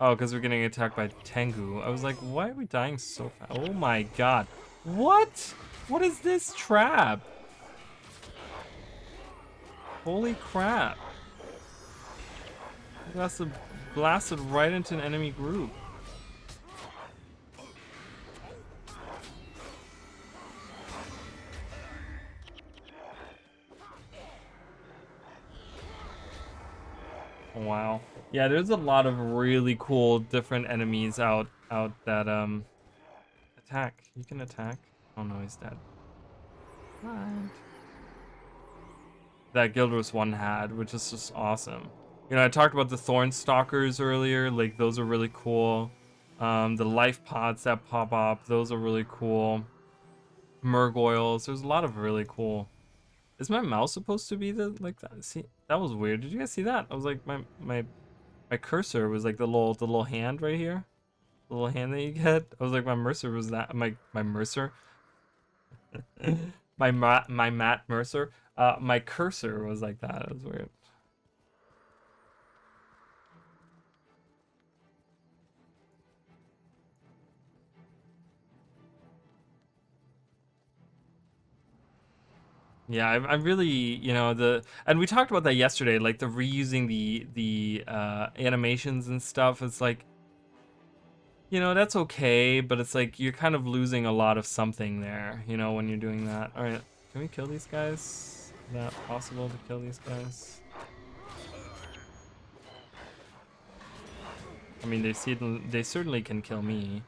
Oh, because we're getting attacked by Tengu. I was like, why are we dying so fast? Oh my god. What? What is this trap? Holy crap. That's a blasted right into an enemy group. Wow. Yeah, there's a lot of really cool different enemies out that attack. You can attack. Oh no, he's dead. What? That Guildress one had, which is just awesome. You know, I talked about the Thorn Stalkers earlier. Like, those are really cool. The life pods that pop up, those are really cool. Murgoyles, there's a lot of really cool. Is my mouse supposed to be the like that? See, that was weird. Did you guys see that? I was like, my cursor was like the little hand right here, the little hand that you get. I was like, my Mercer was that my Mercer, my Matt Mercer. My cursor was like that. It was weird. Yeah, I'm really, you know, and we talked about that yesterday, like the reusing the animations and stuff. It's like, you know, that's okay, but it's like you're kind of losing a lot of something there, you know, when you're doing that. All right, can we kill these guys? Is that possible to kill these guys? I mean, they certainly can kill me.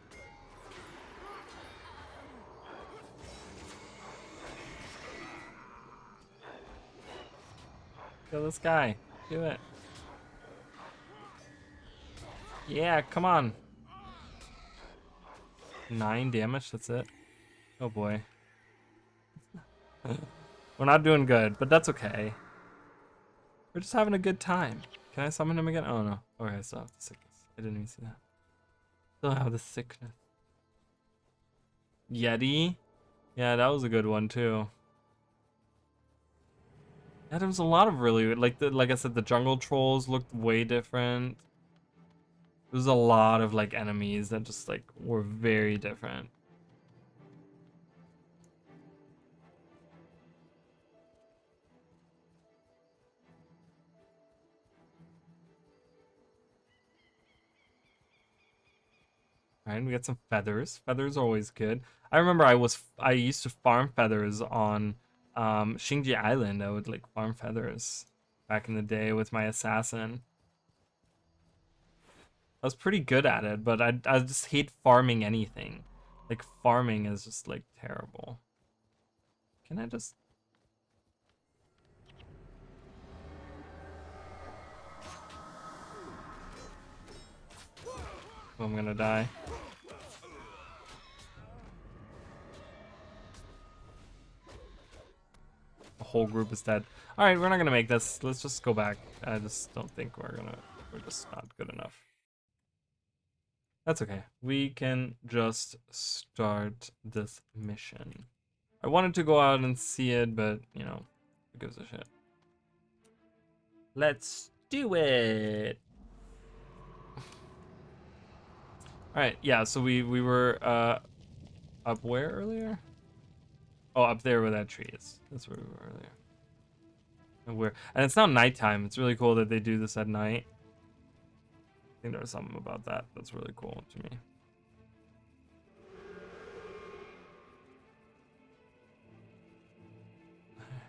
Kill this guy. Do it. Yeah, come on. 9 damage, that's it. Oh boy. We're not doing good, but that's okay. We're just having a good time. Can I summon him again? Oh no. Okay, I still have the sickness. I didn't even see that. Still have the sickness. Yeti? Yeah, that was a good one too. Yeah, there was a lot of really like I said, the jungle trolls looked way different. There was a lot of like enemies that just like were very different. Alright, we got some feathers. Feathers are always good. I remember I used to farm feathers on Xingji Island. I would like farm feathers back in the day with my assassin. I was pretty good at it, but I just hate farming anything. Like farming is just like terrible. Can I just Oh, I'm gonna die. The whole group is dead. Alright, we're not gonna make this. Let's just go back. I just don't think we're just not good enough. That's okay. We can just start this mission. I wanted to go out and see it, but, you know, who gives a shit? Let's do it! Alright, yeah, so we were up where earlier? Oh, up there where that tree is. That's where we were earlier. And it's now nighttime. It's really cool that they do this at night. I think there was something about that that's really cool to me.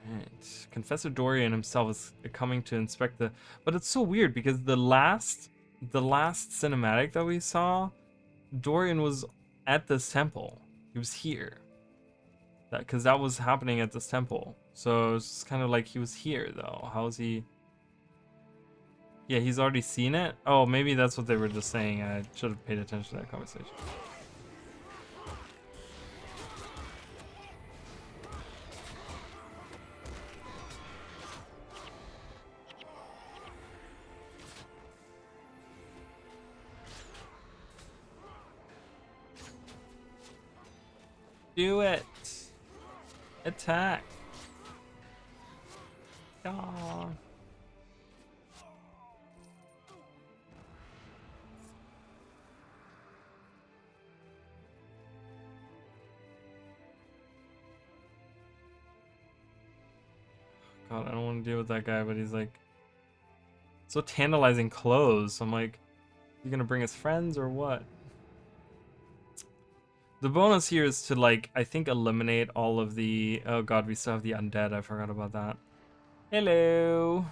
Alright. Confessor Dorian himself is coming to inspect the... But it's so weird because the last cinematic that we saw, Dorian was at this temple. He was here. Because that was happening at this temple. So it's kind of like he was here, though. How is he... Yeah, he's already seen it? Oh, maybe that's what they were just saying. I should have paid attention to that conversation. Do it! Attack! Aww. God, I don't want to deal with that guy, but he's like so tantalizing clothes. I'm like, You gonna bring us friends or what? The bonus here is to, like, I think eliminate all of the... Oh god, we still have the undead. I forgot about that. Hello.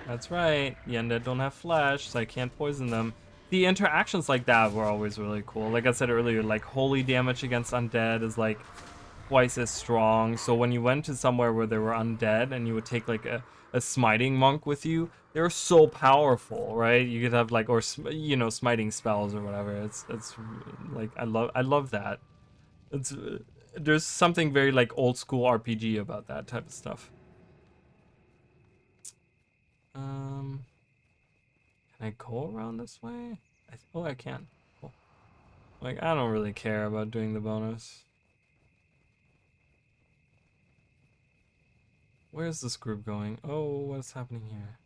That's right. The undead don't have flesh, so I can't poison them. The interactions like that were always really cool. Like I said earlier, like holy damage against undead is like twice as strong. So when you went to somewhere where there were undead and you would take like a smiting monk with you, they were so powerful, right? You could have like, or you know, smiting spells or whatever. It's like I love that. It's there's something very like old school RPG about that type of stuff. Can I go around this way? Oh, I can. Cool. Like, I don't really care about doing the bonus. Where's this group going? Oh, what's happening here?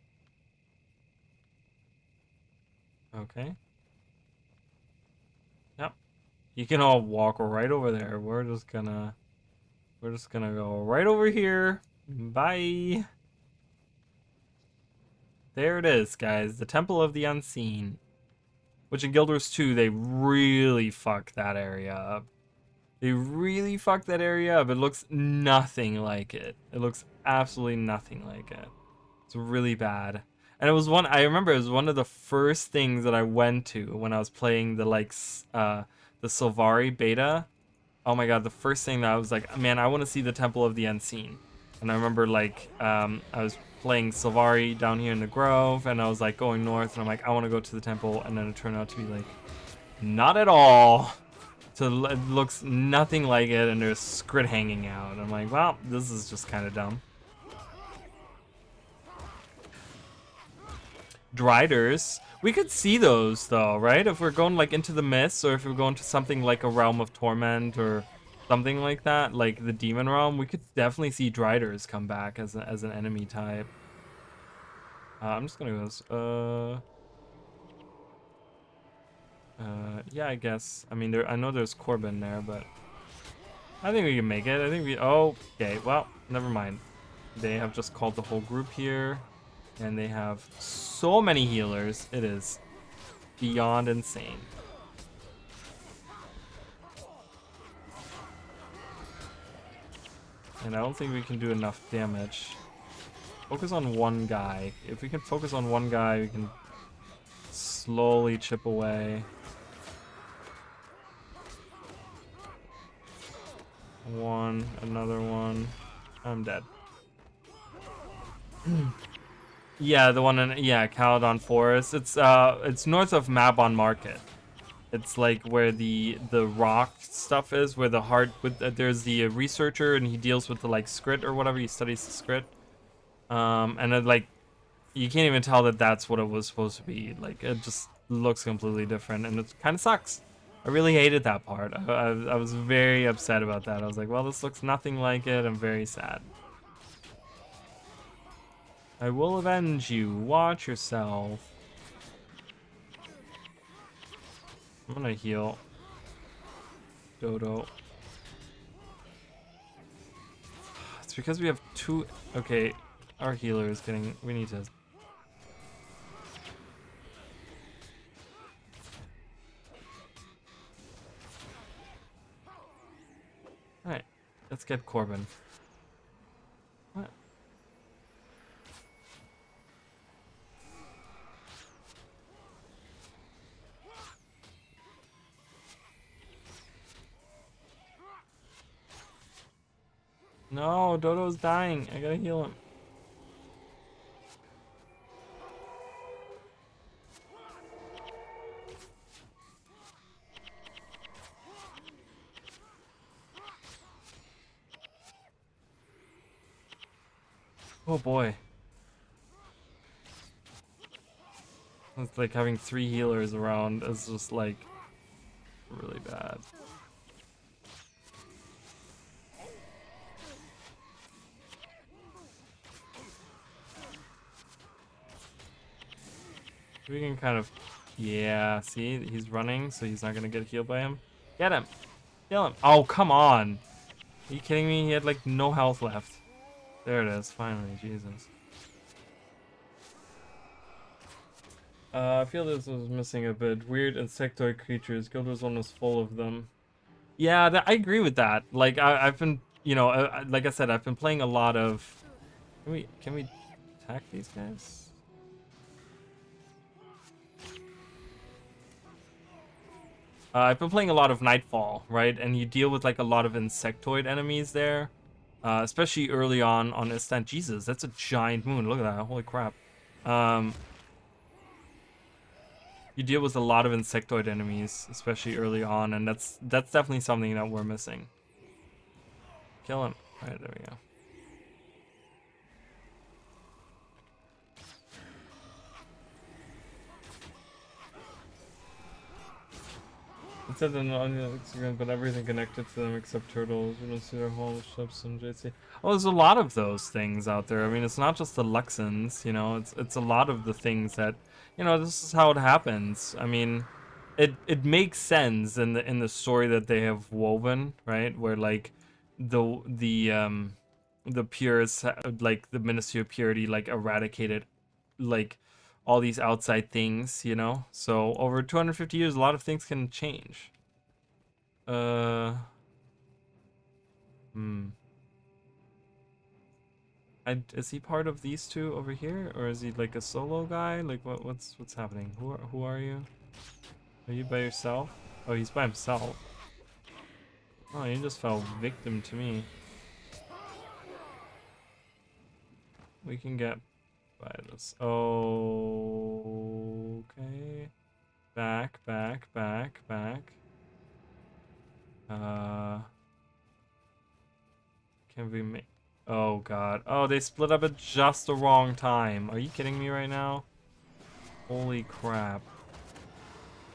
Okay. Yep. You can all walk right over there. We're just gonna go right over here. Bye. There it is, guys. The Temple of the Unseen. Which in Guild Wars 2, they really fucked that area up. They really fucked that area up. It looks nothing like it. It looks absolutely nothing like it. It's really bad. And it was I remember it was one of the first things that I went to when I was playing the the Sylvari beta. Oh my god, the first thing that I was like, man, I want to see the Temple of the Unseen. And I remember like I was playing Sylvari down here in the Grove, and I was like going north, and I'm like, I want to go to the temple, and then it turned out to be like, not at all. So it looks nothing like it, and there's Skrit hanging out. I'm like, well, this is just kind of dumb. Driders. We could see those though, right? If we're going like into the mists, or if we're going to something like a Realm of Torment or something like that, like the Demon Realm, we could definitely see Driders come back as an enemy type. I'm just gonna go yeah, I guess. I mean, I know there's Corbin there, but I think we can make it. I think we... Oh, okay, well, never mind. They have just called the whole group here, and they have so many healers. It is beyond insane. And I don't think we can do enough damage. Focus on one guy. If we can focus on one guy, we can slowly chip away. One, another one. I'm dead. Yeah, the one in Caledon Forest. It's north of Mabon Market. It's like where the rock stuff is, where the heart there's the researcher, and he deals with the like Skrit or whatever. He studies the Skrit. And it, like, you can't even tell that that's what it was supposed to be. Like, it just looks completely different, and it kind of sucks. I really hated that part. I was very upset about that. I was like, well, this looks nothing like it. I'm very sad. I will avenge you. Watch yourself. I'm gonna heal Dodo. It's because we have two... Okay, our healer is getting... We need to... Alright, let's get Corbin. What? No, Dodo's dying. I gotta heal him. Oh boy. It's like having 3 healers around is just like really bad. We can kind of... Yeah, see? He's running, so he's not gonna get healed by him. Get him! Kill him! Oh, come on! Are you kidding me? He had like no health left. There it is, finally, Jesus. I feel this was missing a bit. Weird insectoid creatures. Guild Wars 1 was full of them. Yeah, I agree with that. Like, I've been, you know, like I said, I've been playing a lot of... Can we attack these guys? I've been playing a lot of Nightfall, right? And you deal with like a lot of insectoid enemies there. Especially early on Istan. Jesus, that's a giant moon. Look at that. Holy crap. You deal with a lot of insectoid enemies, especially early on, and that's definitely something that we're missing. Kill him. All right, there we go. It said on Instagram, but everything connected to them except turtles. We don't see their whole ships and JC. Oh, there's a lot of those things out there. I mean, it's not just the Luxons, you know. It's a lot of the things that, you know, this is how it happens. I mean, it makes sense in the story that they have woven, right? Where like the purists, like the Ministry of Purity, like eradicated, like all these outside things, you know? So over 250 years, a lot of things can change. Is he part of these two over here, or is he like a solo guy? Like what's happening? Who are you? Are you by yourself? Oh, he's by himself. Oh, you just fell victim to me. We can get by this. Oh, okay. Back. Can we make... Oh, God. Oh, they split up at just the wrong time. Are you kidding me right now? Holy crap.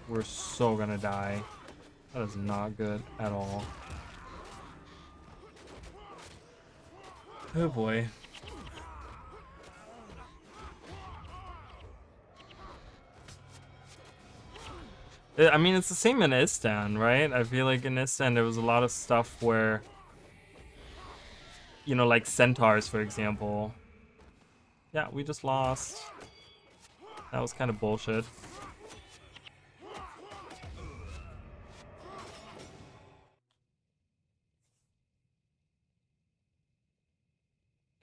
We're so gonna die. That is not good at all. Oh, boy. I mean, it's the same in Istan, right? I feel like in Istan there was a lot of stuff where, you know, like centaurs, for example. Yeah, we just lost. That was kind of bullshit.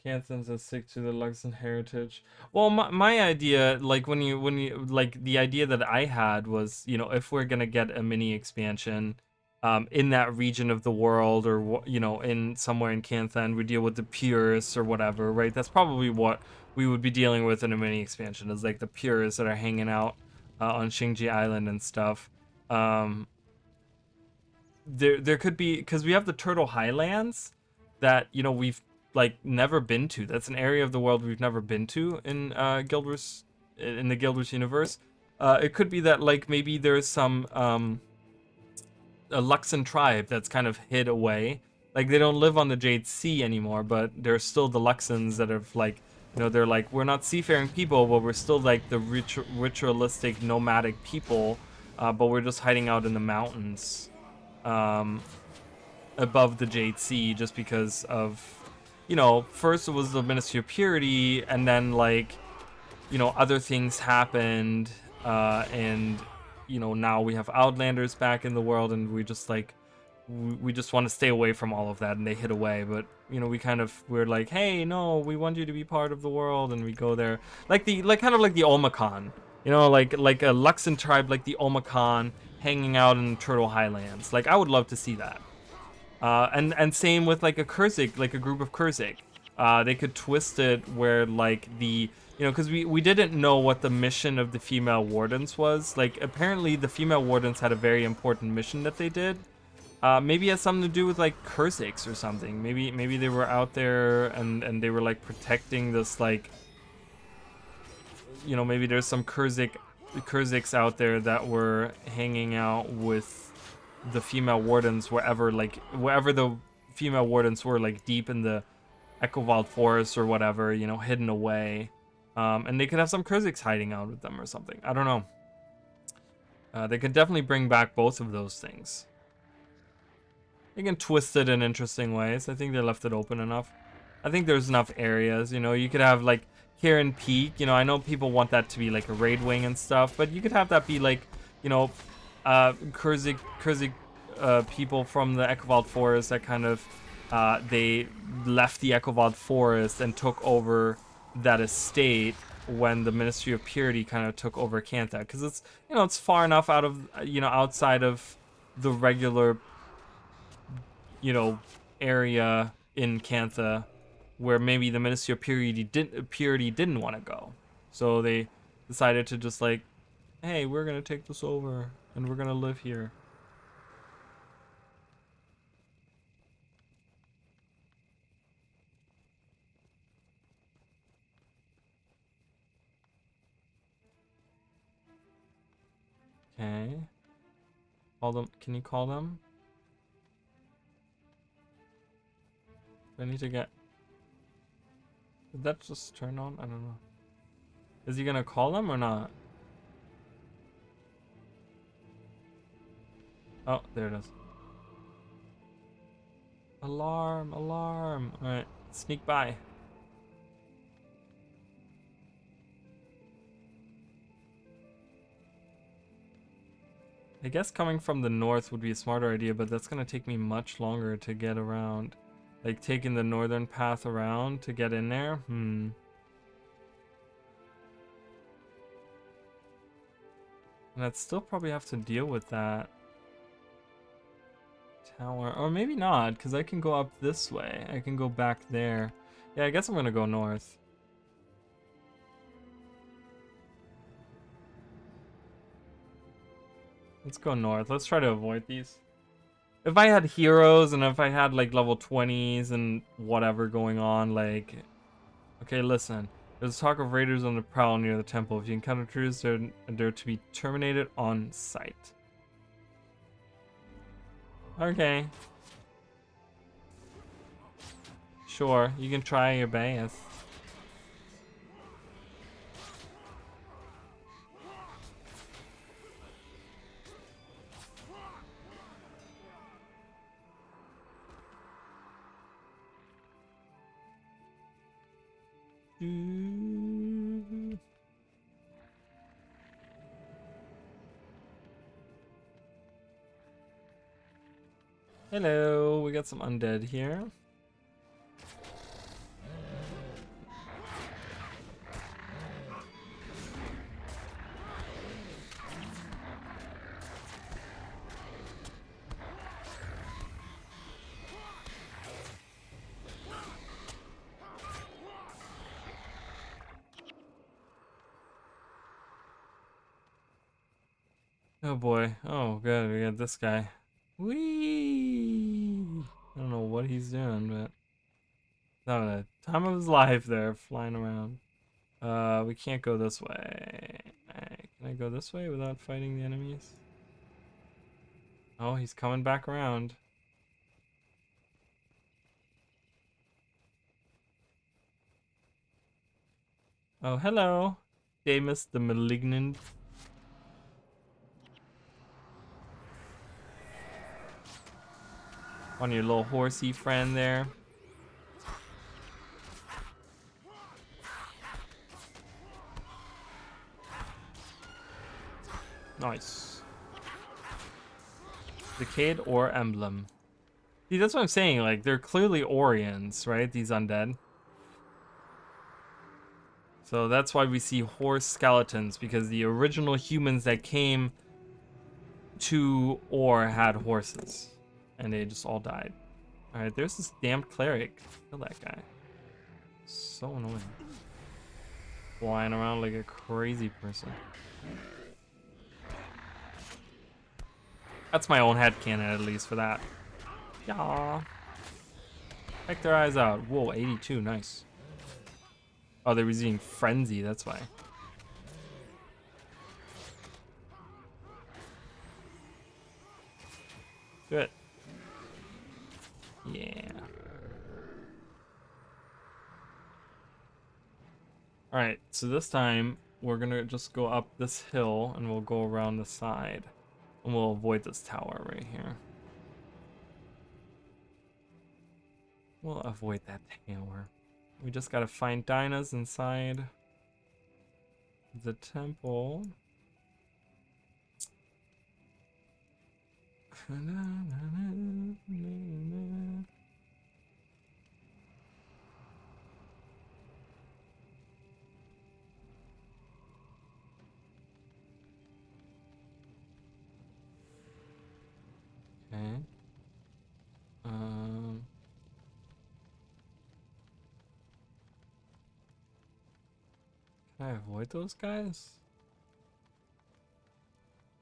Canthans that stick to the Luxon heritage. Well, my idea, like when you like the idea that I had was, you know, if we're gonna get a mini expansion, in that region of the world, or you know, in somewhere in Canthan, we deal with the purists or whatever, right? That's probably what we would be dealing with in a mini expansion, is like the purists that are hanging out on Xingji Island and stuff. There could be, because we have the Turtle Highlands that, you know, we've like never been to. That's an area of the world we've never been to in Guild Wars, in the Guild Wars universe. It could be that like maybe there's some a Luxon tribe that's kind of hid away. Like they don't live on the Jade Sea anymore, but there's still the Luxons that have like, you know, they're like, we're not seafaring people, but we're still like the ritualistic nomadic people, but we're just hiding out in the mountains above the Jade Sea, just because of, you know, first it was the Ministry of Purity, and then like, you know, other things happened, and you know, now we have Outlanders back in the world, and we just like, we just want to stay away from all of that, and they hid away. But you know, we're like, hey, no, we want you to be part of the world, and we go there, like kind of like the Omakon, you know, like a Luxon tribe, like the Omakon, hanging out in the Turtle Highlands. Like I would love to see that. And same with like a Kurzik, like a group of Kurzik. They could twist it where like the, you know, because we didn't know what the mission of the female wardens was. Like apparently the female wardens had a very important mission that they did. Maybe it has something to do with like Kurziks or something. Maybe they were out there and they were like protecting this, like, you know, maybe there's some Kurziks out there that were hanging out with the female wardens wherever the female wardens were, like deep in the Echowald forest or whatever, you know, hidden away. And they could have some Kurziks hiding out with them or something. I don't know. They could definitely bring back both of those things. they can twist it in interesting ways. I think they left it open enough. I think there's enough areas, you know, you could have like Karen Peak, you know, I know people want that to be like a raid wing and stuff, but you could have that be like, you know, Kurzik people from the Echovald Forest that kind of, they left the Echovald Forest and took over that estate when the Ministry of Purity kind of took over Kantha, because it's, you know, it's far enough out of, you know, outside of the regular, you know, area in Kantha where maybe the Ministry of Purity didn't want to go. So they decided to just like, hey, we're gonna take this over and we're gonna live here. Okay. Call them. Can you call them? I need to get. Did that just turn on? I don't know. Is he gonna call them or not? Oh, there it is. Alarm, alarm. Alright, sneak by. I guess coming from the north would be a smarter idea, but that's gonna take me much longer to get around. Like taking the northern path around to get in there? And I'd still probably have to deal with that tower. Or maybe not, because I can go up this way. I can go back there. Yeah, I guess I'm gonna go north. Let's go north. Let's try to avoid these. If I had heroes and if I had like level 20s and whatever going on, like... Okay, listen. There's talk of raiders on the prowl near the temple. If you encounter intruders, they're to be terminated on sight. Okay. Sure, you can try your best. Hello, we got some undead here. Oh boy. Oh good, we got this guy. Whee! I don't know what he's doing, but having a time of his life there, flying around. We can't go this way. Can I go this way without fighting the enemies? Oh, he's coming back around. Oh, hello, Damus the Malignant. On your little horsey friend there. Nice. Decayed or emblem. See, that's what I'm saying. Like, they're clearly Orions, right? These undead. So that's why we see horse skeletons, because the original humans that came to Or had horses. And they just all died. Alright, there's this damned cleric. Kill that guy. So annoying. Flying around like a crazy person. That's my own headcanon, at least, for that. Yeah. Check their eyes out. Whoa, 82, nice. Oh, they were using Frenzy, that's why. Do it. Yeah. Alright, so this time we're gonna just go up this hill and we'll go around the side. And we'll avoid this tower right here. We'll avoid that tower. We just gotta find Dinah's inside the temple. Okay. Can I avoid those guys?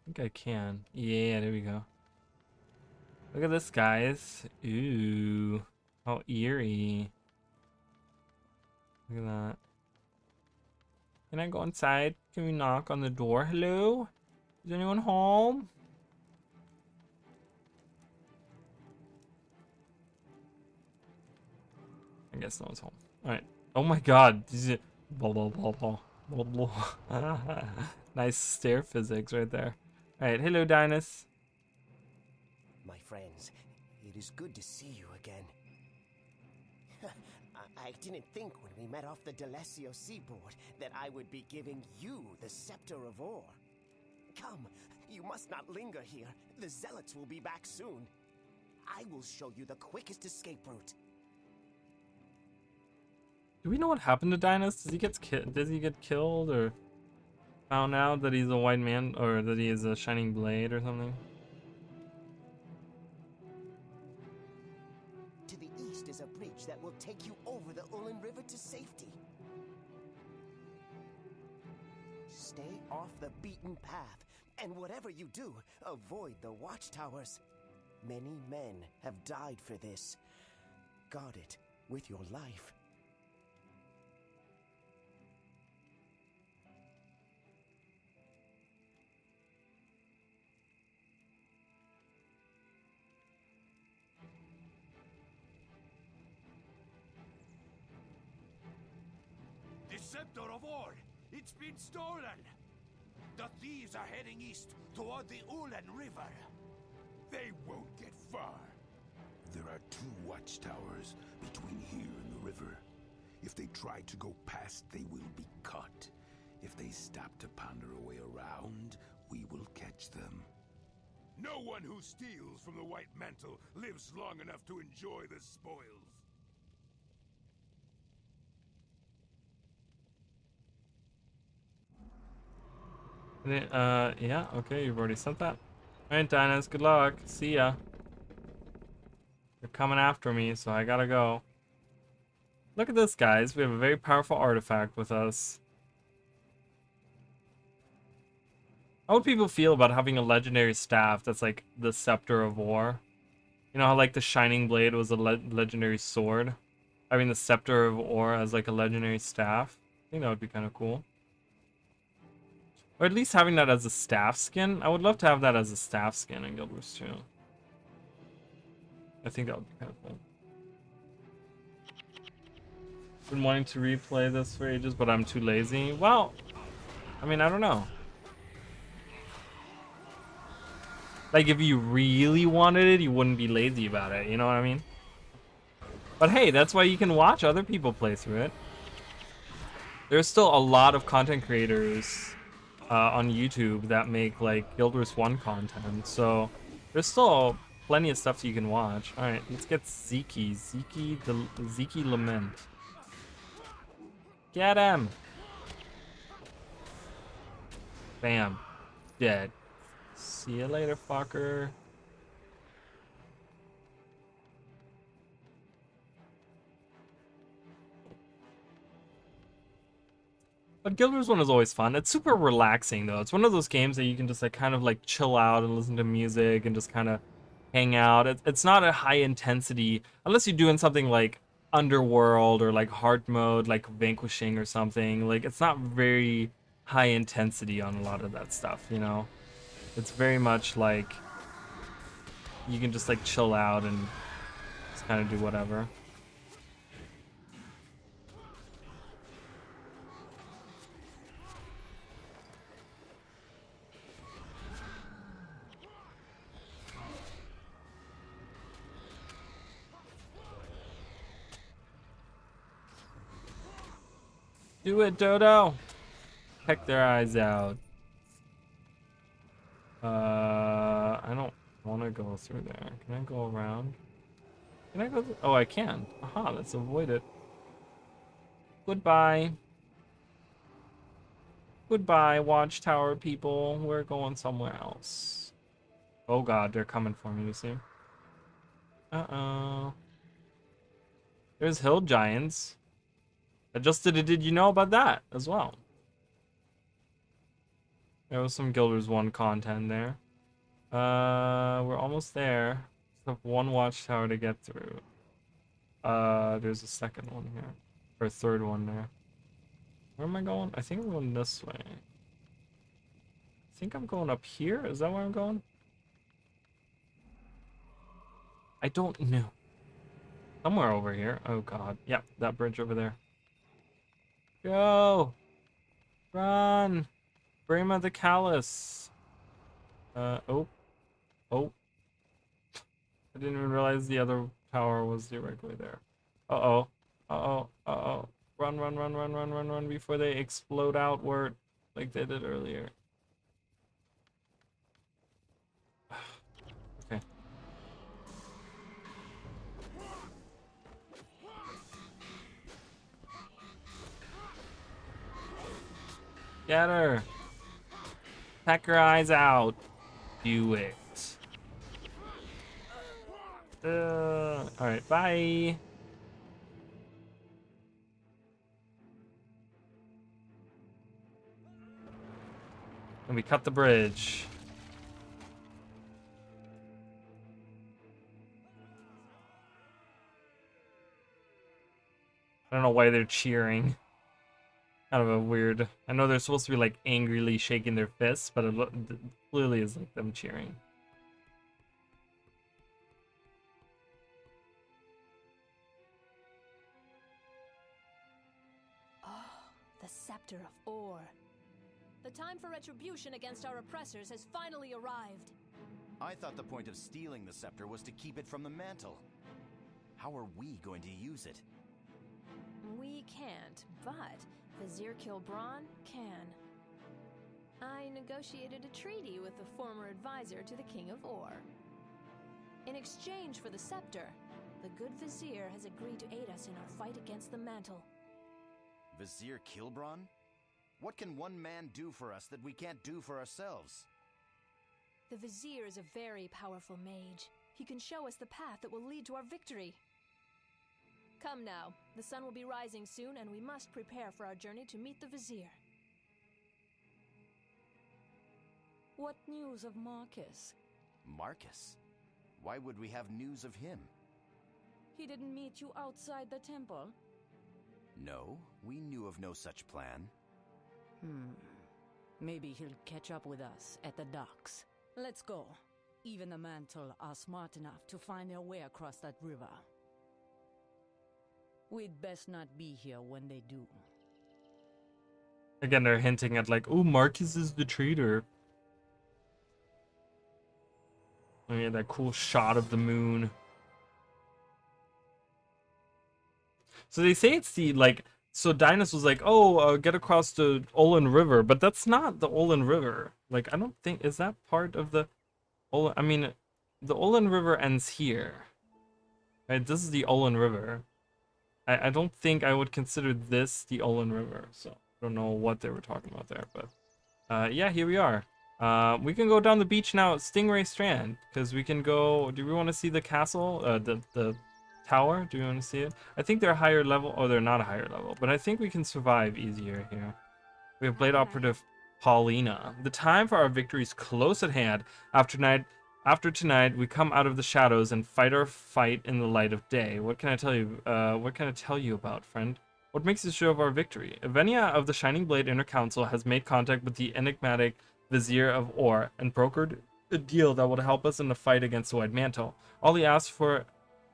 I think I can. Yeah, there we go. Look at this, guys. Ooh. How eerie. Look at that. Can I go inside? Can we knock on the door? Hello? Is anyone home? I guess no one's home. Alright. Oh my god. This is blah blah blah blah. Blah blah. Nice stair physics right there. Alright, hello Dinus. My friends, it is good to see you again. I didn't think when we met off the Delesio seaboard that I would be giving you the Scepter of Ore. Come, you must not linger here. The Zealots will be back soon. I will show you the quickest escape route. Do we know what happened to Dinus? Does he get killed or found out that he's a white man or that he is a shining blade or something? To the east is a bridge that will take you over the Ullin River to safety. Stay off the beaten path, and whatever you do, avoid the watchtowers. Many men have died for this. Guard it with your life. The Scepter of Ore! It's been stolen! The thieves are heading east toward the Ulan River. They won't get far. There are 2 watchtowers between here and the river. If they try to go past, they will be caught. If they stop to ponder a way around, we will catch them. No one who steals from the White Mantle lives long enough to enjoy the spoils. Yeah, okay, you've already sent that. Alright, Dinus, good luck. See ya. They're coming after me, so I gotta go. Look at this, guys. We have a very powerful artifact with us. How would people feel about having a legendary staff that's like the Scepter of War? You know how like the Shining Blade was a legendary sword? Having the Scepter of War as like a legendary staff? I think that would be kind of cool. Or at least having that as a staff skin. I would love to have that as a staff skin in Guild Wars 2. I think that would be kind of cool. Been wanting to replay this for ages, but I'm too lazy. Well, I mean, I don't know. Like, if you really wanted it, you wouldn't be lazy about it, you know what I mean? But hey, that's why you can watch other people play through it. There's still a lot of content creators on YouTube that make like Guild Wars 1 content, so there's still plenty of stuff you can watch. Alright, let's get Zeke Lament. Get him! Bam. Dead. See you later, fucker. But Guild Wars 1 is always fun. It's super relaxing though. It's one of those games that you can just like kind of like chill out and listen to music and just kind of hang out. It's not a high intensity unless you're doing something like Underworld or like hard mode like Vanquishing or something. Like it's not very high intensity on a lot of that stuff, you know? It's very much like you can just like chill out and just kind of do whatever. Do it, Dodo. Peck their eyes out. I don't want to go through there. Can I go around? Can I go? Oh, I can. Aha, let's avoid it. Goodbye. Goodbye, watchtower people. We're going somewhere else. Oh god, they're coming for me, you see? Uh-oh. There's hill giants. Did you know about that as well? There was some Guilders 1 content there. We're almost there. Just have one watchtower to get through. There's a second one here. Or a third one there. Where am I going? I think I'm going this way. I think I'm going up here. Is that where I'm going? I don't know. Somewhere over here. Oh god. Yep, that bridge over there. Go! Run! Brahma the Callous. Oh. Oh. I didn't even realize the other tower was directly there. Uh-oh. Uh-oh. Uh-oh. Run, run, run, run, run, run, run before they explode outward like they did earlier. Okay. Get her! Peck her eyes out. Do it. Alright, bye. And we cut the bridge. I don't know why they're cheering. Kind of a weird. I know they're supposed to be like angrily shaking their fists, but it clearly is like them cheering. Oh, the Scepter of Ore. The time for retribution against our oppressors has finally arrived. I thought the point of stealing the scepter was to keep it from the mantle. How are we going to use it? We can't, but Vizier Kilbron can. I negotiated a treaty with the former advisor to the King of Ore. In exchange for the scepter, the good Vizier has agreed to aid us in our fight against the mantle. Vizier Kilbron? What can one man do for us that we can't do for ourselves? The Vizier is a very powerful mage. He can show us the path that will lead to our victory. Come now, the sun will be rising soon, and we must prepare for our journey to meet the Vizier. What news of Marcus? Marcus? Why would we have news of him? He didn't meet you outside the temple? No, we knew of no such plan. Maybe he'll catch up with us at the docks. Let's go. Even the mantle are smart enough to find their way across that river. We'd best not be here when they do. Again, they're hinting at like, oh, Marcus is the traitor. Oh yeah, that cool shot of the moon. So they say it's the like. So Dinas was like, oh, get across the Olin River, but that's not the Olin River. Like, I don't think, is that part of the Olin? I mean, the Olin River ends here. Right, this is the Olin River. I don't think I would consider this the Olin River, so I don't know what they were talking about there, but yeah, here we are. We can go down the beach now at Stingray Strand, because we can go, do we want to see the castle, the tower? Do we want to see it? I think they're higher level, or they're not a higher level, but I think we can survive easier here. We have Blade Operative Paulina. The time for our victory is close at hand. After tonight, we come out of the shadows and fight our fight in the light of day. What can I tell you? What can I tell you about, friend? What makes you sure of our victory? Evenia of the Shining Blade Inner Council has made contact with the enigmatic Vizier of Ore and brokered a deal that would help us in the fight against the White Mantle. All he asks for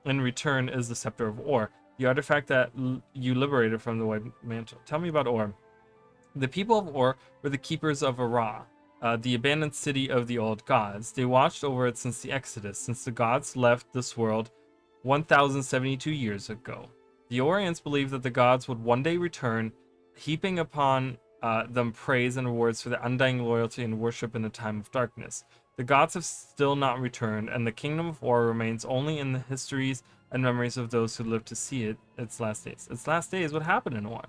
in return is the Scepter of Ore, the artifact that you liberated from the White Mantle. Tell me about Ore. The people of Ore were the keepers of Ara, the abandoned city of the old gods. They watched over it since the Exodus, since the gods left this world 1,072 years ago. The Orients believed that the gods would one day return heaping upon them praise and rewards for their undying loyalty and worship in a time of darkness. The gods have still not returned, and the kingdom of Or remains only in the histories and memories of those who lived to see its last days. Its last days? What happened in Or?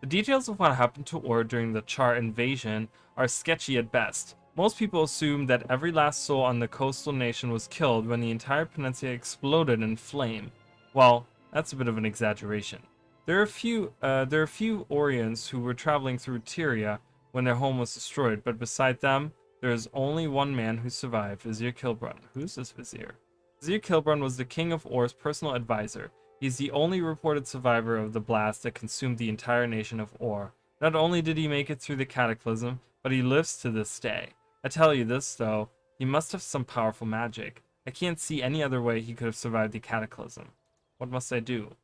The details of what happened to Or during the Char invasion are sketchy at best. Most people assume that every last soul on the coastal nation was killed when the entire peninsula exploded in flame. Well, that's a bit of an exaggeration. There are a few Orions who were traveling through Tyria when their home was destroyed, but beside them, there is only one man who survived, Vizier Kilbrun. Who's this Vizier? Vizier Kilbrun was the king of Or's personal advisor. He's the only reported survivor of the blast that consumed the entire nation of Or. Not only did he make it through the cataclysm, but he lives to this day. I tell you this, though, he must have some powerful magic. I can't see any other way he could have survived the cataclysm. What must I do?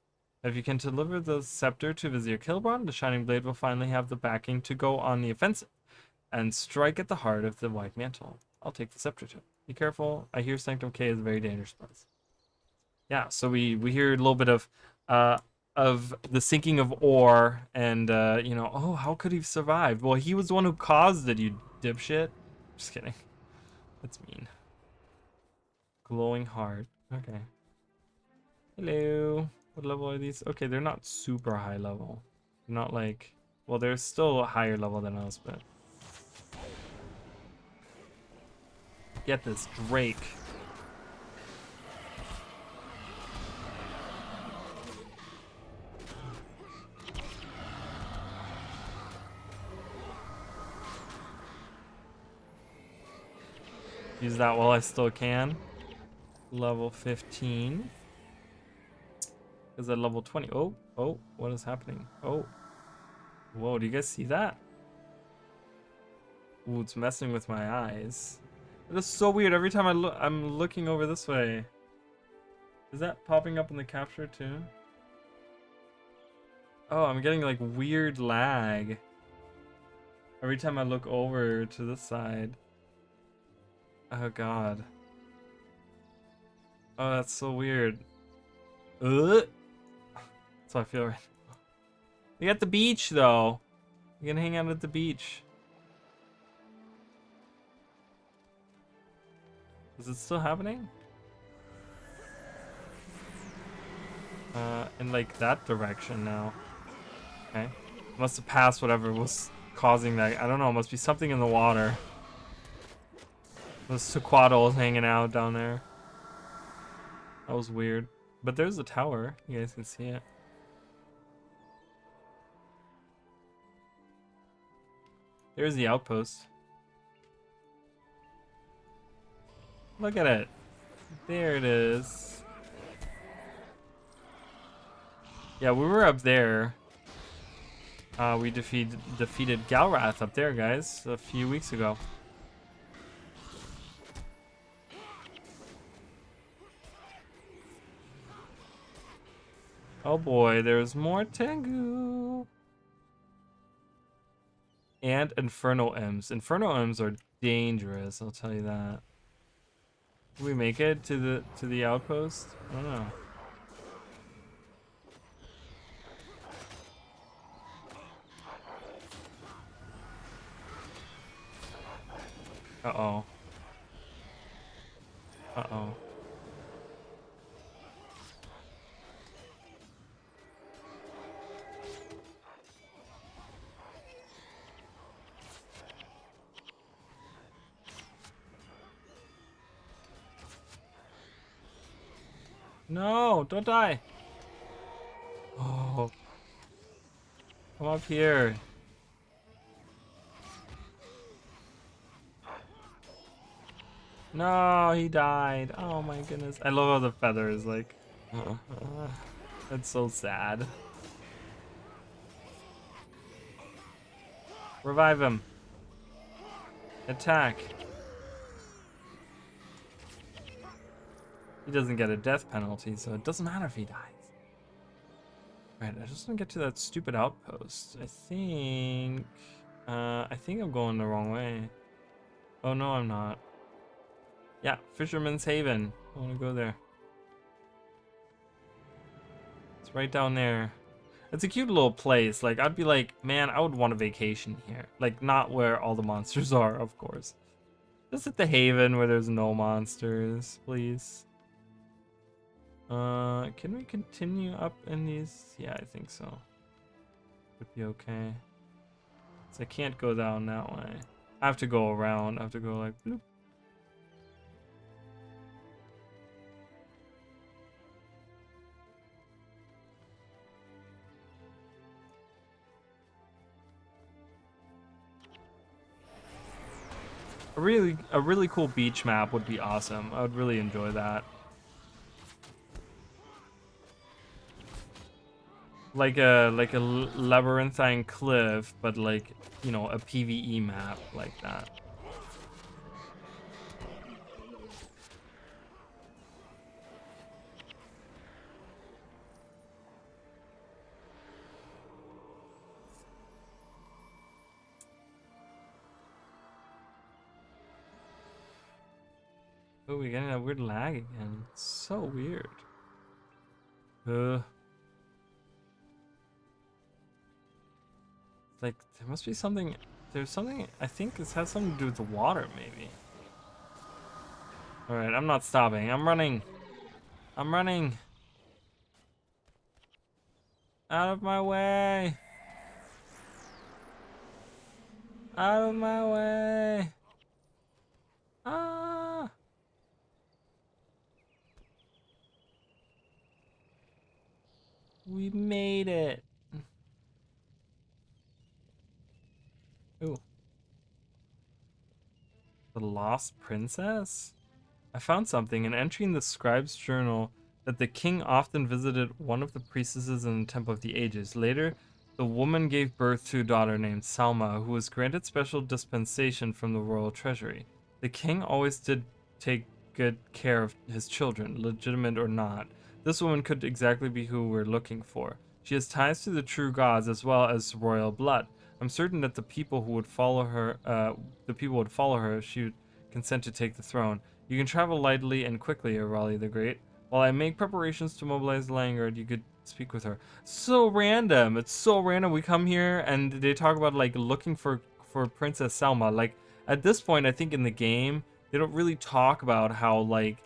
If you can deliver the scepter to Vizier Kilbrun, the Shining Blade will finally have the backing to go on the offensive and strike at the heart of the White Mantle. I'll take the scepter to him. Be careful. I hear Sanctum K is a very dangerous place. Yeah, so we hear a little bit of the sinking of Or, and you know, oh, how could he have survived? Well, he was the one who caused it, you dipshit. Just kidding. That's mean. Glowing heart. Okay. Hello. What level are these? Okay, they're not super high level. They're not like, well, they're still a higher level than us, but get this Drake. Use that while I still can. Level 15. Is at level 20. Oh, what is happening? Oh. Whoa, do you guys see that? Ooh, it's messing with my eyes. It is so weird. Every time I'm looking over this way. Is that popping up in the capture too? Oh, I'm getting like weird lag. Every time I look over to this side. Oh god. Oh, that's so weird. That's how I feel right now. We got the beach though. We can hang out at the beach. Is it still happening? In like that direction now. Okay. Must have passed whatever was causing that. I don't know, must be something in the water. Those sequaddles hanging out down there. That was weird. But there's the tower. You guys can see it. There's the outpost. Look at it. There it is. Yeah, we were up there. We defeated Galrath up there, guys, a few weeks ago. Oh boy, there's more Tengu. And Inferno M's. Inferno M's are dangerous, I'll tell you that. Did we make it to the outpost? I don't know. Uh-oh. Uh-oh. No, don't die. Oh. Come up here. No, he died. Oh my goodness. I love how the feathers, like, that's so sad. Revive him. Attack. He doesn't get a death penalty, so it doesn't matter if he dies. Right, I just want to get to that stupid outpost. I think I'm going the wrong way. Oh no, I'm not. Yeah, Fisherman's Haven. I want to go there. It's right down there. It's a cute little place. Like, I'd be like, man, I would want a vacation here. Like, not where all the monsters are, of course. Just at the Haven where there's no monsters, please. Can we continue up in these? Yeah, I think so. Would be okay. So I can't go down that way. I have to go around. I have to go like bloop. A really cool beach map would be awesome. I would really enjoy that. Like a labyrinthine cliff, but like, you know, a PvE map like that. Oh, we're getting that weird lag again. It's so weird. Like, there must be something. There's something. I think this has something to do with the water, maybe. Alright, I'm not stopping. I'm running. I'm running. Out of my way. Out of my way. Ah. We made it. Ooh. The Lost Princess? I found something, an entry in the scribe's journal that the king often visited one of the priestesses in the Temple of the Ages. Later, the woman gave birth to a daughter named Salma, who was granted special dispensation from the royal treasury. The king always did take good care of his children, legitimate or not. This woman could exactly be who we're looking for. She has ties to the true gods as well as royal blood. I'm certain that the people would follow her if she would consent to take the throne. You can travel lightly and quickly, Raleigh the Great. While I make preparations to mobilize the Langard, you could speak with her. So random. It's so random. We come here and they talk about like looking for Princess Selma. Like at this point, I think in the game they don't really talk about how like,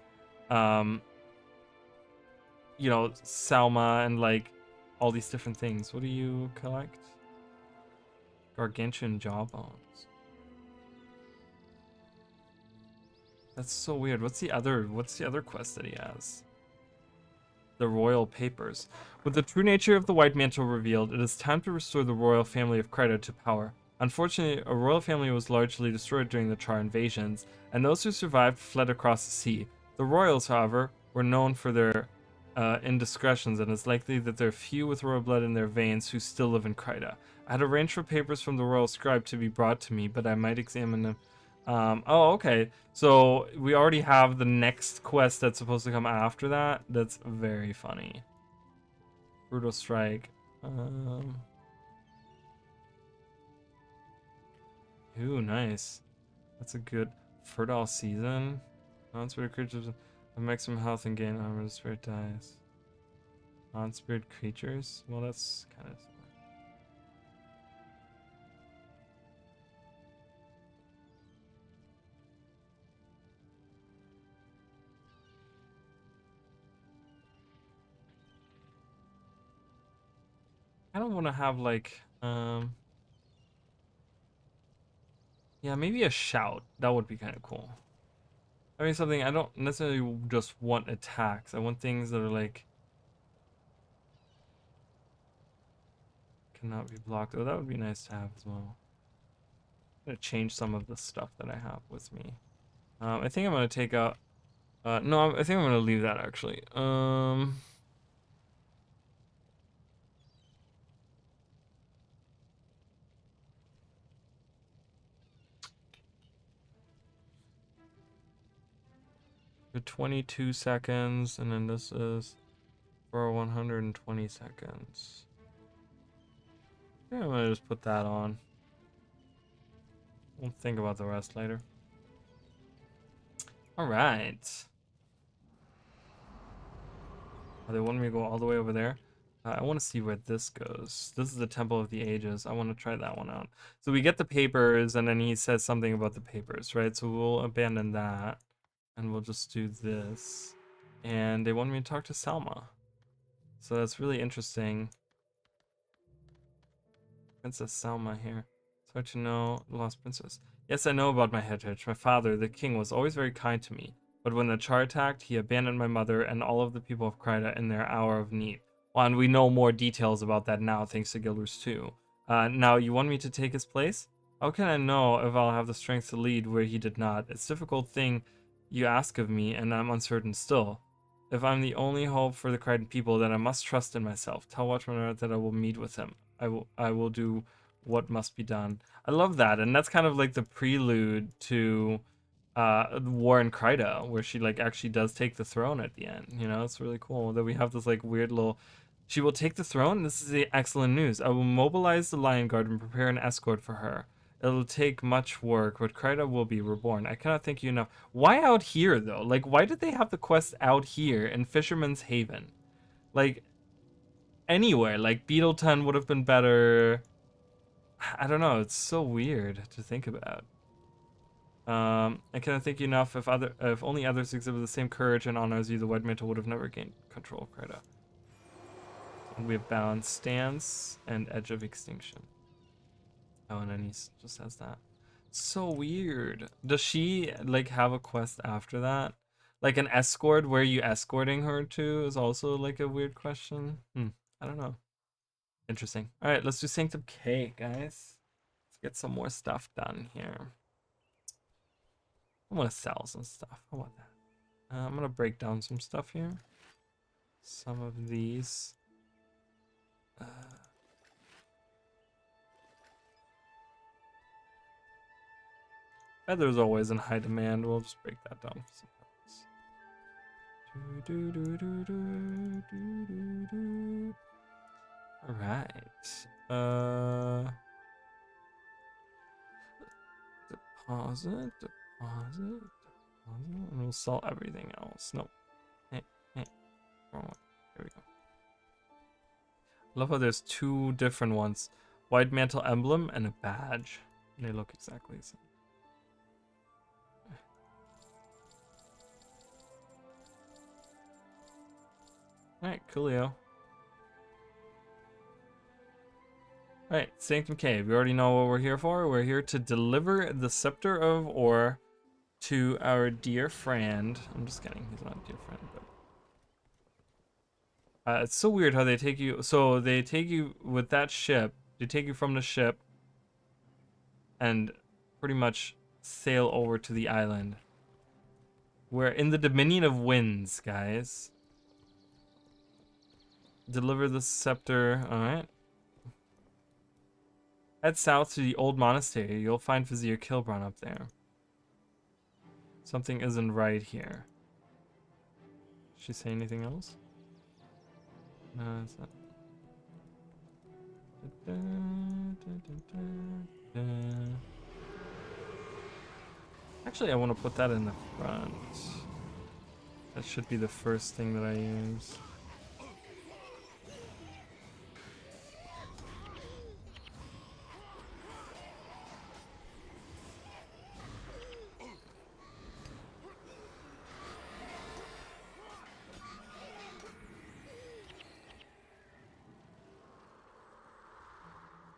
you know, Selma and like all these different things. What do you collect? Gargantuan jawbones. That's so weird. What's the other quest that he has? The royal papers. With the true nature of the White Mantle revealed, it is time to restore the royal family of Kryta to power. Unfortunately, a royal family was largely destroyed during the Char invasions, and those who survived fled across the sea. The royals, however, were known for their indiscretions, and it's likely that there are few with royal blood in their veins who still live in Kryta. I had arranged for papers from the royal scribe to be brought to me, but I might examine them. Oh, okay. So we already have the next quest that's supposed to come after that. That's very funny. Brutal Strike. Ooh, nice. That's a good fertile season. Non-spirit creatures have maximum health and gain armor. The spirit dies. Non-spirit creatures? Well, that's kind of similar. I don't want to have like, yeah, maybe a shout. That would be kind of cool. I mean, something I don't necessarily just want attacks. I want things that are like cannot be blocked. Oh, that would be nice to have as well. I'm gonna change some of the stuff that I have with me. I think I'm gonna take out. No, I think I'm gonna leave that actually. For 22 seconds, and then this is for 120 seconds. Yeah, I'm gonna just put that on. We'll think about the rest later. Alright. Oh, they want me to go all the way over there? I want to see where this goes. This is the Temple of the Ages. I want to try that one out. So we get the papers, and then he says something about the papers, right? So we'll abandon that, and we'll just do this. And they want me to talk to Selma. So that's really interesting. Princess Selma here. It's hard to know the lost princess. Yes, I know about my heritage. My father, the king, was always very kind to me. But when the Char attacked, he abandoned my mother and all of the people of Kryta in their hour of need. Well, and we know more details about that now, thanks to Guilders 2. Now, you want me to take his place? How can I know if I'll have the strength to lead where he did not? It's a difficult thing you ask of me, and I'm uncertain still. If I'm the only hope for the Krytan people, then I must trust in myself. Tell Watchman that I will meet with him. I will do what must be done. I love that, and that's kind of like the prelude to War in Kryta, where she like actually does take the throne at the end. You know, it's really cool that we have this like weird little. She will take the throne. This is the excellent news. I will mobilize the Lion Guard and prepare an escort for her. It'll take much work, but Kryta will be reborn. I cannot thank you enough. Why out here though? Like, why did they have the quest out here in Fisherman's Haven? Like, anywhere. Like Beetleton would have been better. I don't know. It's so weird to think about. I cannot thank you enough. If only others exhibit the same courage and honor as you, the White Mantle would have never gained control of Kryta. And we have Balanced Stance and Edge of Extinction. Oh, and then he just has that. So weird. Does she like have a quest after that? Like an escort, where are you escorting her to is also like a weird question. I don't know. Interesting. All right, let's do Sanctum K, guys. Let's get some more stuff done here. I want to sell some stuff. How about that? I'm gonna break down some stuff here. Some of these. Feather's always in high demand. We'll just break that down for some purpose. All right. Deposit, and we'll sell everything else. Nope. Hey, wrong one. Here we go. I love how there's two different ones. White Mantle emblem and a badge. And they look exactly the same. Alright, coolio. Alright, Sanctum Cave. We already know what we're here for. We're here to deliver the Scepter of Ore to our dear friend. I'm just kidding, he's not a dear friend, but it's so weird how they take you. So they take you with that ship. They take you from the ship and pretty much sail over to the island. We're in the Dominion of Winds, guys. Deliver the scepter. All right. Head south to the old monastery. You'll find Vizier Kilbron up there. Something isn't right here. Did she say anything else? No, it's not. Actually, I want to put that in the front. That should be the first thing that I use.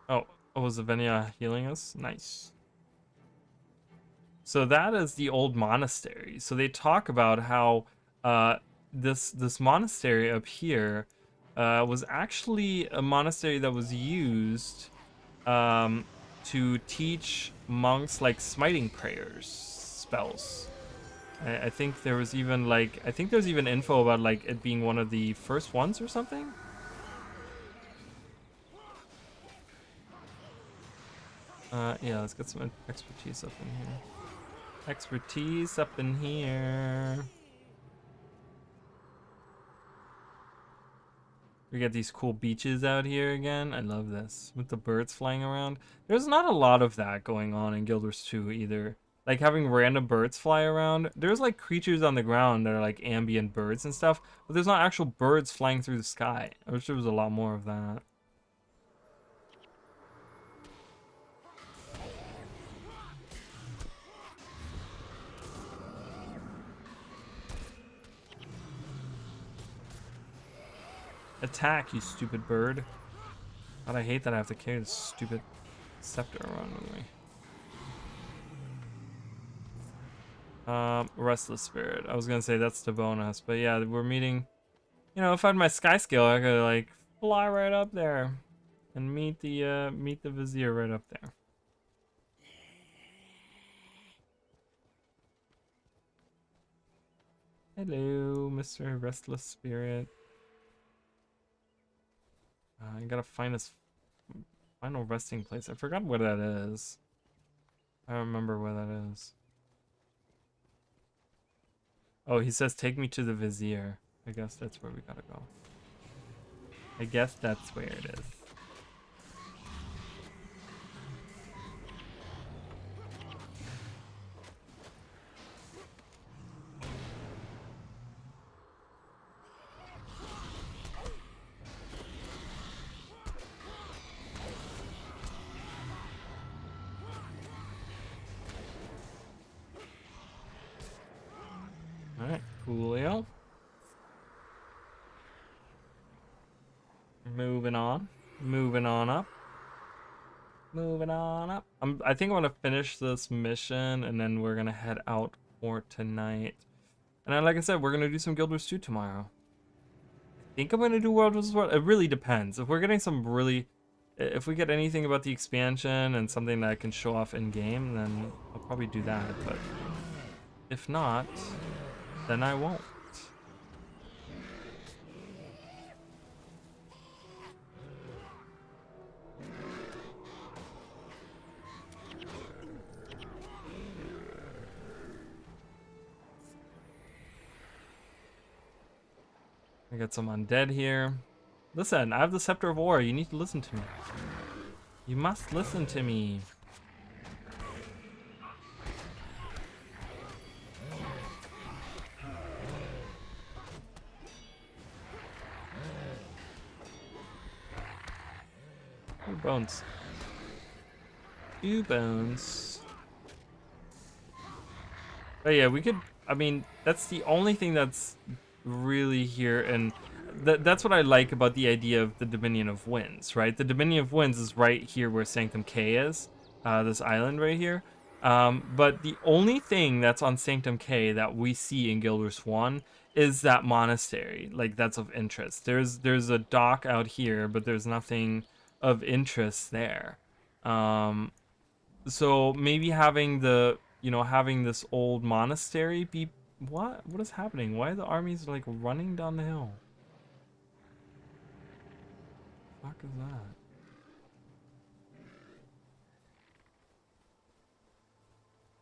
Oh, was Avenia healing us? Nice. So that is the old monastery. So they talk about how this monastery up here was actually a monastery that was used to teach monks like smiting prayers spells. I think there was even like there's even info about like it being one of the first ones or something. Yeah, let's get some expertise up in here. Expertise up in here. We get these cool beaches out here again. I love this with the birds flying around. There's not a lot of that going on in Guild Wars 2 either. like having random birds fly around. There's like creatures on the ground that are like ambient birds and stuff, but there's not actual birds flying through the sky. I wish there was a lot more of that. Attack, you stupid bird. God, I hate that I have to carry this stupid scepter around with me. Restless Spirit. I was gonna say that's the bonus, but yeah, we're meeting. You know, if I had my sky skill, I could like fly right up there and meet the vizier right up there. Hello, Mr. Restless Spirit. I gotta find his final resting place. I forgot where that is. I don't remember where that is. Oh, he says take me to the vizier. I guess that's where we gotta go. I guess that's where it is. Alright, coolio. Moving on. Moving on up. Moving on up. I think I'm gonna finish this mission and then we're gonna head out for tonight. And then, like I said, we're gonna do some Guild Wars 2 tomorrow. I think I'm gonna do World vs. World. It really depends. If we're getting some really... If we get anything about the expansion and something that I can show off in game, then I'll probably do that. But if not, then I won't. I got some undead here. Listen, I have the Scepter of War. You need to listen to me. You must listen to me. Ooh, bones. Ooh, bones. But yeah, we could... I mean, that's the only thing that's really here, and that's what I like about the idea of the Dominion of Winds, right? The Dominion of Winds is right here where Sanctum K is, this island right here. But the only thing that's on Sanctum K that we see in Guild Wars 1 is that monastery, like that's of interest. There's a dock out here, but there's nothing of interest there. So maybe having having this old monastery be... What is happening? Why are the armies like running down the hill? What the fuck is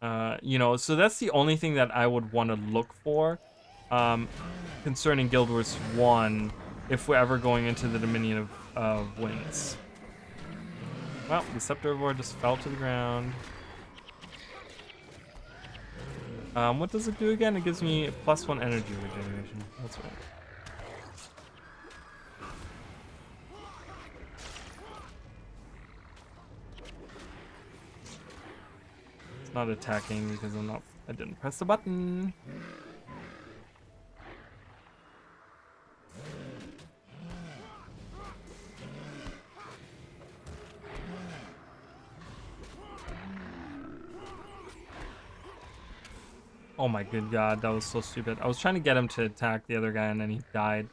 that? So that's the only thing that I would want to look for concerning Guild Wars 1 if we're ever going into the Dominion of Winds. Well, the Scepter of War just fell to the ground. What does it do again? It gives me +1 energy regeneration. That's right. It's not attacking because I didn't press the button. Oh my good god, that was so stupid. I was trying to get him to attack the other guy and then he died.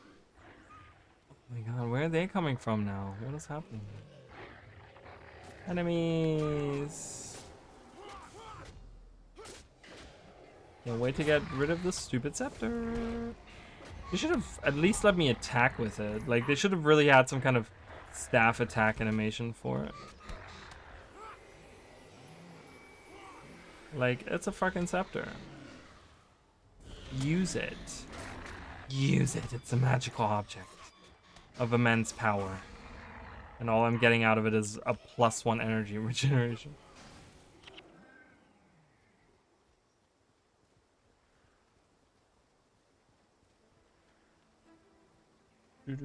Oh my god, where are they coming from now? What is happening? Enemies! Can't wait to get rid of the stupid scepter. They should have at least let me attack with it. Like, they should have really had some kind of staff attack animation for it. Like, it's a fucking scepter. Use it. Use it. It's a magical object of immense power. And all I'm getting out of it is a +1 energy regeneration. I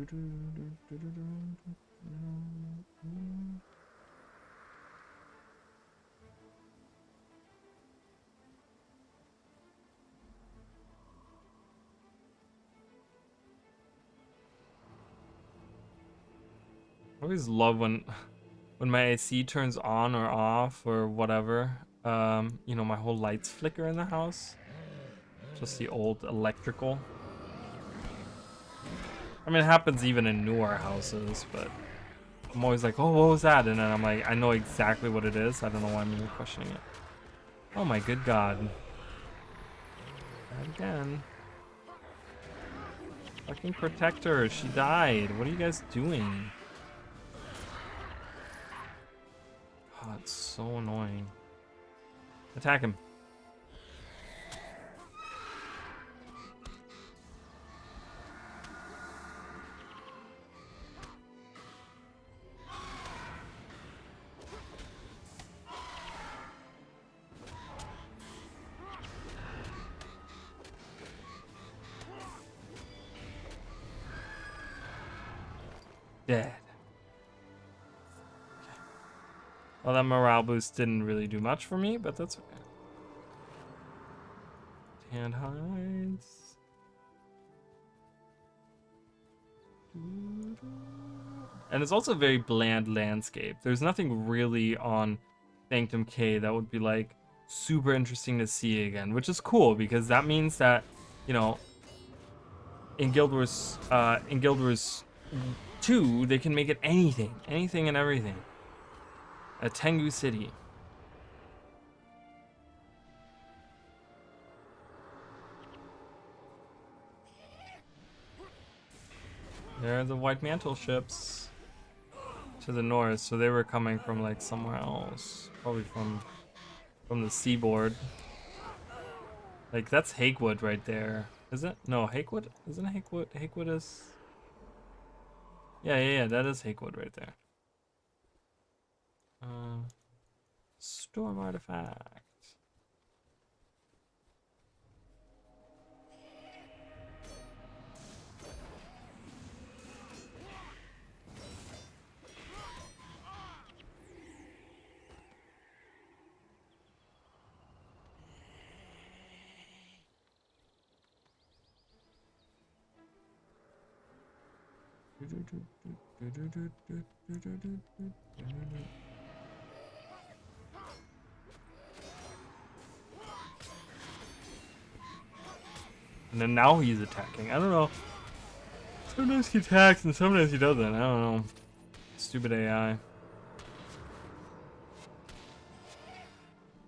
always love when my AC turns on or off or whatever. You know, my whole lights flicker in the house. Just the old electrical. I mean, it happens even in newer houses, but I'm always like, oh, what was that? And then I'm like, I know exactly what it is. I don't know why I'm even questioning it. Oh my good God. Not again. Fucking protect her. She died. What are you guys doing? Oh, it's so annoying. Attack him. Dead. Well, that morale boost didn't really do much for me, but that's okay. Hand hides. And it's also a very bland landscape. There's nothing really on Sanctum K that would be like super interesting to see again, which is cool because that means that, you know, in Guild Wars 2, they can make it anything and everything. A Tengu City. There are the White Mantle ships to the north, so they were coming from like somewhere else, probably from the seaboard. Like that's Hakewood right there, is it? No, Hakewood isn't Hakewood. Hakewood is. Yeah, that is Hakewood right there. Storm artifact. And then now he's attacking. I don't know. Sometimes he attacks and sometimes he doesn't. I don't know. Stupid AI.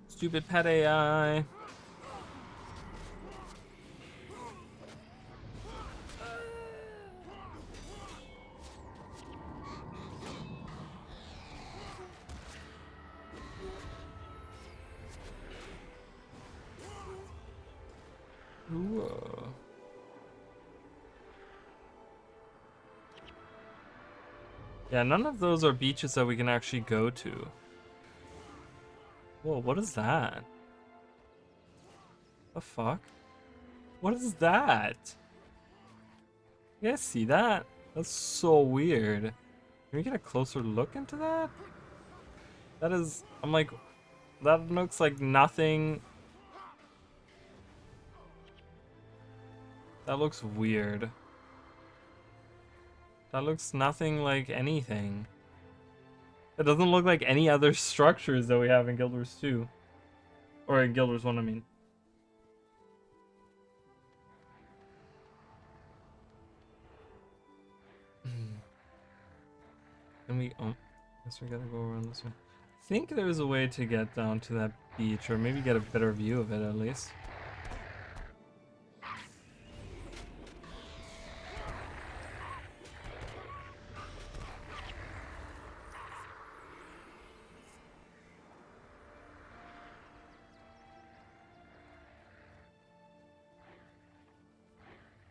Stupid pet AI. Ooh. Yeah, none of those are beaches that we can actually go to. Whoa, what is that? The fuck? What is that? You guys see that? That's so weird. Can we get a closer look into that? That is, I'm like, that looks like nothing. That looks weird. That looks nothing like anything. It doesn't look like any other structures that we have in Guild Wars 2. Or in Guild Wars 1, I mean. Can we, oh, guess we gotta go around this one. I think there's a way to get down to that beach, or maybe get a better view of it at least.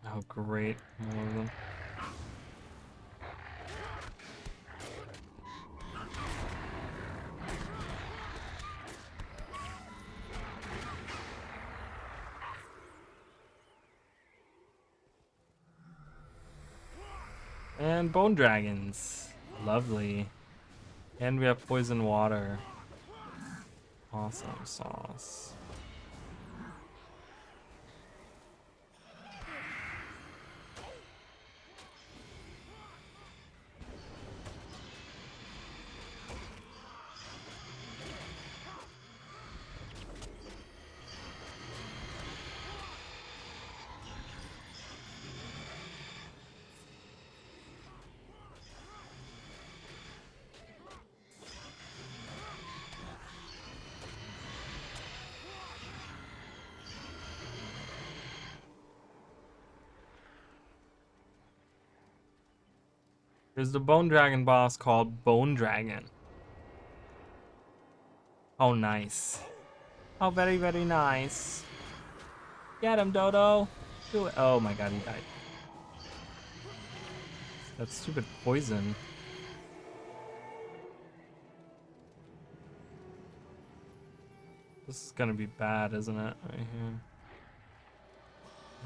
Oh, great. More of them. And bone dragons. Lovely. And we have poison water. Awesome sauce. There's the bone dragon boss called Bone Dragon. Oh, nice. Oh, very, very nice. Get him, Dodo. Do it. Oh my god, he died. That stupid poison. This is gonna be bad, isn't it? Right here.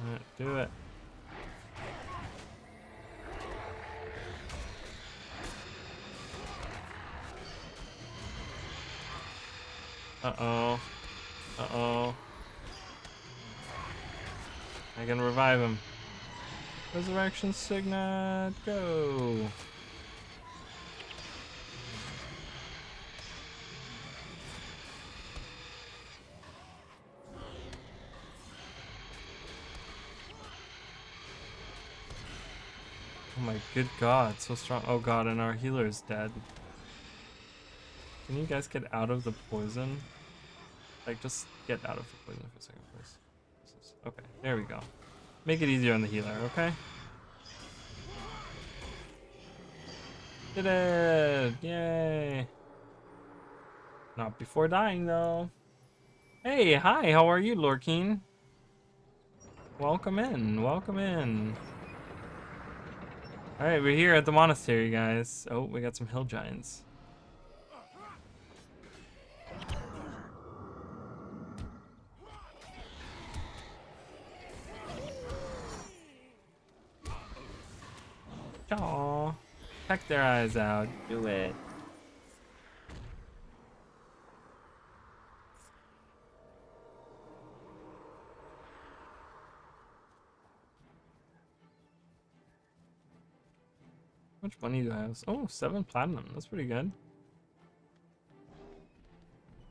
Alright, do it. Uh-oh. Uh-oh. I can revive him. Resurrection Signet, go! Oh my good god, so strong. Oh god, and our healer is dead. Can you guys get out of the poison? Like, just get out of the poison for a second, please. Okay, there we go. Make it easier on the healer, okay? Did it! Yay! Not before dying, though. Hey, hi, how are you, Lorkeen? Welcome in, welcome in. Alright, we're here at the monastery, guys. Oh, we got some hill giants. Aww. Peck their eyes out. Do it. How much money do I have? Oh, 7 platinum. That's pretty good.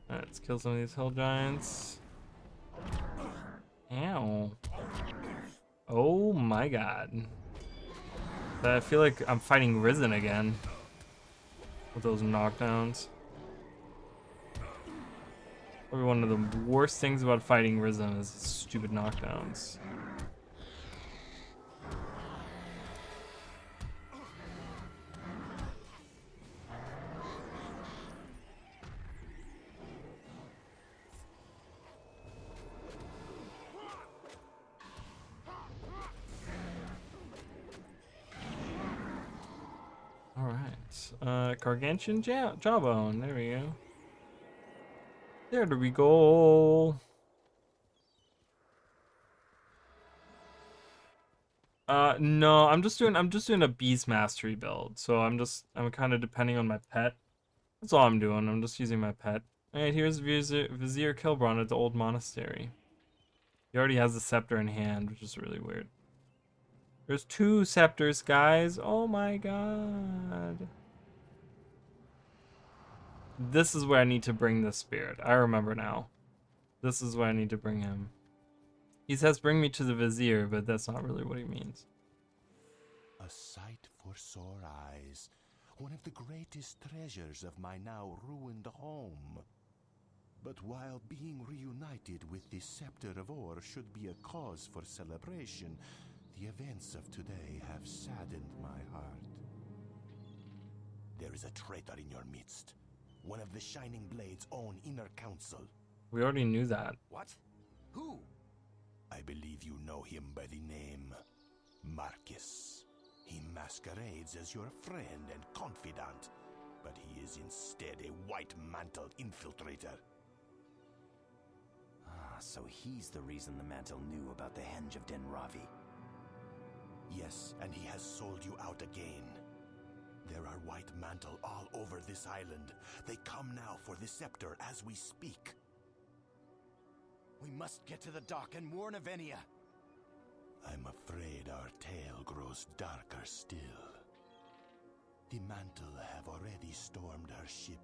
Alright, let's kill some of these hill giants. Ow. Oh my god. I feel like I'm fighting Risen again. With those knockdowns. Probably one of the worst things about fighting Risen is stupid knockdowns. Gargantuan jawbone. There we go. There we go. No, I'm just doing a beast mastery build. So I'm kind of depending on my pet. That's all I'm doing. I'm just using my pet. Alright, here's Vizier Kilbron at the old monastery. He already has the scepter in hand, which is really weird. There's 2 scepters, guys. Oh my god. This is where I need to bring the spirit. I remember now. This is where I need to bring him. He says bring me to the Vizier, but that's not really what he means. A sight for sore eyes. One of the greatest treasures of my now ruined home. But while being reunited with the Scepter of Ore should be a cause for celebration, the events of today have saddened my heart. There is a traitor in your midst. One of the Shining Blade's own inner council. We already knew that. What? Who? I believe you know him by the name Marcus. He masquerades as your friend and confidant, but he is instead a white-mantled infiltrator. Ah, so he's the reason the Mantle knew about the Henge of Den Ravi. Yes, and he has sold you out again. There are white mantle all over this island. They come now for the scepter as we speak. We must get to the dock and warn Avenia. I'm afraid our tale grows darker still. The mantle have already stormed our ship.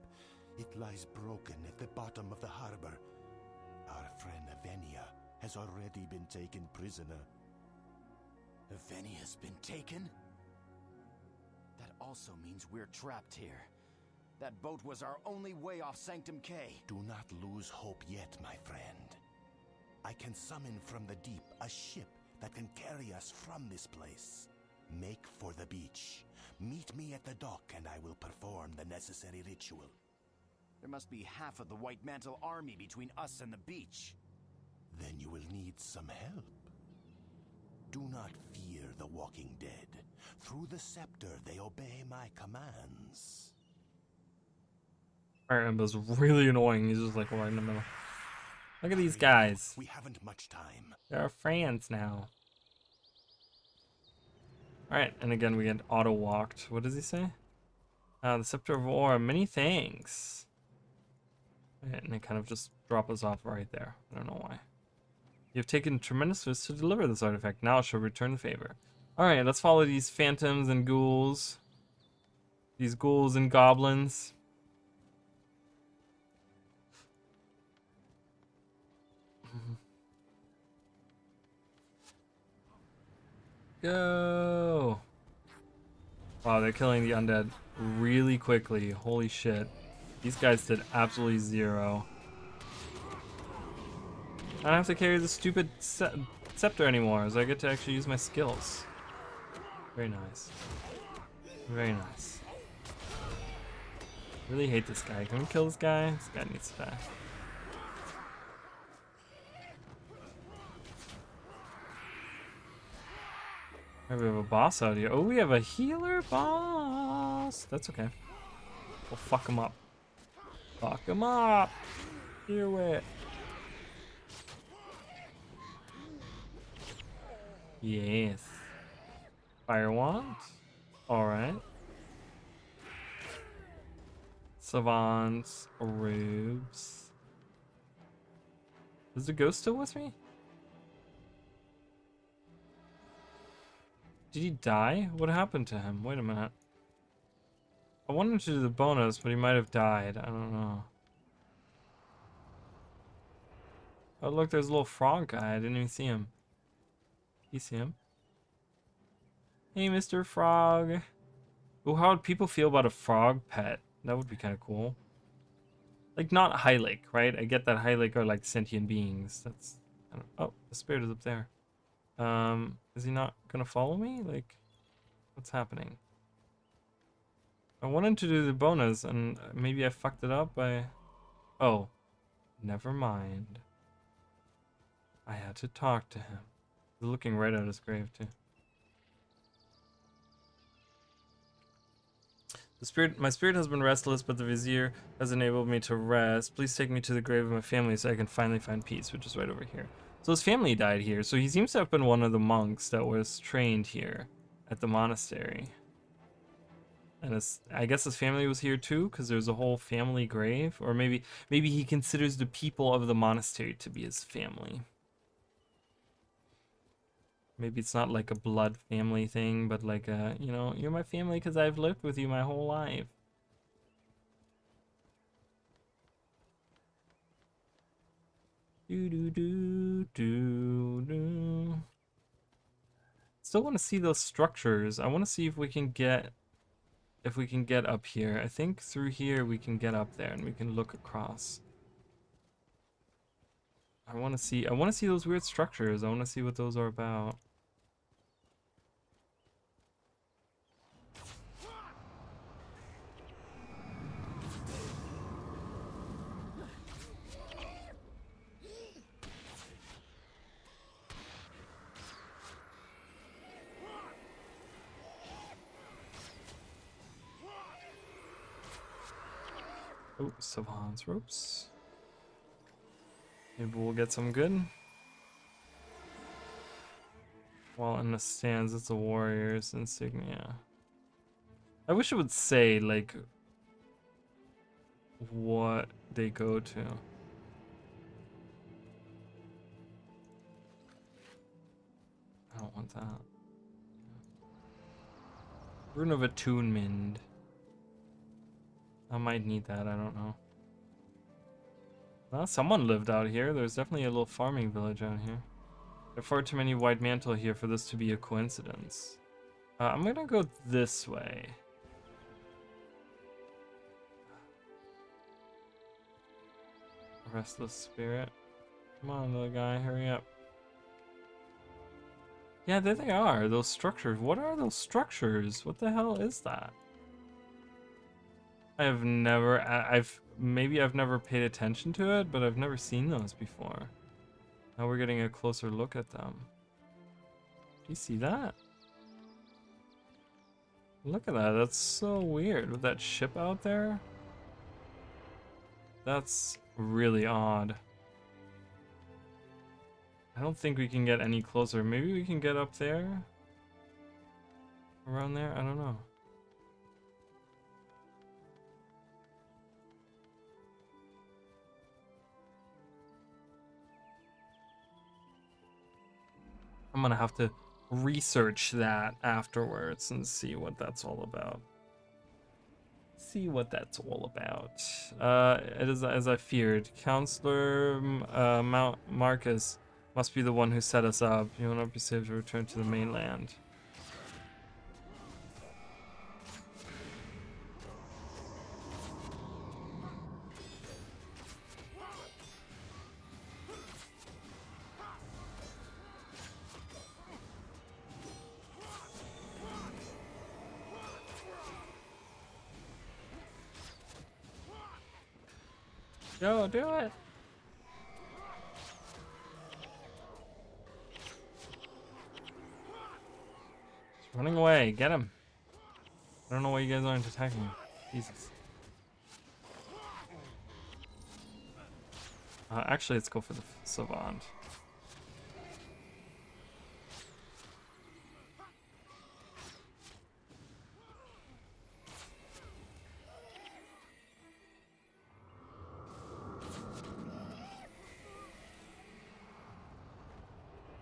It lies broken at the bottom of the harbor. Our friend Avenia has already been taken prisoner. Avenia's been taken? That also means we're trapped here. That boat was our only way off Sanctum K. Do not lose hope yet, my friend. I can summon from the deep a ship that can carry us from this place. Make for the beach. Meet me at the dock and I will perform the necessary ritual. There must be half of the White Mantle army between us and the beach. Then you will need some help. Do not fear the walking dead. Through the scepter they obey my commands. Fire Emblem's really annoying. He's just like right in the middle. Look at these guys. We haven't much time. They're friends now. Alright, and again we get auto-walked. What does he say? The Scepter of War, many thanks. And they kind of just drop us off right there. I don't know why. You have taken tremendous risks to deliver this artifact. Now it shall return the favor. Alright, let's follow these phantoms and ghouls. These ghouls and goblins. Go! Wow, they're killing the undead really quickly. Holy shit. These guys did absolutely zero. I don't have to carry the stupid scepter anymore, so I get to actually use my skills. Very nice. Very nice. Really hate this guy. Can we kill this guy? This guy needs to die. We have a boss out here. Oh, we have a healer boss. That's okay. We'll fuck him up. Fuck him up. Do it. Yes. Fire wand. Alright. Savants. Rubes. Is the ghost still with me? Did he die? What happened to him? Wait a minute. I wanted to do the bonus, but he might have died. I don't know. Oh, look, there's a little frog guy. I didn't even see him. You see him? Hey, Mr. Frog. Oh, how would people feel about a frog pet? That would be kind of cool. Like, not Hylic, right? I get that Hylic are like sentient beings. That's... I don't, oh, the spirit is up there. Is he not gonna follow me? Like, what's happening? I wanted to do the bonus, and maybe I fucked it up by... Oh, never mind. I had to talk to him. He's looking right at his grave, too. My spirit has been restless, but the Vizier has enabled me to rest. Please take me to the grave of my family so I can finally find peace, which is right over here. So his family died here, so he seems to have been one of the monks that was trained here at the monastery. And I guess his family was here too, because there's a whole family grave. Or maybe he considers the people of the monastery to be his family. Maybe it's not like a blood family thing, but like a, you know, you're my family because I've lived with you my whole life. Do. Still want to see those structures. I want to see if we can get up here. I think through here we can get up there and we can look across. I want to see those weird structures. I want to see what those are about. Oh, Savant's ropes. Maybe we'll get some good. While in the stands, it's a warrior's insignia. I wish it would say, like, what they go to. I don't want that. Rune of Attunement. I might need that, I don't know. Well, someone lived out here. There's definitely a little farming village out here. There are far too many white mantle here for this to be a coincidence. I'm gonna go this way. Restless spirit. Come on, little guy, hurry up. Yeah, there they are, those structures. What are those structures? What the hell is that? I've never paid attention to it, but I've never seen those before. Now we're getting a closer look at them. Do you see that? Look at that, that's so weird with that ship out there. That's really odd. I don't think we can get any closer. Maybe we can get up there? Around there? I don't know. I'm gonna have to research that afterwards and see what that's all about. See what that's all about. It is as I feared. Counselor Mount Marcus must be the one who set us up. You will not be safe to return to the mainland. Go, do it! He's running away, get him! I don't know why you guys aren't attacking me. Jesus. Actually, let's go for the Savant.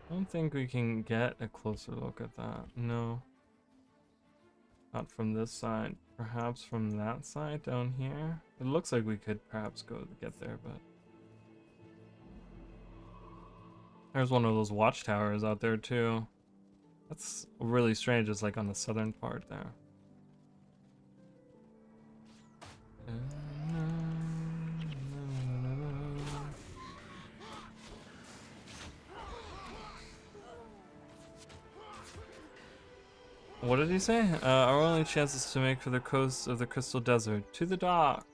I don't think we can get a closer look at that. No. Not from this side. Perhaps from that side down here? It looks like we could perhaps go to get there, but... There's one of those watchtowers out there too. That's really strange, it's like on the southern part there. What did he say? Our only chance is to make for the coast of the Crystal Desert. To the dock!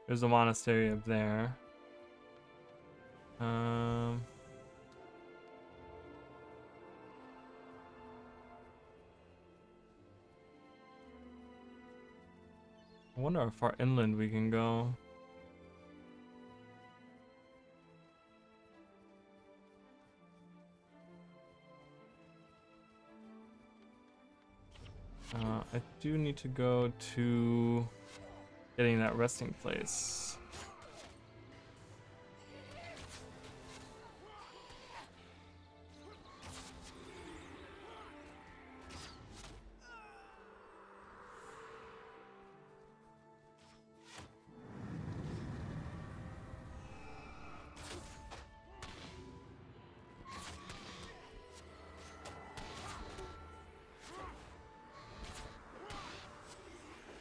There's a monastery up there. I wonder how far inland we can go. I do need to go to getting that resting place.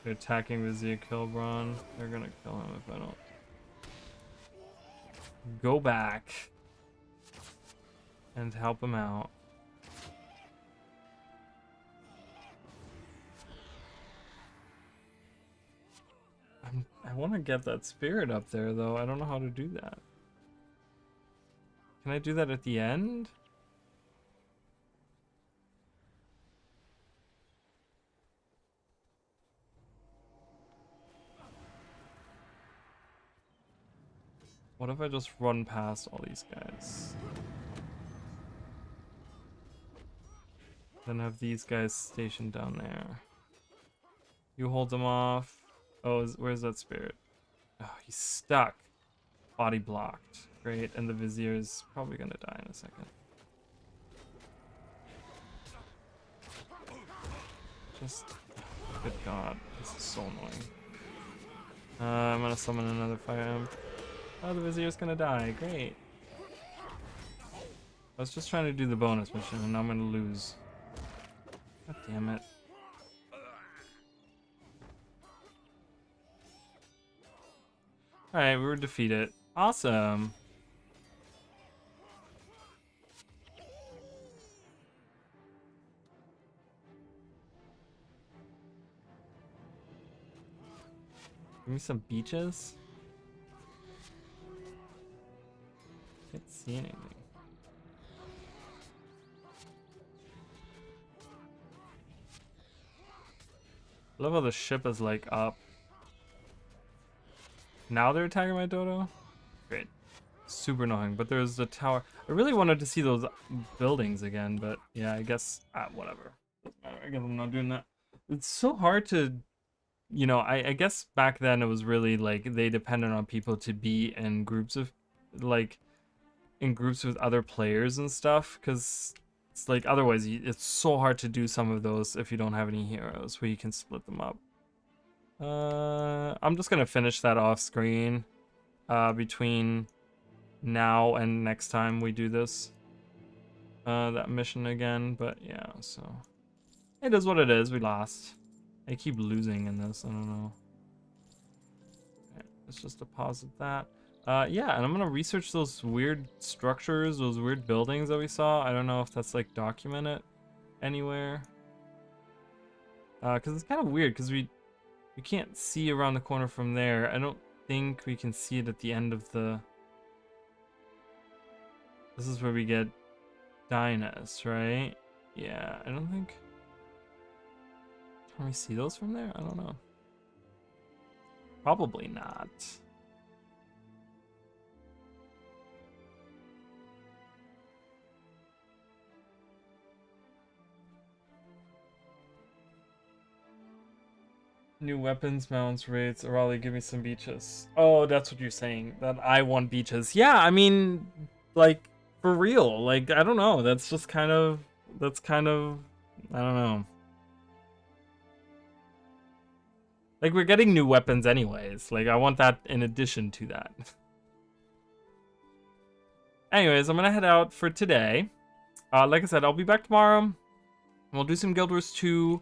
They're attacking Vizia Kilbron. They're gonna kill him if I don't. Go back and help him out. I want to get that spirit up there though. I don't know how to do that. Can I do that at the end? What if I just run past all these guys? Then have these guys stationed down there. You hold them off. Oh, where's that spirit? Oh, he's stuck. Body blocked. Great, and the Vizier is probably gonna die in a second. Just, good god, this is so annoying. I'm gonna summon another Fire Imp. Oh, the Vizier's gonna die, great. I was just trying to do the bonus mission and now I'm gonna lose. God damn it. Alright, we were defeated. Awesome. Give me some beaches. Can't see anything. I love how the ship is like up. Now they're attacking my dodo? Great. Super annoying, but there's the tower. I really wanted to see those buildings again, but yeah, I guess, whatever. Doesn't matter. I guess I'm not doing that. It's so hard to, you know, I guess back then it was really like they depended on people to be in groups of, like, in groups with other players and stuff, because it's like otherwise it's so hard to do some of those if you don't have any heroes where you can split them up. I'm just gonna finish that off screen between now and next time we do this that mission again, but yeah, so it is what it is. We lost. I keep losing in this. I don't know. Okay, let's just deposit that. Yeah, and I'm gonna research those weird structures, those weird buildings that we saw. I don't know if that's like documented anywhere. Because it's kind of weird because we can't see around the corner from there. I don't think we can see it at the end of the... This is where we get Dynas, right? Yeah, I don't think... Can we see those from there? I don't know. Probably not. New weapons, mounts, rates. Raleigh, give me some beaches. Oh, that's what you're saying. That I want beaches. Yeah, I mean, like, for real. Like, I don't know. That's just kind of... That's kind of... I don't know. Like, we're getting new weapons anyways. Like, I want that in addition to that. Anyways, I'm gonna head out for today. Like I said, I'll be back tomorrow. We'll do some Guild Wars 2.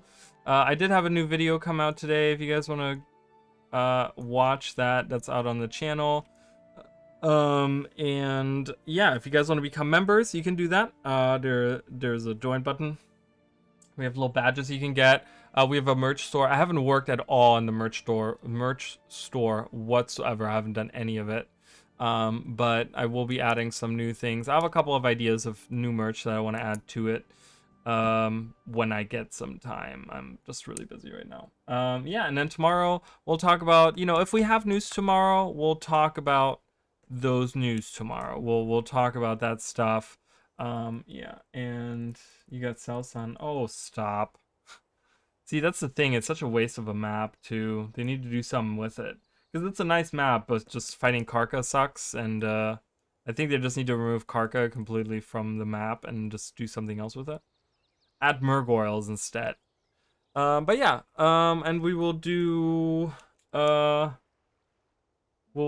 I did have a new video come out today. If you guys want to watch that, that's out on the channel. And yeah, if you guys want to become members, you can do that. There's a join button. We have little badges you can get. We have a merch store. I haven't worked at all in the merch store whatsoever. I haven't done any of it. But I will be adding some new things. I have a couple of ideas of new merch that I want to add to it. When I get some time. I'm just really busy right now. Yeah, and then tomorrow we'll talk about, you know, if we have news tomorrow, we'll talk about those news tomorrow. We'll talk about that stuff. Yeah, and you got Southsun. Oh, stop. See, that's the thing. It's such a waste of a map, too. They need to do something with it. Because it's a nice map, but just fighting Karka sucks, and, I think they just need to remove Karka completely from the map and just do something else with it. Add Murgoyles instead. But yeah, and we will do, we'll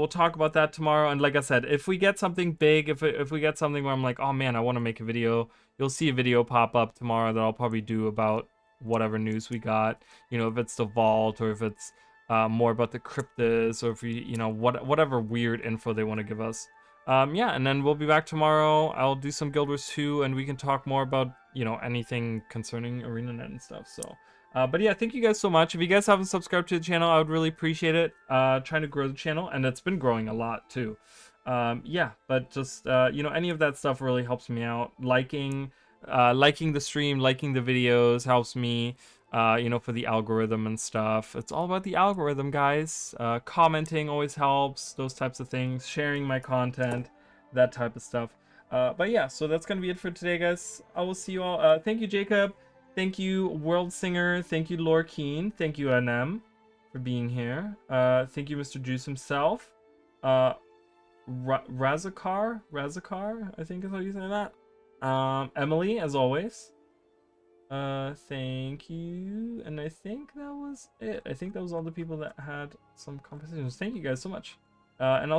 talk about that tomorrow. And like I said, if we get something big, if we get something where I'm like, oh man, I want to make a video, you'll see a video pop up tomorrow that I'll probably do about whatever news we got. You know, if it's the vault or if it's more about the cryptis or if we, you know, whatever weird info they want to give us. Yeah, and then we'll be back tomorrow. I'll do some Guild Wars 2, and we can talk more about, you know, anything concerning ArenaNet and stuff. So, but yeah, thank you guys so much. If you guys haven't subscribed to the channel, I would really appreciate it. Trying to grow the channel, and it's been growing a lot too. Yeah, but just you know, any of that stuff really helps me out. Liking the stream, liking the videos helps me. You know, for the algorithm and stuff. It's all about the algorithm, guys. Commenting always helps, those types of things. Sharing my content, that type of stuff. But yeah, so that's gonna be it for today, guys. I will see you all. Thank you, Jacob. Thank you, World Singer. Thank you, Lorkeen. Thank you, NM, for being here. Thank you, Mr. Juice himself. Razakar, I think is how you say that. Emily, as always. Thank you. And I think that was it. I think that was all the people that had some conversations. Thank you guys so much. And I'll